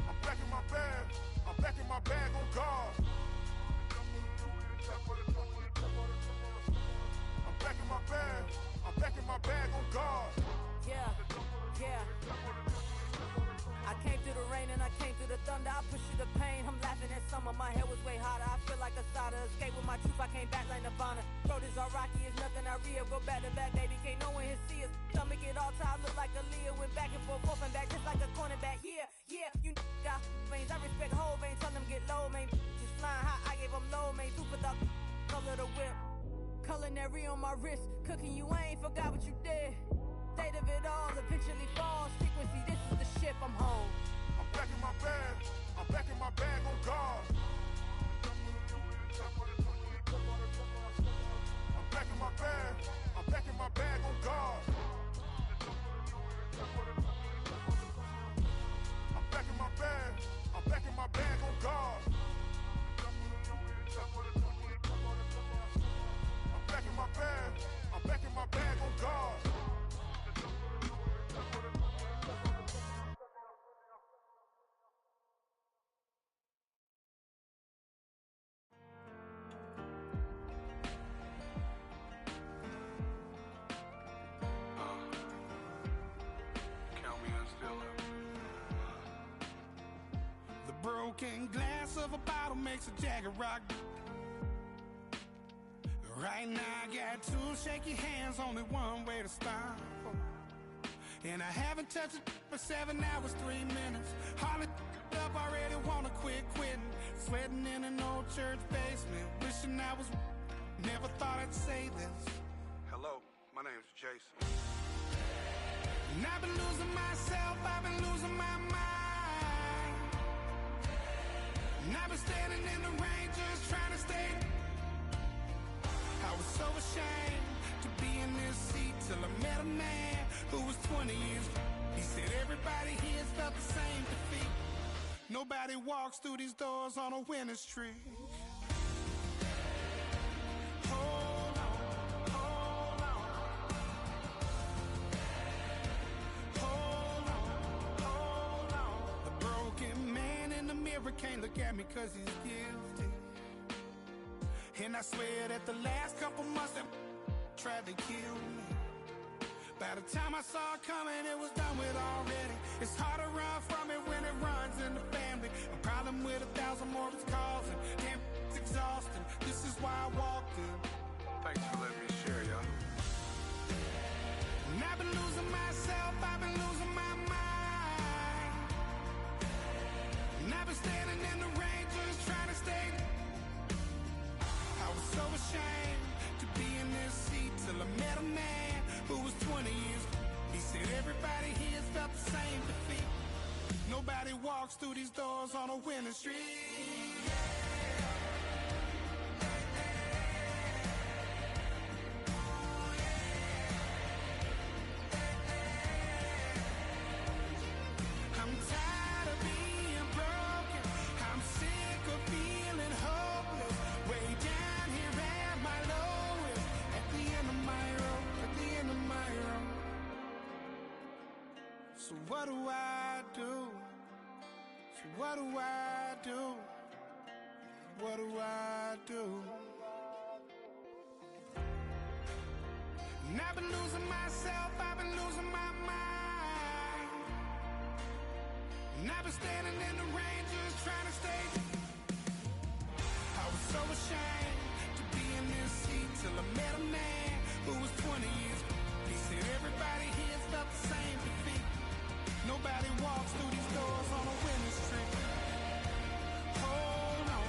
I'm back in my bag, I'm back in my bag on guard. I'm back in my bag, I'm back in my bag on guard. Yeah, yeah. I came through the rain and I came through the thunder. I pushed through the pain, I'm laughing at summer. My hair was way hotter, I feel like a Sada. Escape with my truth, I came back like Nirvana. Throat is all rocky, it's nothing I real. Go back to back, baby, can't no one here see us. Stomach get all tired, look like a Leah. Went back and forth and back, just like a cornerback. Yeah, yeah, you got veins, I respect whole veins. Tell them get low, man. Just flying high, I gave them low, man. Super the color the whip. Culinary on my wrist, cooking you, I ain't forgot what you did. State of it all, eventually falls. Frequency, this is the ship, I'm home. I'm back in my bag, I'm back in my bag on guard. I'm back in my bag, I'm back in my bag on guard. I'm back in my bag, I'm back in my bag on guard. I'm back in my bag, I'm back in my bag on guard. The broken glass of a bottle makes a Jagger rock. Right now I got two shaky hands, only one way to stop. And I haven't touched it for 7 hours, 3 minutes. Hardly up, already wanna quit quitting. Sweating in an old church basement, wishing I was. Never thought I'd say this. Hello, my name's Jason. And I've been losing myself, I've been losing my mind. And I've been standing in the rain just trying to stay. I was so ashamed to be in this seat till I met a man who was 20 years. He said everybody here felt the same defeat. Nobody walks through these doors on a winning streak. Hold on, hold on. Hold on, hold on. The broken man in the mirror can't look at me 'cause he's guilty. And I swear that the last couple months that tried to kill me. By the time I saw it coming, it was done with already. It's hard to run from it when it runs in the family. A problem with 1,000 more it's causing. Damn, it's exhausting. This is why I walked in. Thanks for letting me share, y'all. And I've been losing myself, I've been losing my mind. And I've been standing in the rain just trying to stay. I was so ashamed to be in this seat till I met a man who was 20 years. He said everybody here's felt the same defeat. Nobody walks through these doors on a winning streak. I'm tired of being broken. I'm sick of feeling hopeless. Way down here at my lowest. At the end of my road, at the end of my road. So what do I do? So what do I do? What do I do? And I've been losing myself, I've been losing my mind. And I've been standing in the rain just trying to stay. I was so ashamed to be in this seat till I met a man who was 20 years. He said everybody here's felt the same defeat. Nobody walks through these doors on a winning streak. Hold on,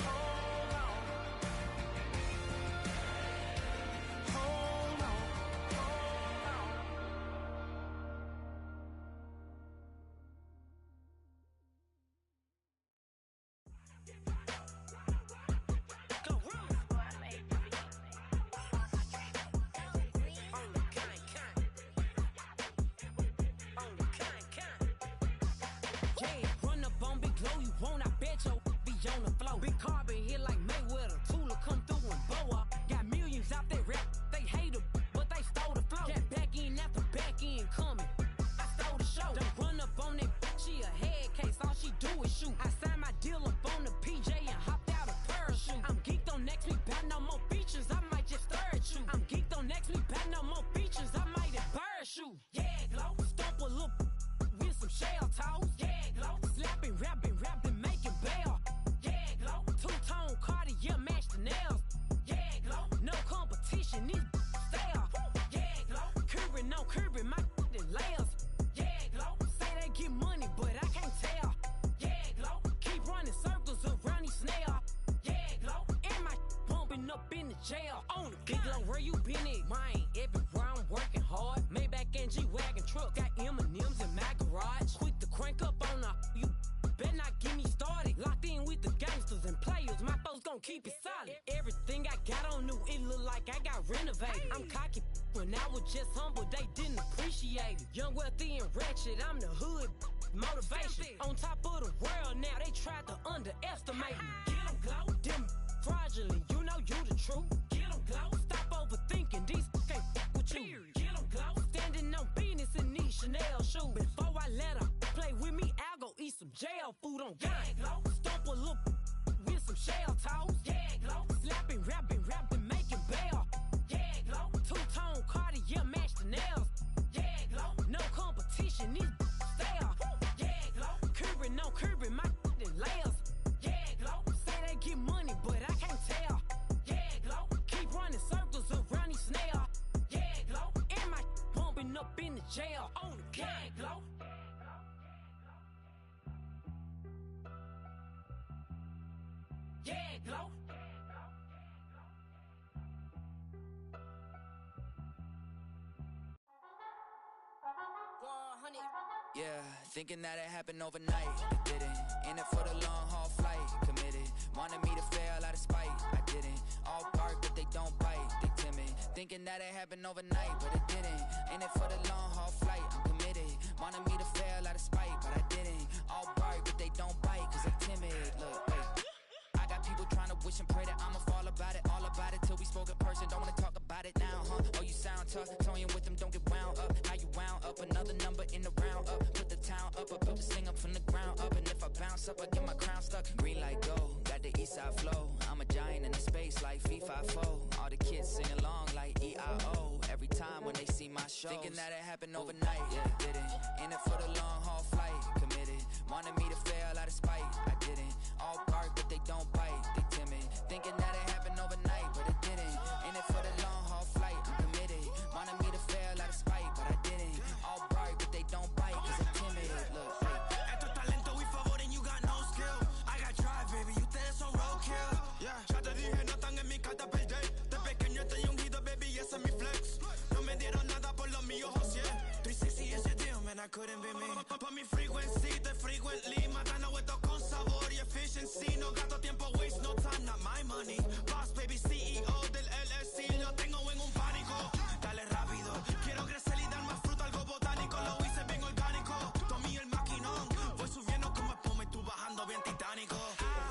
hold on. Hold on, hold on. Yeah, run up on Big Glow, you won't, I bet your be on the floor. Big Carbon here like Mayweather, Tula come through and blow up. Got millions out that rap, they hate her, but they stole the flow. Got back in after back in coming, I stole the show. Don't run up on that, she a head case, all she do is shoot. I signed my deal up on the PJ and hopped out a parachute. I'm geeked on next week, bout no more features, I might just stir at you. I'm geeked on next week, bout no more features, I might embarrass you. Yeah, Glow, stomp a little with some shell toes. Yeah, Glow, slapping, rapping, making bail. Yeah, Glow, two-tone Cartier match the nails. Yeah, Glow, no competition, these stale. Yeah, Glow, curving on curving, my layers. Yeah, Glow, say they get money, but I can't tell. Yeah, Glow, keep running circles around these snails. Yeah, Glow, and my bumping up in the jail. On the Big Glow, where you been at? Mine, everywhere I'm working hard. Maybach and G-Wagon truck, got M&M's in my garage. Quick to crank up on her, you better not get me started. Locked in with the gangsters and players, my folks gon' keep it solid. Everything I got on new, it look like I got renovated. I'm cocky when I was just humble, they didn't appreciate it. Young, wealthy, and ratchet, I'm the hood motivation. On top of the world now, they tried to underestimate me. Get 'em, Glow, them fraudulent, you know you the truth. Get 'em, Glow, stop overthinking, these can't fuck with you. Get 'em, Glow, standing on business in these Chanel shoes. Before I let her play with me, I'll go eat some jail food on God. Yeah, Glow, stomp a little with some shell toes. Yeah, Glow, slapping, rapping, making bail. Yeah, Glow, two-tone Cartier match the nails. Yeah, Glow, no competition, these stale. Yeah, Glow, curving on curving, my layers. Yeah, Glow, say they get money, but I can't tell. Yeah, Glow, keep running circles around these snails. Yeah, Glow, and my bumping up in the jail. On the yeah, Glow. Yeah, Glow. Yeah, thinking that it happened overnight, it didn't. In it for the long haul flight, committed. Wanted me to fail out of spite, I didn't. All bark but they don't bite, they timid. Thinking that it happened overnight, but it didn't. In it for the long haul flight, I'm committed. Wanted me to fail out of spite, but I didn't. All bark but they don't bite, cause they timid. Look, wait. I got people trying to wish and pray that I'ma fall about it, all about it till we spoke in person. Don't wanna talk about it now, huh? Oh, you sound tough, toying with them, don't get wound up. How you wound up? Another number in the round up. Put the town up, I built this thing up from the ground up. And if I bounce up, I get my crown stuck. Green light go, got the east side flow. I'm a giant in the space like FIFA4. All the kids sing along like EIO. Every time when they see my show, thinking that it happened overnight, yeah, didn't. In it for the long haul flight, committed. Wanted me to fail out of spite, I didn't. All bark but they don't bite, they timid. Thinking that it happened overnight, but it didn't. In it for the long haul flight, I'm committed. Wanted me to fail out of spite, but I didn't. All bark but they don't bite, cause they timid. Look, esto es talento y favor and you got no skill. I got drive, baby, ustedes son roadkill. Yeah, ya te dije, no están en mi carta perder. De pequeño estoy ungido, baby, ese es mi flex. No me dieron nada por los míos, José. 360 is your deal, man, I couldn't be me. Pa' mi frequency, te frequently. Matando esto con sabor y efficiency. No gasto tiempo, waste no time, not my money. Boss, baby, CEO del LLC. Lo tengo en un pánico. Dale rápido, quiero crecer y dar más fruto, algo botánico. Lo hice bien orgánico. Tomé el maquinón. Voy subiendo como espuma y tú bajando bien titánico.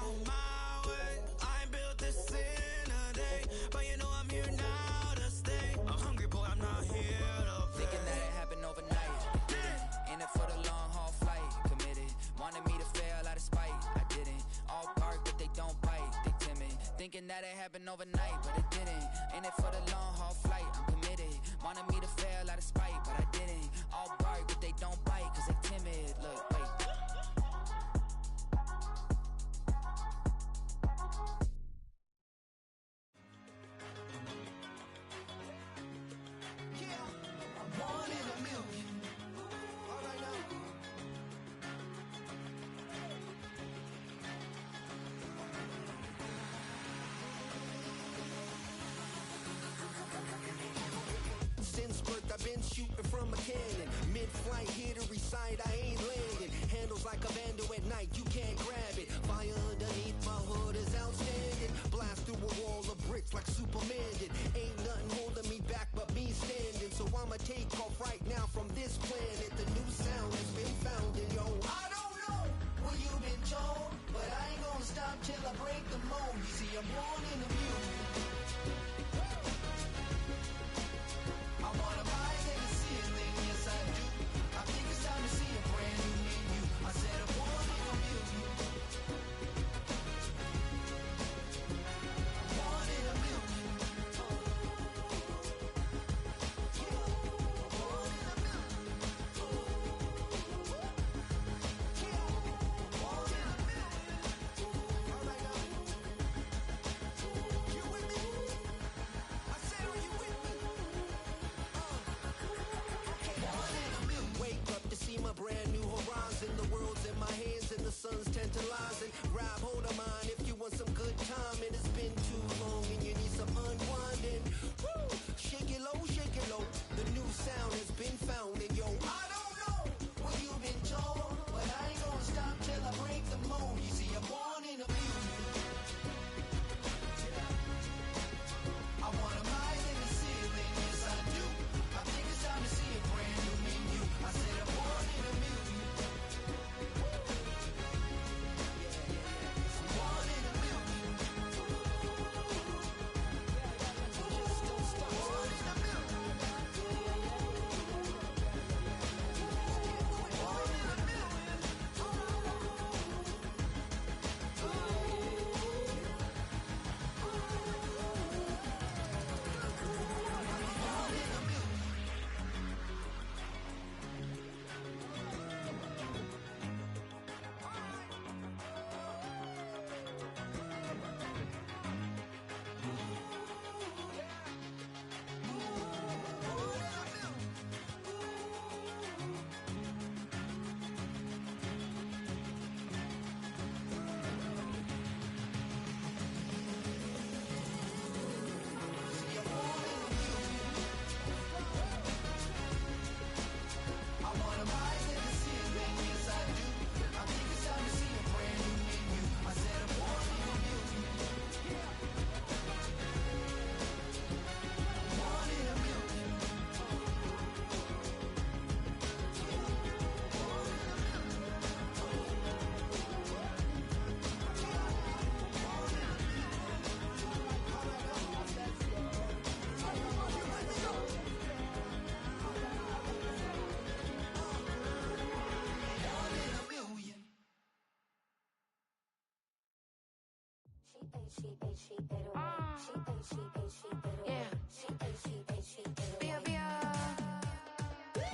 On my way, I ain't built this in a day. But you know I'm here now to stay. I'm hungry, boy, I'm not here to play. thinking that it happened overnight, it didn't. In it for the long haul flight, committed. Wanted me to fail out of spite, I didn't. All bark but they don't bite, they timid. Thinking that it happened overnight, but it didn't. In it for the long haul flight, I'm committed. Wanted me to fail out of spite, but I didn't. All bark but they don't bite, cause they timid. Look, wait. Since birth I've been shooting from a cannon. Mid-flight here to recite, I ain't landing. Handles like a vandal at night, you can't grab it. Fire underneath my hood is outstanding. Blast through a wall of bricks like Superman did. Ain't nothing holding me back but me standing. So I'ma take off right now from this planet. The new sound has been found and yo, I don't know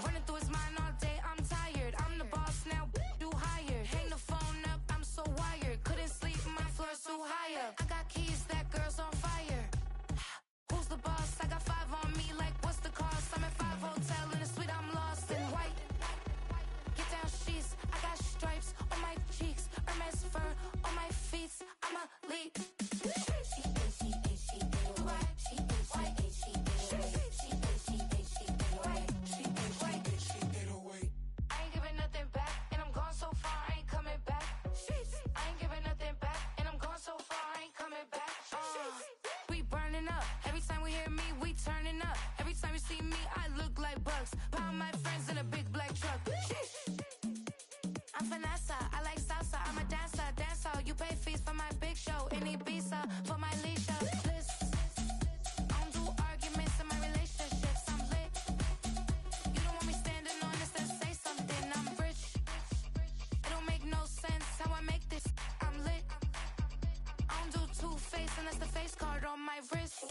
Running through his mind all day, I'm tired. I'm the boss now, do higher. Hang the phone up, I'm so wired. Couldn't sleep, my floor's too high up. I got keys, that girl's on fire. Who's the boss? I got 5 on me, like what's the cost? I'm at 5 hotel in the suite, I'm lost in white. Get down sheets, I got stripes on my cheeks. Hermes fur on my feet, I'm a lead. I ain't giving nothing back, and I'm gone so far, I ain't coming back. I ain't giving nothing back, and I'm gone so far, I ain't coming back. We burning up, every time we hear me, we turning up. Every time you see me, I look like bugs. Pound my friends in a big black truck. I'm Vanessa, I like salsa, I'm a dancer, dancer. You pay fees for my big show, in Ibiza, for my leisure. I don't do arguments in my relationships, I'm lit. You don't want me standing on this, then say something, I'm rich. It don't make no sense how I make this, I'm lit. I don't do two-face unless the face card on my wrist.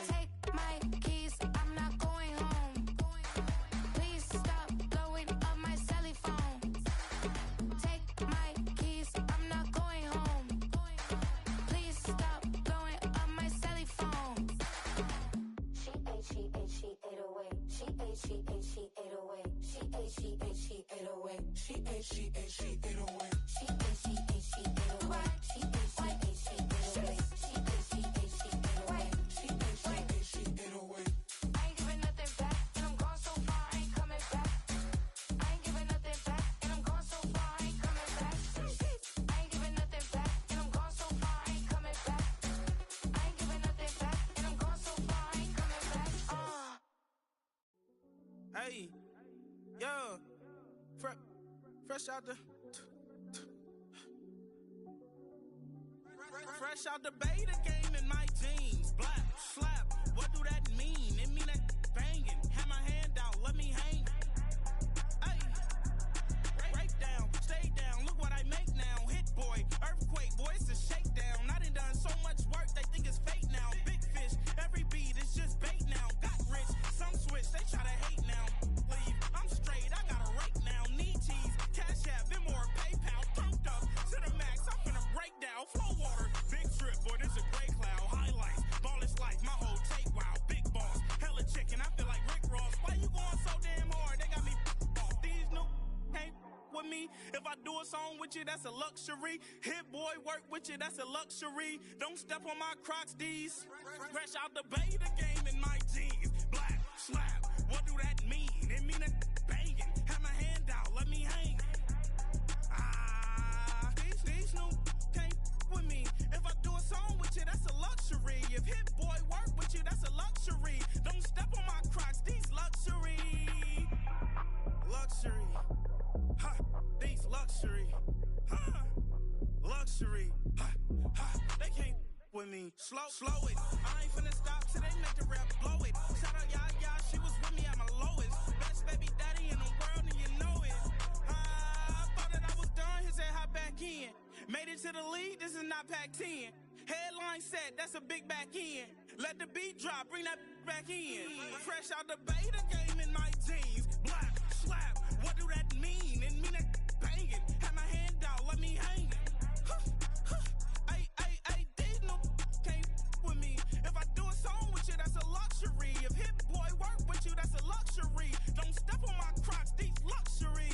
Take my keys, I'm not going home. Please stop blowing up my celly phone. Take my keys, I'm not going home. Please stop blowing up my celly phone. She ate away. She ate away. She ate away. She ate away. She ate away. She ate away. I ain't giving nothing back, and I'm gone so far, I ain't coming back. I ain't giving nothing back, and I'm gone so far, I ain't coming back. I ain't giving nothing back, and I'm gone so far, I ain't coming back. I ain't giving nothing back, and I'm gone so far, I ain't coming back. Hey, yo, fresh out the fresh out the beta game in my jeans. Black slap, what do that mean? It mean that banging. Have my hand out, let me hang. Hey, break down, stay down. Look what I make now. Hit boy, earthquake, boy, it's a shakedown. I done so much work, they think it's fake now. Big fish, every beat is just bait now. Got rich, some switch, they try to hate now. Leave, I'm straight, I got a rake now. Need cheese, cash app, Venmo or PayPal. Pumped up to the max, I'm finna break down. Flow water, big trip, boy, this a gray cloud. Highlights, ball is like my whole take, wow. Big boss, hella chicken, I feel like Rick Ross. Why you going so damn hard? They got me off. These new can't with me. If I do a song with you, that's a luxury. Hit boy, work with you, that's a luxury. Don't step on my Crocs, these. Fresh out the beta game in my jeans. Black slap, what do that mean? It mean a banging. Have my hand out, let me hang. These new can't with me. If I do a song with you, that's a luxury. If Hit Boy work with you, that's a luxury. Don't step on my Crocs, these luxury. Luxury. Ha, these luxury. Ha, luxury. Ha, ha, they can't with me. Slow it. I ain't finna stop till they make the rap blow it. Shout out Yaya, she was with me at my lowest. Best baby daddy in the world and you know it. I thought that I was done, he said hop back in. Made it to the lead, this is not Pac-10. Headline set, that's a big back end. Let the beat drop, bring that back in. Fresh out the beta game in my jeans. Black slap, what do that mean? It mean that banging. Have my hand out, let me hang it. Ay, these no can't with me. If I do a song with you, that's a luxury. If Hit Boy work with you, that's a luxury. Don't step on my Crocs, these luxury.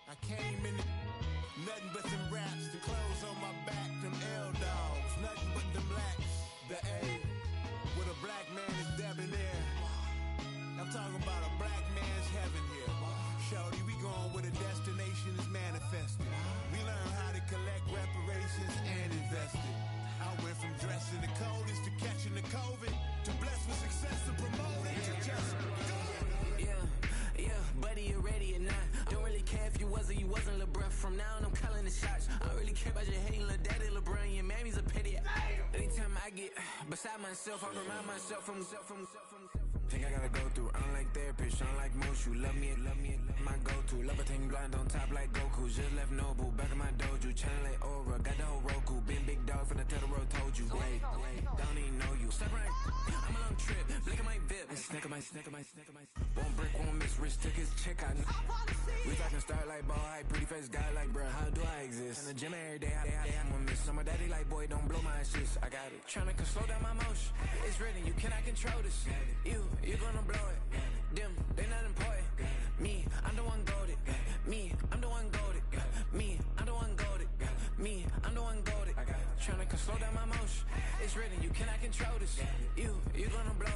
I came in nothing but some raps, the clothes on my back, them L-dogs, nothing but them blacks. The A, with a black man is debonair. I'm talking about a black man's heaven here. Shorty, we going where the destination is manifested. We learn how to collect reparations and invest it. I went from dressing the coldest to catching the COVID, to blessed with success and promoting to just Yeah, buddy, you ready or not? Don't really care if you was or you wasn't LeBron. From now on, I'm calling the shots. I don't really care about your hate Beside myself, I remind myself from. Think I gotta go through. I don't like therapy, I don't like most. You love me, my go-to. Love a thing blind on top like Goku. Just left Noble, back in my dojo. Channel like Aura, got the whole Roku. Been big dog from the tell the road, told you. Wait, don't even know you. Step right, I'm a long trip. Blink at my VIP, and snack at my. One brick, one miss. Rich took his check out. We talking start like ball high, pretty face guy like, bruh, how do I exist? In the gym every day, I'm gonna miss. So my daddy like, boy, don't blow my assist. I got it. Tryna slow down my motion. It's written, you cannot control this. You gonna blow it. Them, they not important. Me, I'm the one golded. Me, I'm the one golded. Me, I'm the one golded. Me, I'm the one golded. Tryna slow down my motion. It's written, you cannot control this. You gonna blow